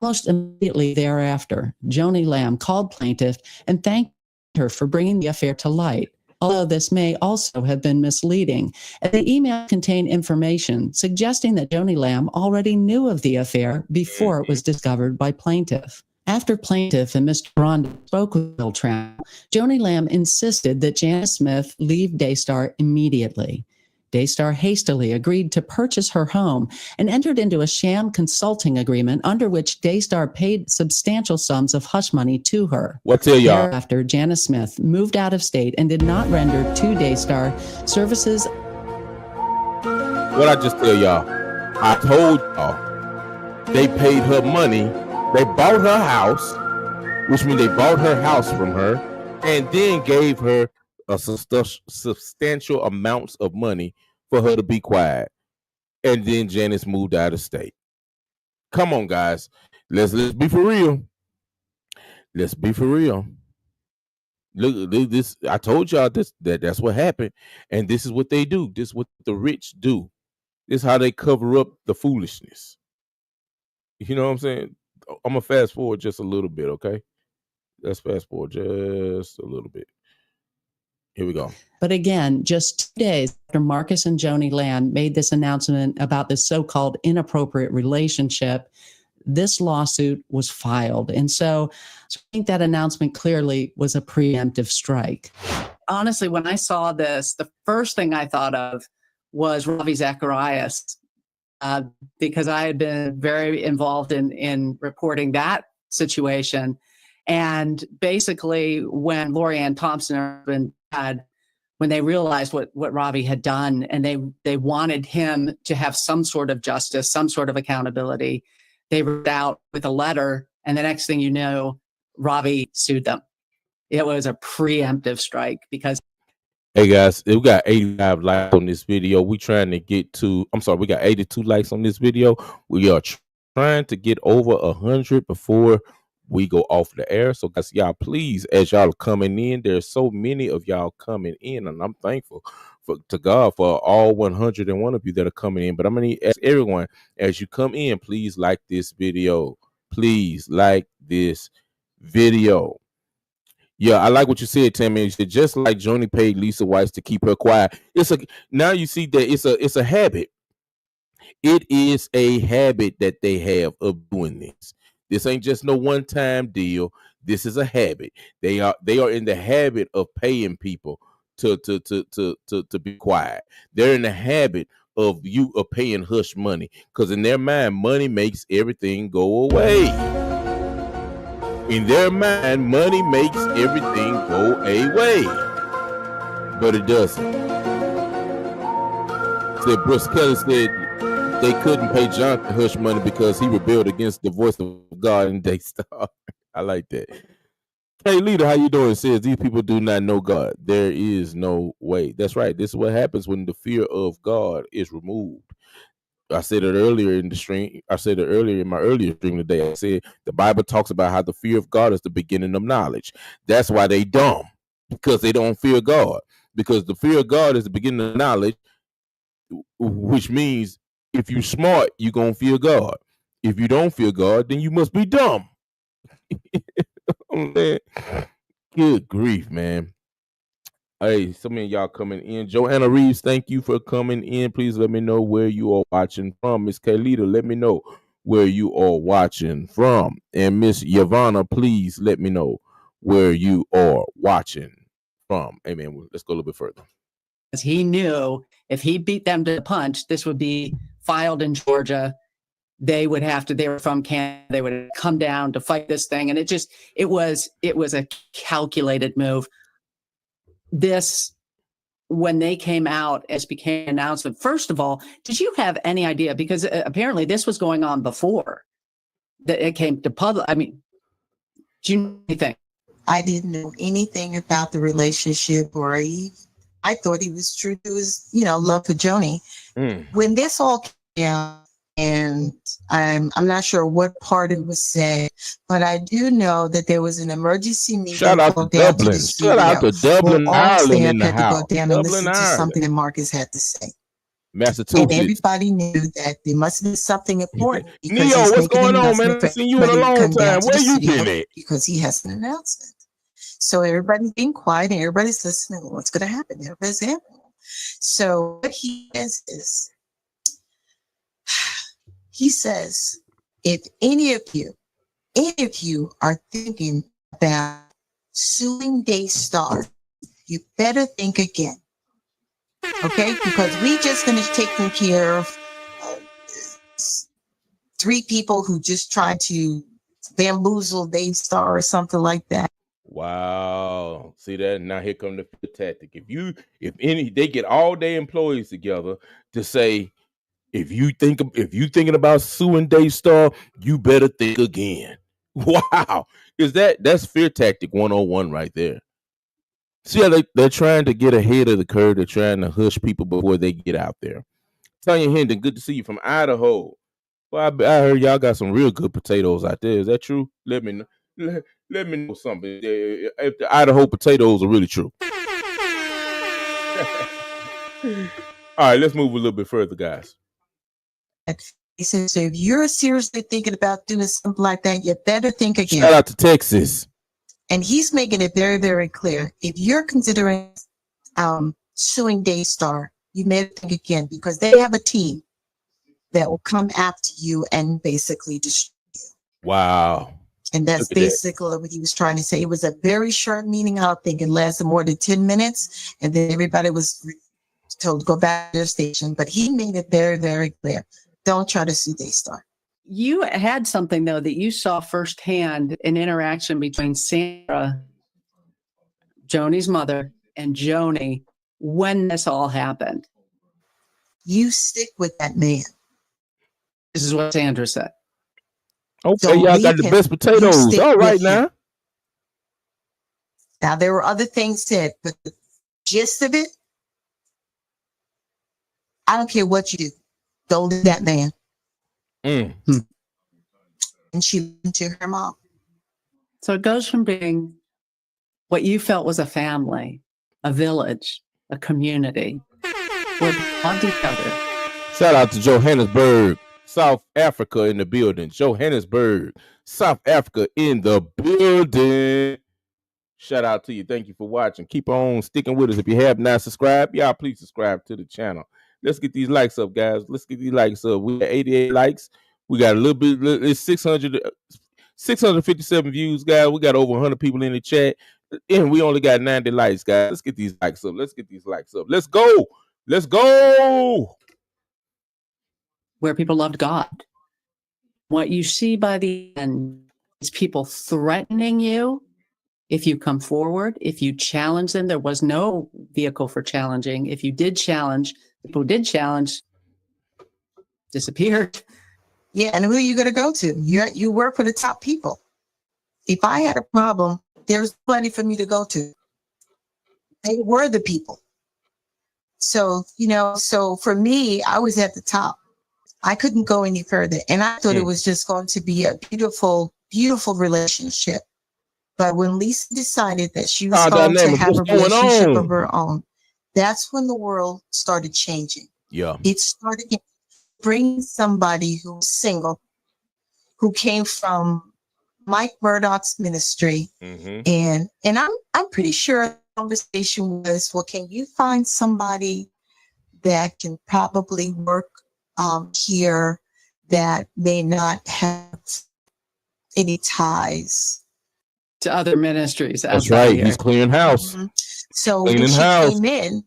Almost immediately thereafter, Joni Lamb called plaintiff and thanked her for bringing the affair to light, although this may also have been misleading, as the email contained information suggesting that Joni Lamb already knew of the affair before it was discovered by plaintiff. After plaintiff and Mr. Brando spoke with Bill Trammell, Joni Lamb insisted that Janice Smith leave Daystar immediately. Daystar hastily agreed to purchase her home and entered into a sham consulting agreement under which Daystar paid substantial sums of hush money to her. What tell y'all? Thereafter, Janice Smith moved out of state and did not render to Daystar services. What I just tell y'all? I told y'all they paid her money. They bought her house, which means they bought her house from her, and then gave her a substantial amounts of money for her to be quiet. And then Janice moved out of state. Come on, guys. Let's be for real. Let's be for real. Look this. I told y'all that's what happened. And this is what they do. This is what the rich do. This is how they cover up the foolishness. You know what I'm saying? I'm gonna fast forward just a little bit, okay? Let's fast forward just a little bit. Here we go. But again, just 2 days after Marcus and Joni Land made this announcement about this so-called inappropriate relationship, this lawsuit was filed. And so I think that announcement clearly was a preemptive strike. Honestly, when I saw this, the first thing I thought of was Ravi Zacharias, because I had been very involved in reporting that situation. And basically, when Lori Ann Thompson when they realized what Ravi had done, and they wanted him to have some sort of justice, some sort of accountability, they wrote out with a letter, and the next thing you know, Ravi sued them. It was a preemptive strike because. Hey guys, we got 85 likes on this video. We trying to get to, we got 82 likes on this video. We are trying to get over 100 before we go off the air. So guys, y'all, please, as y'all are coming in, there's so many of y'all coming in, and I'm thankful to God for all 101 of you that are coming in. But I'm going to ask everyone, as you come in, please like this video. Please like this video. Yeah, I like what you said, Tammy. You said just like Joni paid Lisa Weiss to keep her quiet. Now you see that it's a habit. It is a habit that they have of doing this. This ain't just no one-time deal. This is a habit. They are in the habit of paying people to be quiet. They're in the habit of paying hush money, because in their mind, money makes everything go away. In their mind, money makes everything go away, but it doesn't. Said Bruce Kelly said they couldn't pay Jonathan hush money because he rebelled against the voice of God in Daystar. I like that. Hey, leader, how you doing? It says these people do not know God. There is no way. That's right. This is what happens when the fear of God is removed. I said it earlier in the stream. I said it earlier in my earlier stream today. I said the Bible talks about how the fear of God is the beginning of knowledge. That's why they dumb, because they don't fear God. Because the fear of God is the beginning of knowledge, which means if you're smart, you're going to fear God. If you don't fear God, then you must be dumb. Good grief, man. Hey, so many of y'all coming in. Joanna Reeves, thank you for coming in. Please let me know where you are watching from. Miss Kaylita, let me know where you are watching from. And Miss Yvonne, please let me know where you are watching from. Amen. Let's go a little bit further. He knew if he beat them to the punch, this would be filed in Georgia. They were from Canada. They would come down to fight this thing. And it was a calculated move. When they came out, as became an announcement, first of all, did you have any idea? Because apparently this was going on before that it came to public. I mean, do you know anything? I didn't know anything about the relationship, or I thought he was true to his, love for Joni. When this all came out, and I'm not sure what part it was said, but I do know that there was an emergency meeting. Shout out to Dublin. Shout out to Dublin, Ireland in the house. To go down and listen to something that Marcus had to say. Massachusetts. And everybody knew that there must have been something important. Neo, what's going on, man? I haven't seen you in a long time. Where you been at? Because he has an announcement. So everybody's being quiet and everybody's listening. What's going to happen? Everybody's happening. So what he says is, he says, if any of you are thinking about suing Daystar, you better think again. Okay? Because we just finished taking care of 3 people who just tried to bamboozle Daystar or something like that. Wow. See that? Now here come the tactic. They get all their employees together to say, if you thinking about suing Daystar, you better think again. Wow. That's fear tactic 101 right there. See how they're trying to get ahead of the curve. They're trying to hush people before they get out there. Tanya Hendon, good to see you from Idaho. Well, I heard y'all got some real good potatoes out there. Is that true? Let me know something. If the Idaho potatoes are really true. All right, let's move a little bit further, guys. He says, so if you're seriously thinking about doing something like that, you better think again. Shout out to Texas. And he's making it very, very clear. If you're considering suing Daystar, you may think again, because they have a team that will come after you and basically destroy you. Wow. And that's basically what he was trying to say. It was a very short meeting. I don't think it lasted more than 10 minutes. And then everybody was told to go back to their station. But he made it very, very clear. Don't try to sue Daystar. You had something, though, that you saw firsthand, an interaction between Sandra, Joni's mother, and Joni when this all happened. You stick with that man. This is what Sandra said. Okay, y'all got the best potatoes. All right now. Now, there were other things said, but the gist of it, I don't care what you do. Don't leave that man. And she went to her mom. So it goes from being what you felt was a family, a village, a community, where they loved each other. Shout out to Johannesburg, South Africa in the building. Johannesburg, South Africa in the building. Shout out to you. Thank you for watching. Keep on sticking with us. If you have not subscribed, y'all please subscribe to the channel. Let's get these likes up, guys. Let's get these likes up. We got 88 likes. We got a little bit, it's 657 views, guys. We got over 100 people in the chat. And we only got 90 likes, guys. Let's get these likes up. Let's get these likes up. Let's go. Let's go. Where people loved God. What you see by the end is people threatening you if you come forward, if you challenge them. There was no vehicle for challenging. If you did challenge, people who did challenge disappeared. Yeah, and who are you going to go to? You work for the top people. If I had a problem, there's plenty for me to go to. They were the people. So, so for me, I was at the top. I couldn't go any further. And I thought it was just going to be a beautiful, beautiful relationship. But when Lisa decided that she was going to have a relationship of her own, that's when the world started changing. Yeah. It started to bring somebody who was single, who came from Mike Murdoch's ministry. And I'm pretty sure the conversation was, well, can you find somebody that can probably work here that may not have any ties to other ministries? That's right. He's clearing house. So when she came in,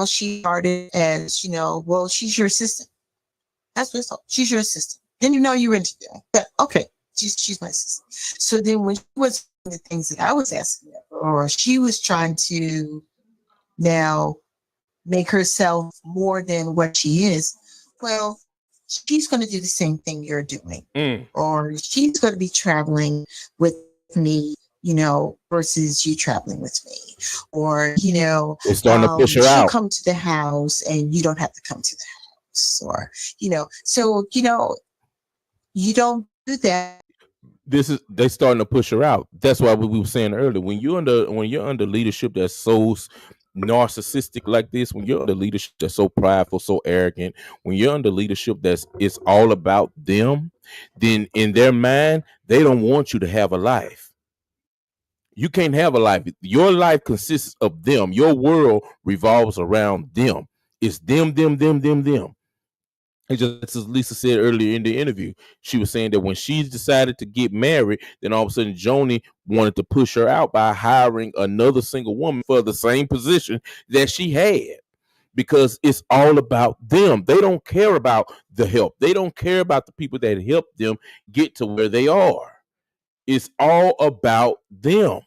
she started as, well, she's your assistant. That's what it's called. She's your assistant. Then you're into that. But okay, she's my assistant. So then when she was doing the things that I was asking her, or she was trying to now make herself more than what she is, well, she's going to do the same thing you're doing. Or she's going to be traveling with me, versus you traveling with me. Or, it's starting to push her out. She'll come to the house and you don't have to come to the house. Or, so, you don't do that. They starting to push her out. That's why we were saying earlier, when you're under leadership that's so narcissistic like this, when you're under leadership that's so prideful, so arrogant, when you're under leadership it's all about them, then in their mind, they don't want you to have a life. You can't have a life. Your life consists of them. Your world revolves around them. It's them. It's just as Lisa said earlier in the interview, she was saying that when she decided to get married, then all of a sudden Joni wanted to push her out by hiring another single woman for the same position that she had, because it's all about them. They don't care about the help. They don't care about the people that help them get to where they are. It's all about them.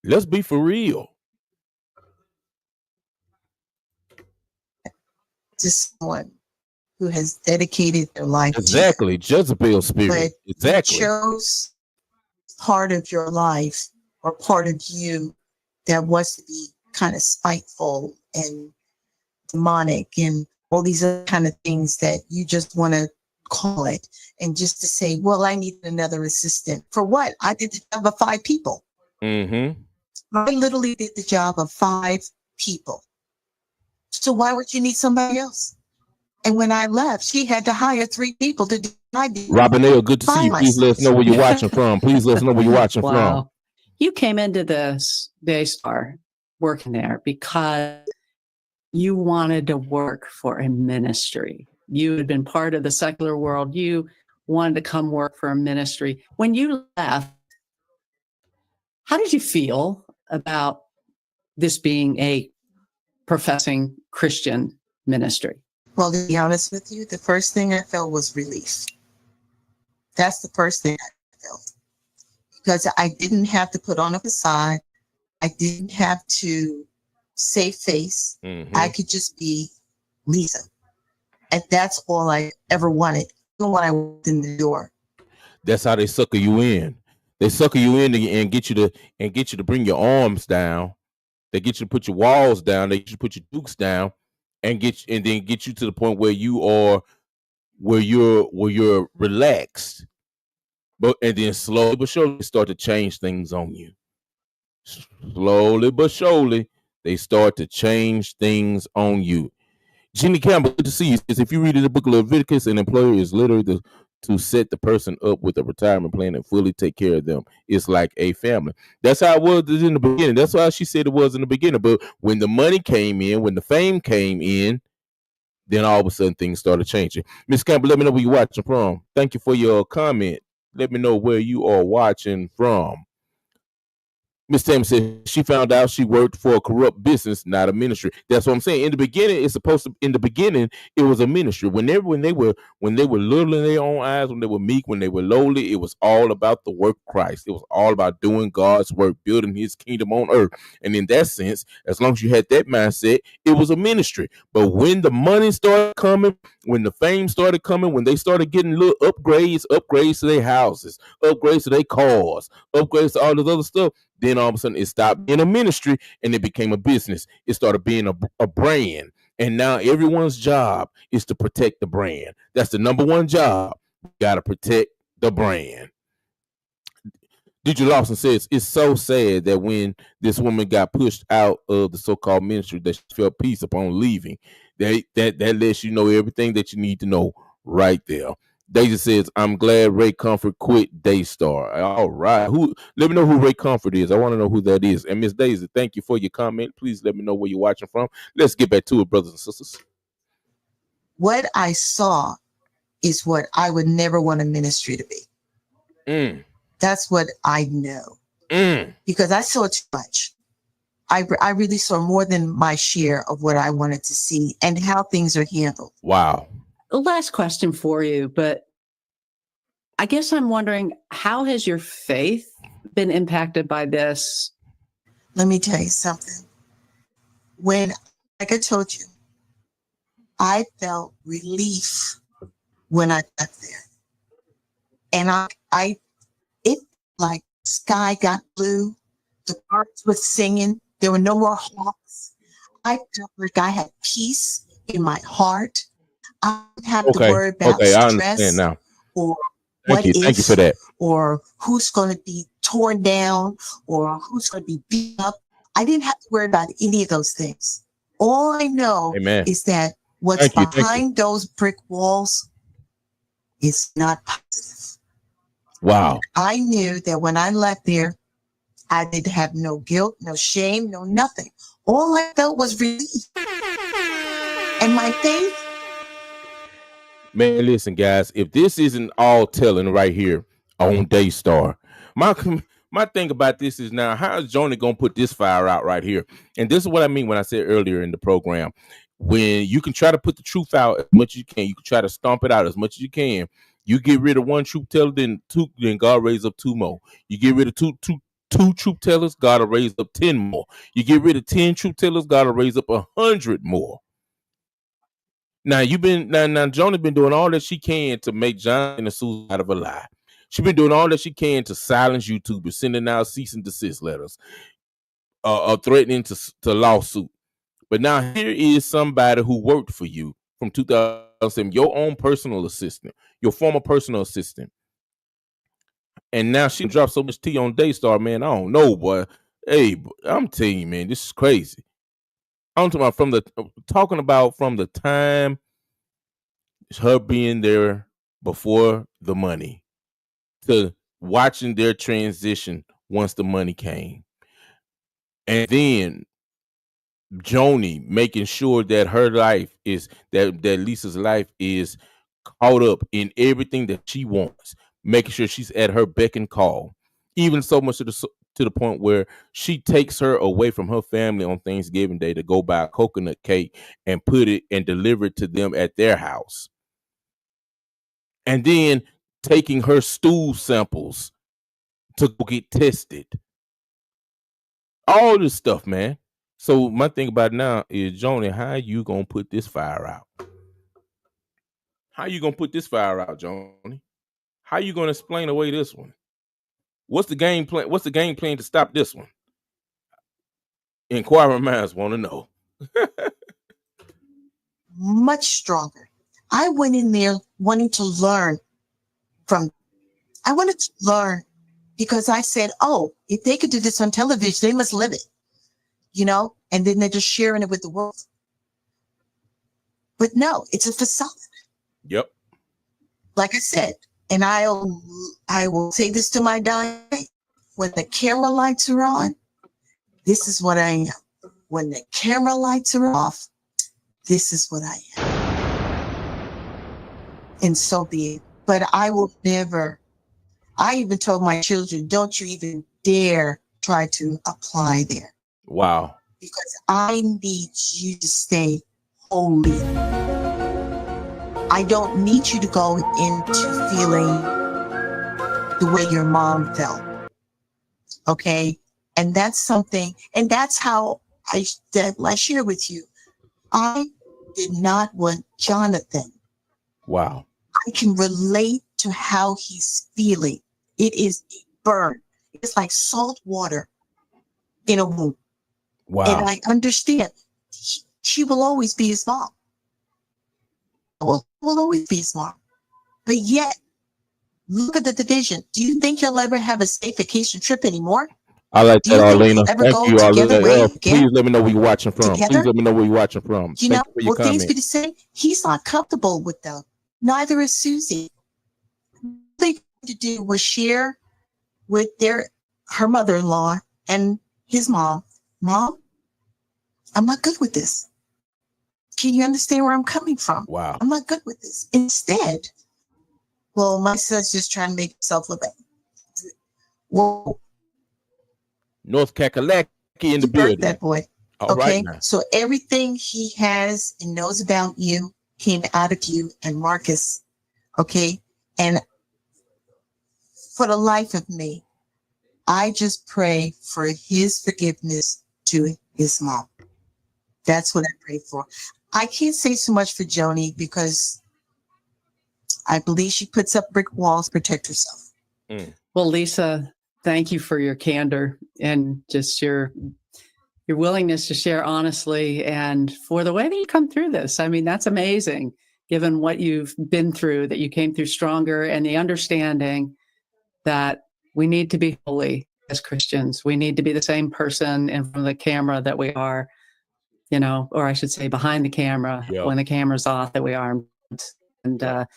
Let's be for real. To someone who has dedicated their life exactly to Jezebel spirit. Exactly. Chose part of your life or part of you that was to be kind of spiteful and demonic and all these other kind of things that you just want to call it, and just to say, well, I need another assistant. For what? I did the job of 5 people. I literally did the job of 5 people. So why would you need somebody else? And when I left, she had to hire 3 people to do I did Robinelle, good to see find you. Please let us know myself. where you're watching from. Please let us know where you're watching from. Wow. You came into this Daystar working there because you wanted to work for a ministry. You had been part of the secular world. You wanted to come work for a ministry. When you left, how did you feel about this being a professing Christian ministry? Well, to be honest with you, the first thing I felt was relief. That's the first thing I felt. Because I didn't have to put on a facade. I didn't have to save face. I could just be Lisa. And that's all I ever wanted, even when I walked in the door. That's how they sucker you in. They sucker you in and get you to bring your arms down. They get you to put your walls down. They get you to put your dukes down, and then get you to the point where you're relaxed. And then slowly but surely start to change things on you. Slowly but surely, they start to change things on you. Jeannie Campbell, good to see you. Says, if you read in the book of Leviticus, an employer is literally to set the person up with a retirement plan and fully take care of them. It's like a family. That's how it was in the beginning. That's why she said it was in the beginning. But when the money came in, when the fame came in, then all of a sudden things started changing. Miss Campbell, let me know where you're watching from. Thank you for your comment. Let me know where you are watching from. Miss Tammy said she found out she worked for a corrupt business, not a ministry. That's what I'm saying. In the beginning, it was a ministry. When they were little in their own eyes, when they were meek, when they were lowly, it was all about the work of Christ. It was all about doing God's work, building his kingdom on earth. And in that sense, as long as you had that mindset, it was a ministry. But when the money started coming, when the fame started coming, when they started getting little upgrades to their houses, upgrades to their cars, upgrades to all this other stuff, then all of a sudden it stopped being a ministry and it became a business. It started being a brand. And now everyone's job is to protect the brand. That's the number one job. You got to protect the brand. DJ Lawson says it's so sad that when this woman got pushed out of the so-called ministry that she felt peace upon leaving. That lets you know everything that you need to know right there. Daisy says, I'm glad Ray Comfort quit Daystar. All right. Let me know who Ray Comfort is. I want to know who that is. And Miss Daisy, thank you for your comment. Please let me know where you're watching from. Let's get back to it, brothers and sisters. What I saw is what I would never want a ministry to be. That's what I know. Because I saw too much. I really saw more than my share of what I wanted to see and how things are handled. Wow. Last question for you, but I guess I'm wondering, how has your faith been impacted by this? Let me tell you something. When, like I told you, I felt relief when I got there. And it like sky got blue. The birds were singing. There were no more hawks. I felt like I had peace in my heart. I don't have to worry about stress I understand now. or Thank you for that. Or who's going to be torn down or who's going to be beat up. I didn't have to worry about any of those things. All I know is that what's behind those brick walls is not positive. Wow. I knew that when I left there, I didn't have no guilt, no shame, no nothing. All I felt was relief. And my faith. Man, listen, guys, if this isn't all telling right here on Daystar, my thing about this is now, how is Joni going to put this fire out right here? And this is what I mean when I said earlier in the program, when you can try to put the truth out as much as you can, you can try to stomp it out as much as you can. You get rid of one truth teller, then God raise up two more. You get rid of two truth tellers, God will raise up 10 more. You get rid of 10 truth tellers, God will raise up 100 more. Now Joni been doing all that she can to make John a suicide out of a lie. She's been doing all that she can to silence YouTubers, sending out cease and desist letters, threatening to lawsuit. But now here is somebody who worked for you from 2007, your own personal assistant, your former personal assistant. And now she dropped so much tea on Daystar, man. I don't know, boy. Hey, I'm telling you, man, this is crazy. I'm talking about from the time her being there before the money to watching their transition once the money came. And then Joni making sure that her life is that Lisa's life is caught up in everything that she wants, making sure she's at her beck and call, even so much to the point where she takes her away from her family on Thanksgiving Day to go buy a coconut cake and put it and deliver it to them at their house, and then taking her stool samples to go get tested. All this stuff, man. So my thing about it now is, Joni, how you gonna put this fire out? How you gonna put this fire out, Joni? How you gonna explain away this one? What's the game plan? What's the game plan to stop this one? Inquiring minds want to know. Much stronger. I went in there wanting to learn I wanted to learn because I said, oh, if they could do this on television, they must live it, and then they're just sharing it with the world. But no, it's a facade. Yep. Like I said, and I will say this to my dying day, when the camera lights are on, this is what I am. When the camera lights are off, this is what I am. And so be it. But I will never, I even told my children, don't you even dare try to apply there. Wow. Because I need you to stay holy. I don't need you to go into feeling the way your mom felt. Okay? And that's something, and that's how I share with you. I did not want Jonathan. Wow. I can relate to how he's feeling. It is a burn. It's like salt water in a wound. Wow. And I understand. She will always be his mom. Will always be his mom. But yet, look at the division. Do you think you'll ever have a safe vacation trip anymore? I like that, Arlena. Thank you, Arlena. Please let me know where you're watching from. Together? Please let me know where you're watching from. Will things be the same? He's not comfortable with them. Neither is Susie. What they had to do was share with her mother-in-law and his mom. Mom, I'm not good with this. Can you understand where I'm coming from? Wow. I'm not good with this. Instead, well, my son's just trying to make himself look better. Whoa. North Kakalaki in the building. That boy. All okay. Right, so everything he has and knows about you came out of you and Marcus. Okay. And for the life of me, I just pray for his forgiveness to his mom. That's what I pray for. I can't say so much for Joni because I believe she puts up brick walls to protect herself. Well, Lisa, thank you for your candor and just your willingness to share honestly and for the way that you come through this. I mean, that's amazing, given what you've been through, that you came through stronger, and the understanding that we need to be holy as Christians. We need to be the same person in front of the camera that we are, or I should say behind the camera when the camera's off that we are. And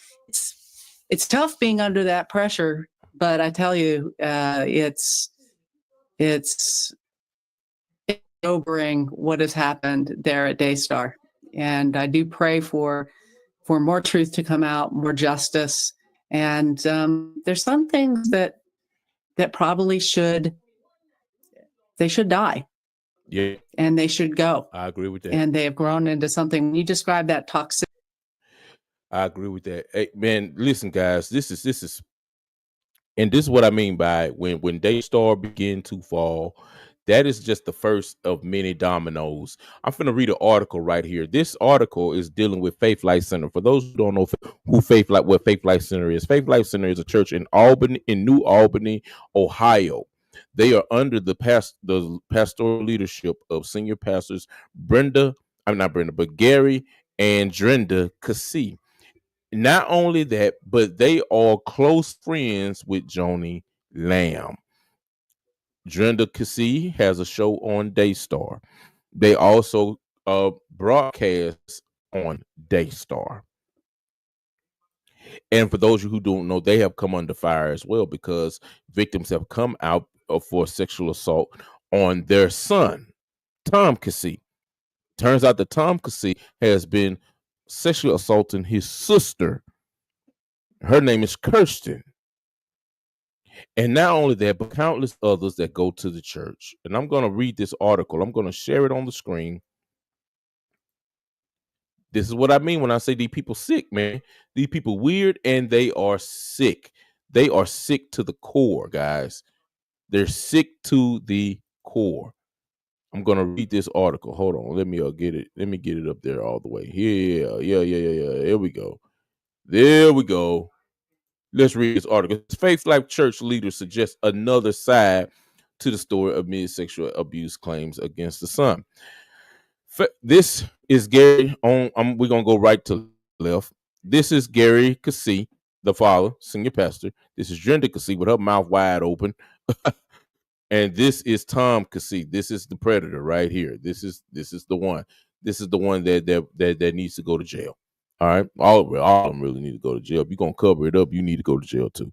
it's tough being under that pressure, but I tell you, it's sobering what has happened there at Daystar. And I do pray for more truth to come out, more justice. And there's some things that probably should die. Yeah. And they should go. I agree with that. And they have grown into something. You described that toxic. I agree with that. Hey, man, listen, guys, this is and this is what I mean by when Daystar begin to fall, that is just the first of many dominoes. I'm going to read an article right here. This article is dealing with Faith Life Center. For those who don't know what Faith Life Center is, Faith Life Center is a church in New Albany, Ohio. They are under the pastoral leadership of senior pastors Gary and Drenda Cassie. Not only that, but they are close friends with Joni Lamb. Drenda Cassie has a show on Daystar. They also broadcast on Daystar. And for those of you who don't know, they have come under fire as well because victims have come out for sexual assault on their son, Tom Cassie. Turns out that Tom Cassie has been sexually assaulting his sister. Her name is Kirsten. And not only that, but countless others that go to the church. And I'm going to read this article. I'm going to share it on the screen. This is what I mean when I say these people sick, man. These people weird and they are sick. They are sick to the core, guys. They're sick to the core. I'm gonna read this article. Hold on. Let me get it. Let me get it up there all the way. Yeah. Here we go. There we go. Let's read this article. Faith Life Church leaders suggest another side to the story of mid sexual abuse claims against the son. This is Gary on. We're gonna go right to left. This is Gary Cassie, the father, senior pastor. This is Brenda Cassie with her mouth wide open. And this is Tom Cassie. This is the predator right here. This is the one. This is the one that needs to go to jail. All right, all of them really need to go to jail. If you're gonna cover it up, you need to go to jail too.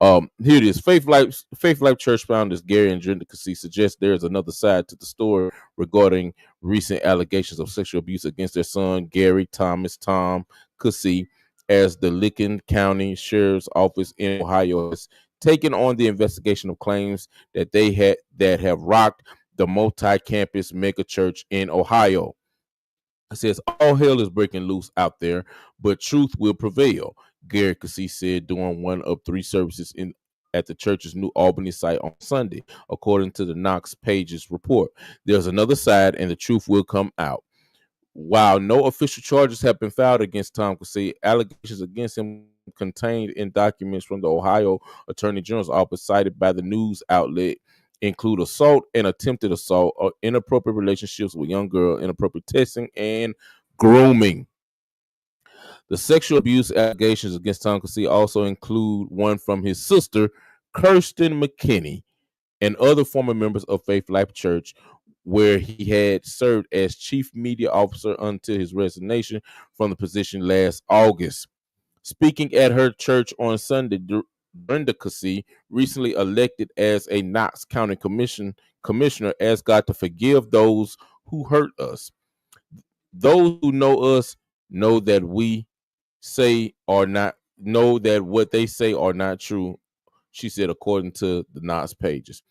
Here it is. Faith Life Church founders Gary and Brenda Cassie suggest there is another side to the story regarding recent allegations of sexual abuse against their son Gary Thomas Tom Cassie, as the Licking County Sheriff's Office in Ohio has taken on the investigation of claims that that have rocked the multi-campus mega church in Ohio. It says all hell is breaking loose out there, but truth will prevail, Gary Cassie said during one of 3 services at the church's New Albany site on Sunday, according to the Knox Pages report. There's another side, and the truth will come out. While no official charges have been filed against Tom Cassie, allegations against him contained in documents from the Ohio Attorney General's office cited by the news outlet include assault and attempted assault, or inappropriate relationships with young girl, inappropriate testing, and grooming. The sexual abuse allegations against Tom Cassie also include one from his sister, Kirsten McKinney, and other former members of Faith Life Church, where he had served as chief media officer until his resignation from the position last August. Speaking at her church on Sunday, Brenda Cassie, recently elected as a Knox County commissioner, asked God to forgive those who hurt us. Those who know us know that what they say are not true, she said, according to the Knox Pages.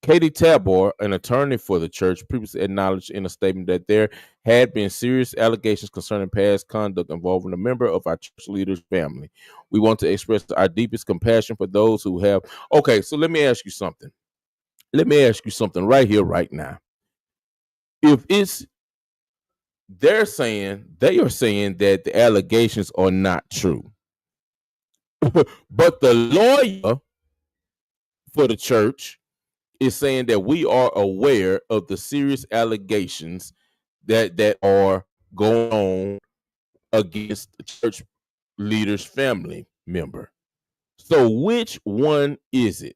Katie Tabor, an attorney for the church, previously acknowledged in a statement that there had been serious allegations concerning past conduct involving a member of our church leaders' family. We want to express our deepest compassion for those who have. Okay, so let me ask you something. Let me ask you something right here, right now. If they are saying that the allegations are not true, but the lawyer for the church is saying that we are aware of the serious allegations that are going on against the church leader's family member. So which one is it?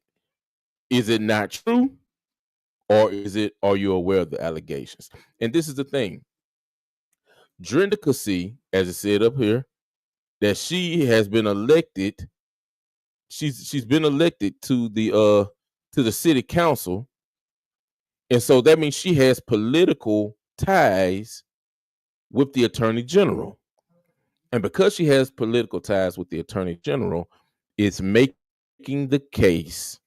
Is it not true? Or are you aware of the allegations? And this is the thing. Brenda Cassie, as it said up here, that she has been elected. She's been elected to the city council. And so that means she has political ties with the attorney general. And because she has political ties with the attorney general, it's making the case,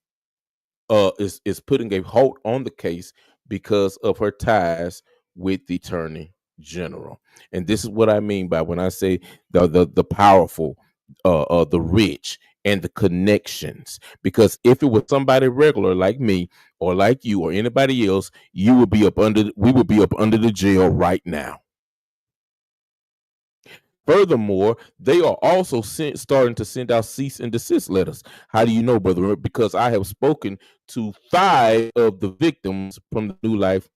is putting a halt on the case because of her ties with the attorney general. And this is what I mean by when I say the powerful, the rich, and the connections. Because if it was somebody regular like me or like you or anybody else, we would be up under the jail right now. Furthermore, they are also starting to send out cease and desist letters. How do you know, brother? Because I have spoken to 5 of the victims from the New Life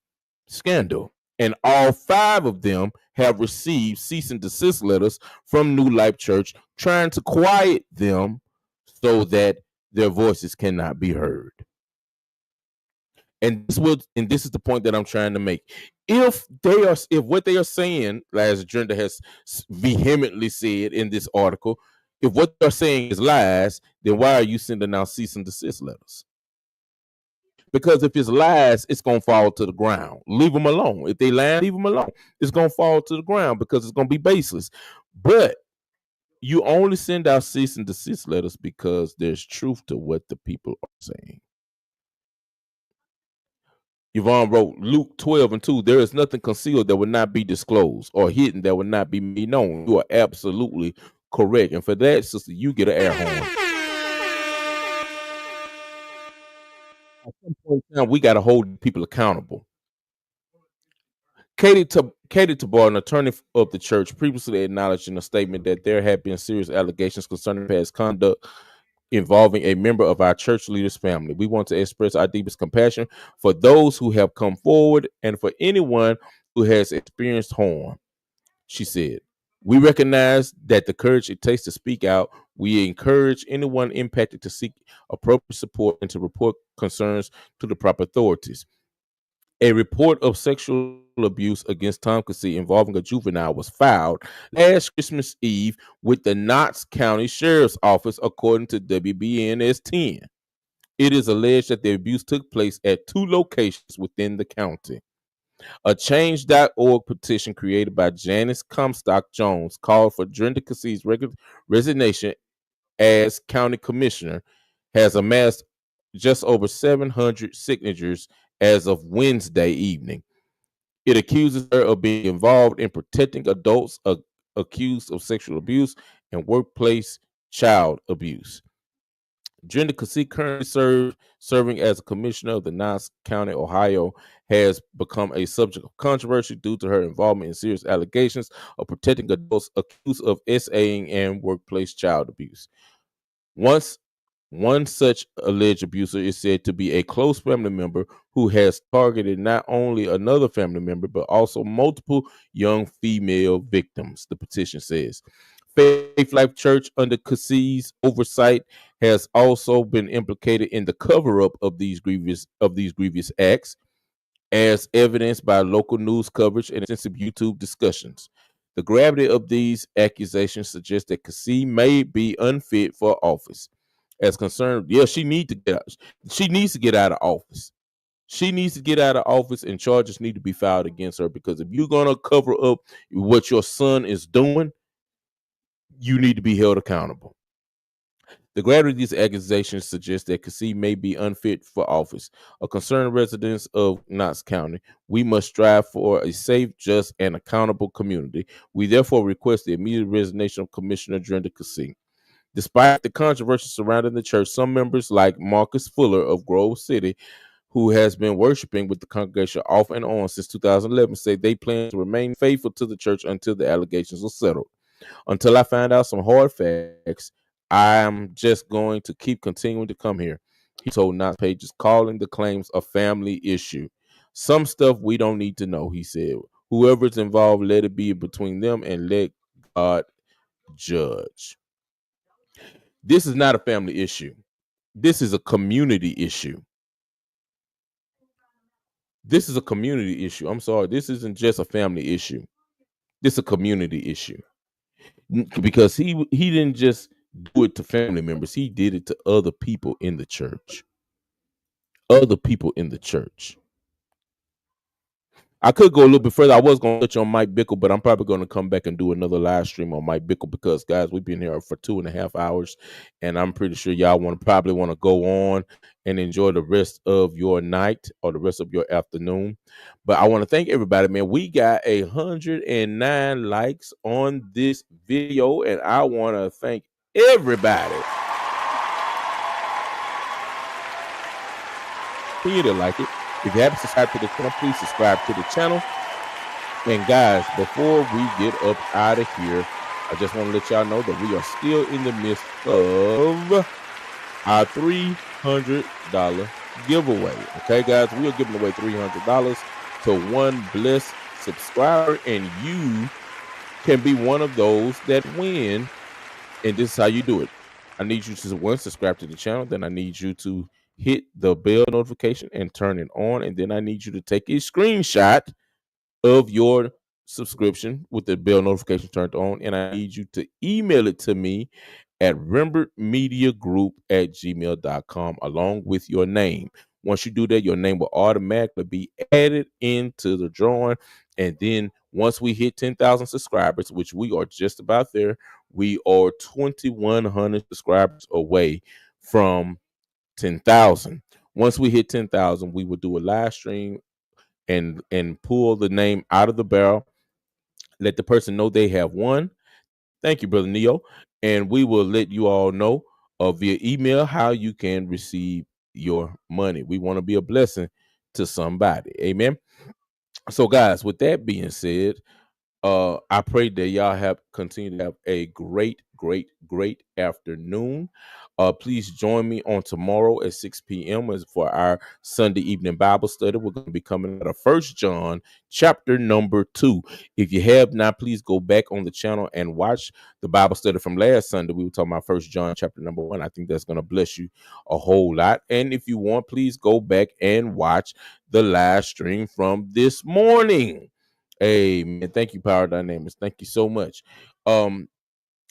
scandal, and all 5 of them have received cease and desist letters from New Life Church trying to quiet them so that their voices cannot be heard. And this is the point that I'm trying to make. If what they are saying, as Brenda has vehemently said in this article, If what they're saying is lies, then why are you sending out cease and desist letters? Because if it's lies, it's going to fall to the ground. Leave them alone. If they lie, leave them alone. It's going to fall to the ground because it's going to be baseless. But you only send out cease and desist letters because there's truth to what the people are saying. Yvonne wrote Luke 12:2. There is nothing concealed that will not be disclosed or hidden that will not be made known. You are absolutely correct. And for that, sister, you get an air horn. At some point in time, we got to hold people accountable. Katie Tabar, an attorney of the church, previously acknowledged in a statement that there had been serious allegations concerning past conduct involving a member of our church leaders' family. We want to express our deepest compassion for those who have come forward and for anyone who has experienced harm. She said, we recognize that the courage it takes to speak out. We encourage anyone impacted to seek appropriate support and to report concerns to the proper authorities. A report of sexual abuse against Tom Casey involving a juvenile was filed last Christmas Eve with the Knox County Sheriff's Office, according to WBNS 10. It is alleged that the abuse took place at 2 locations within the county. A Change.org petition created by Janice Comstock Jones called for Drenda Casey's resignation as county commissioner has amassed just over 700 signatures as of Wednesday evening. It accuses her of being involved in protecting adults accused of sexual abuse and workplace child abuse. Drenda Casey, currently serving as a commissioner of the Knox County, Ohio, has become a subject of controversy due to her involvement in serious allegations of protecting adults accused of SAing and workplace child abuse. One such alleged abuser is said to be a close family member who has targeted not only another family member, but also multiple young female victims, the petition says. Faith Life Church, under Casey's oversight, has also been implicated in the cover-up of these grievous acts, as evidenced by local news coverage and extensive YouTube discussions. The gravity of these accusations suggests that Casey may be unfit for office. As concerned, she needs to get out. She needs to get out of office. She needs to get out of office, and charges need to be filed against her, because if you're gonna cover up what your son is doing, you need to be held accountable. The gravity of these accusations suggests that Casey may be unfit for office. A concerned residents of Knox County, we must strive for a safe, just, and accountable community. We therefore request the immediate resignation of Commissioner Drenda Casey. Despite the controversy surrounding the church, some members, like Marcus Fuller of Grove City, who has been worshiping with the congregation off and on since 2011, say they plan to remain faithful to the church until the allegations are settled. Until I find out some hard facts, I'm just going to keep continuing to come here, he told Knox Pages, calling the claims a family issue. Some stuff we don't need to know, he said. Whoever's involved, let it be between them and let God judge. This is not a family issue. This is a community issue. This is a community issue. I'm sorry. This isn't just a family issue. This is a community issue. Because he didn't just do it to family members. He did it to other people in the church. Other people in the church. I could go a little bit further. I was going to touch on Mike Bickle, but I'm probably going to come back and do another live stream on Mike Bickle, because, guys, we've been here for 2.5 hours, and I'm pretty sure y'all probably want to go on and enjoy the rest of your night or the rest of your afternoon. But I want to thank everybody, man. We got 109 likes on this video, and I want to thank everybody. Continue to like it. If you haven't subscribed to the channel, please subscribe to the channel. And guys, before we get up out of here, I just want to let y'all know that we are still in the midst of our $300 giveaway. Okay, guys, we are giving away $300 to one blessed subscriber, and you can be one of those that win. And this is how you do it. I need you to subscribe to the channel. Then I need you to hit the bell notification and turn it on. And then I need you to take a screenshot of your subscription with the bell notification turned on. And I need you to email it to me at rembertmediagroup@gmail.com along with your name. Once you do that, your name will automatically be added into the drawing. And then once we hit 10,000 subscribers, which we are just about there, we are 2,100 subscribers away from 10,000. Once we hit 10,000, we will do a live stream and pull the name out of the barrel. Let the person know they have won. Thank you, Brother Neo. And we will let you all know via email how you can receive your money. We want to be a blessing to somebody. Amen. So, guys, with that being said, I pray that y'all have continue to have a great afternoon. Please join me on tomorrow at 6 p.m. as for our Sunday evening Bible study. We're going to be coming out of 1 John chapter number 2. If you have not, please go back on the channel and watch the Bible study from last Sunday. We were talking about 1 John chapter number 1. I think that's going to bless you a whole lot. And if you want, please go back and watch the live stream from this morning. Amen. Thank you, Power Dynamics. Thank you so much.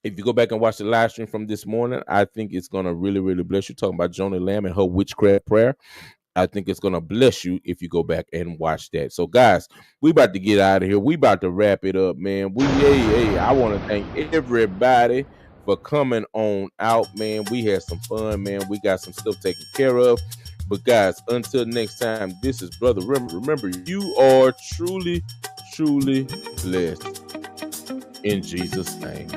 If you go back and watch the live stream from this morning, I think it's going to really bless you. Talking about Jonah Lamb and her witchcraft prayer. I think it's going to bless you if you go back and watch that. So, guys, we about to get out of here. We about to wrap it up, man. I want to thank everybody for coming on out, man. We had some fun, man. We got some stuff taken care of. But, guys, until next time, this is Brother Rimmer. Remember, you are truly blessed in Jesus' name.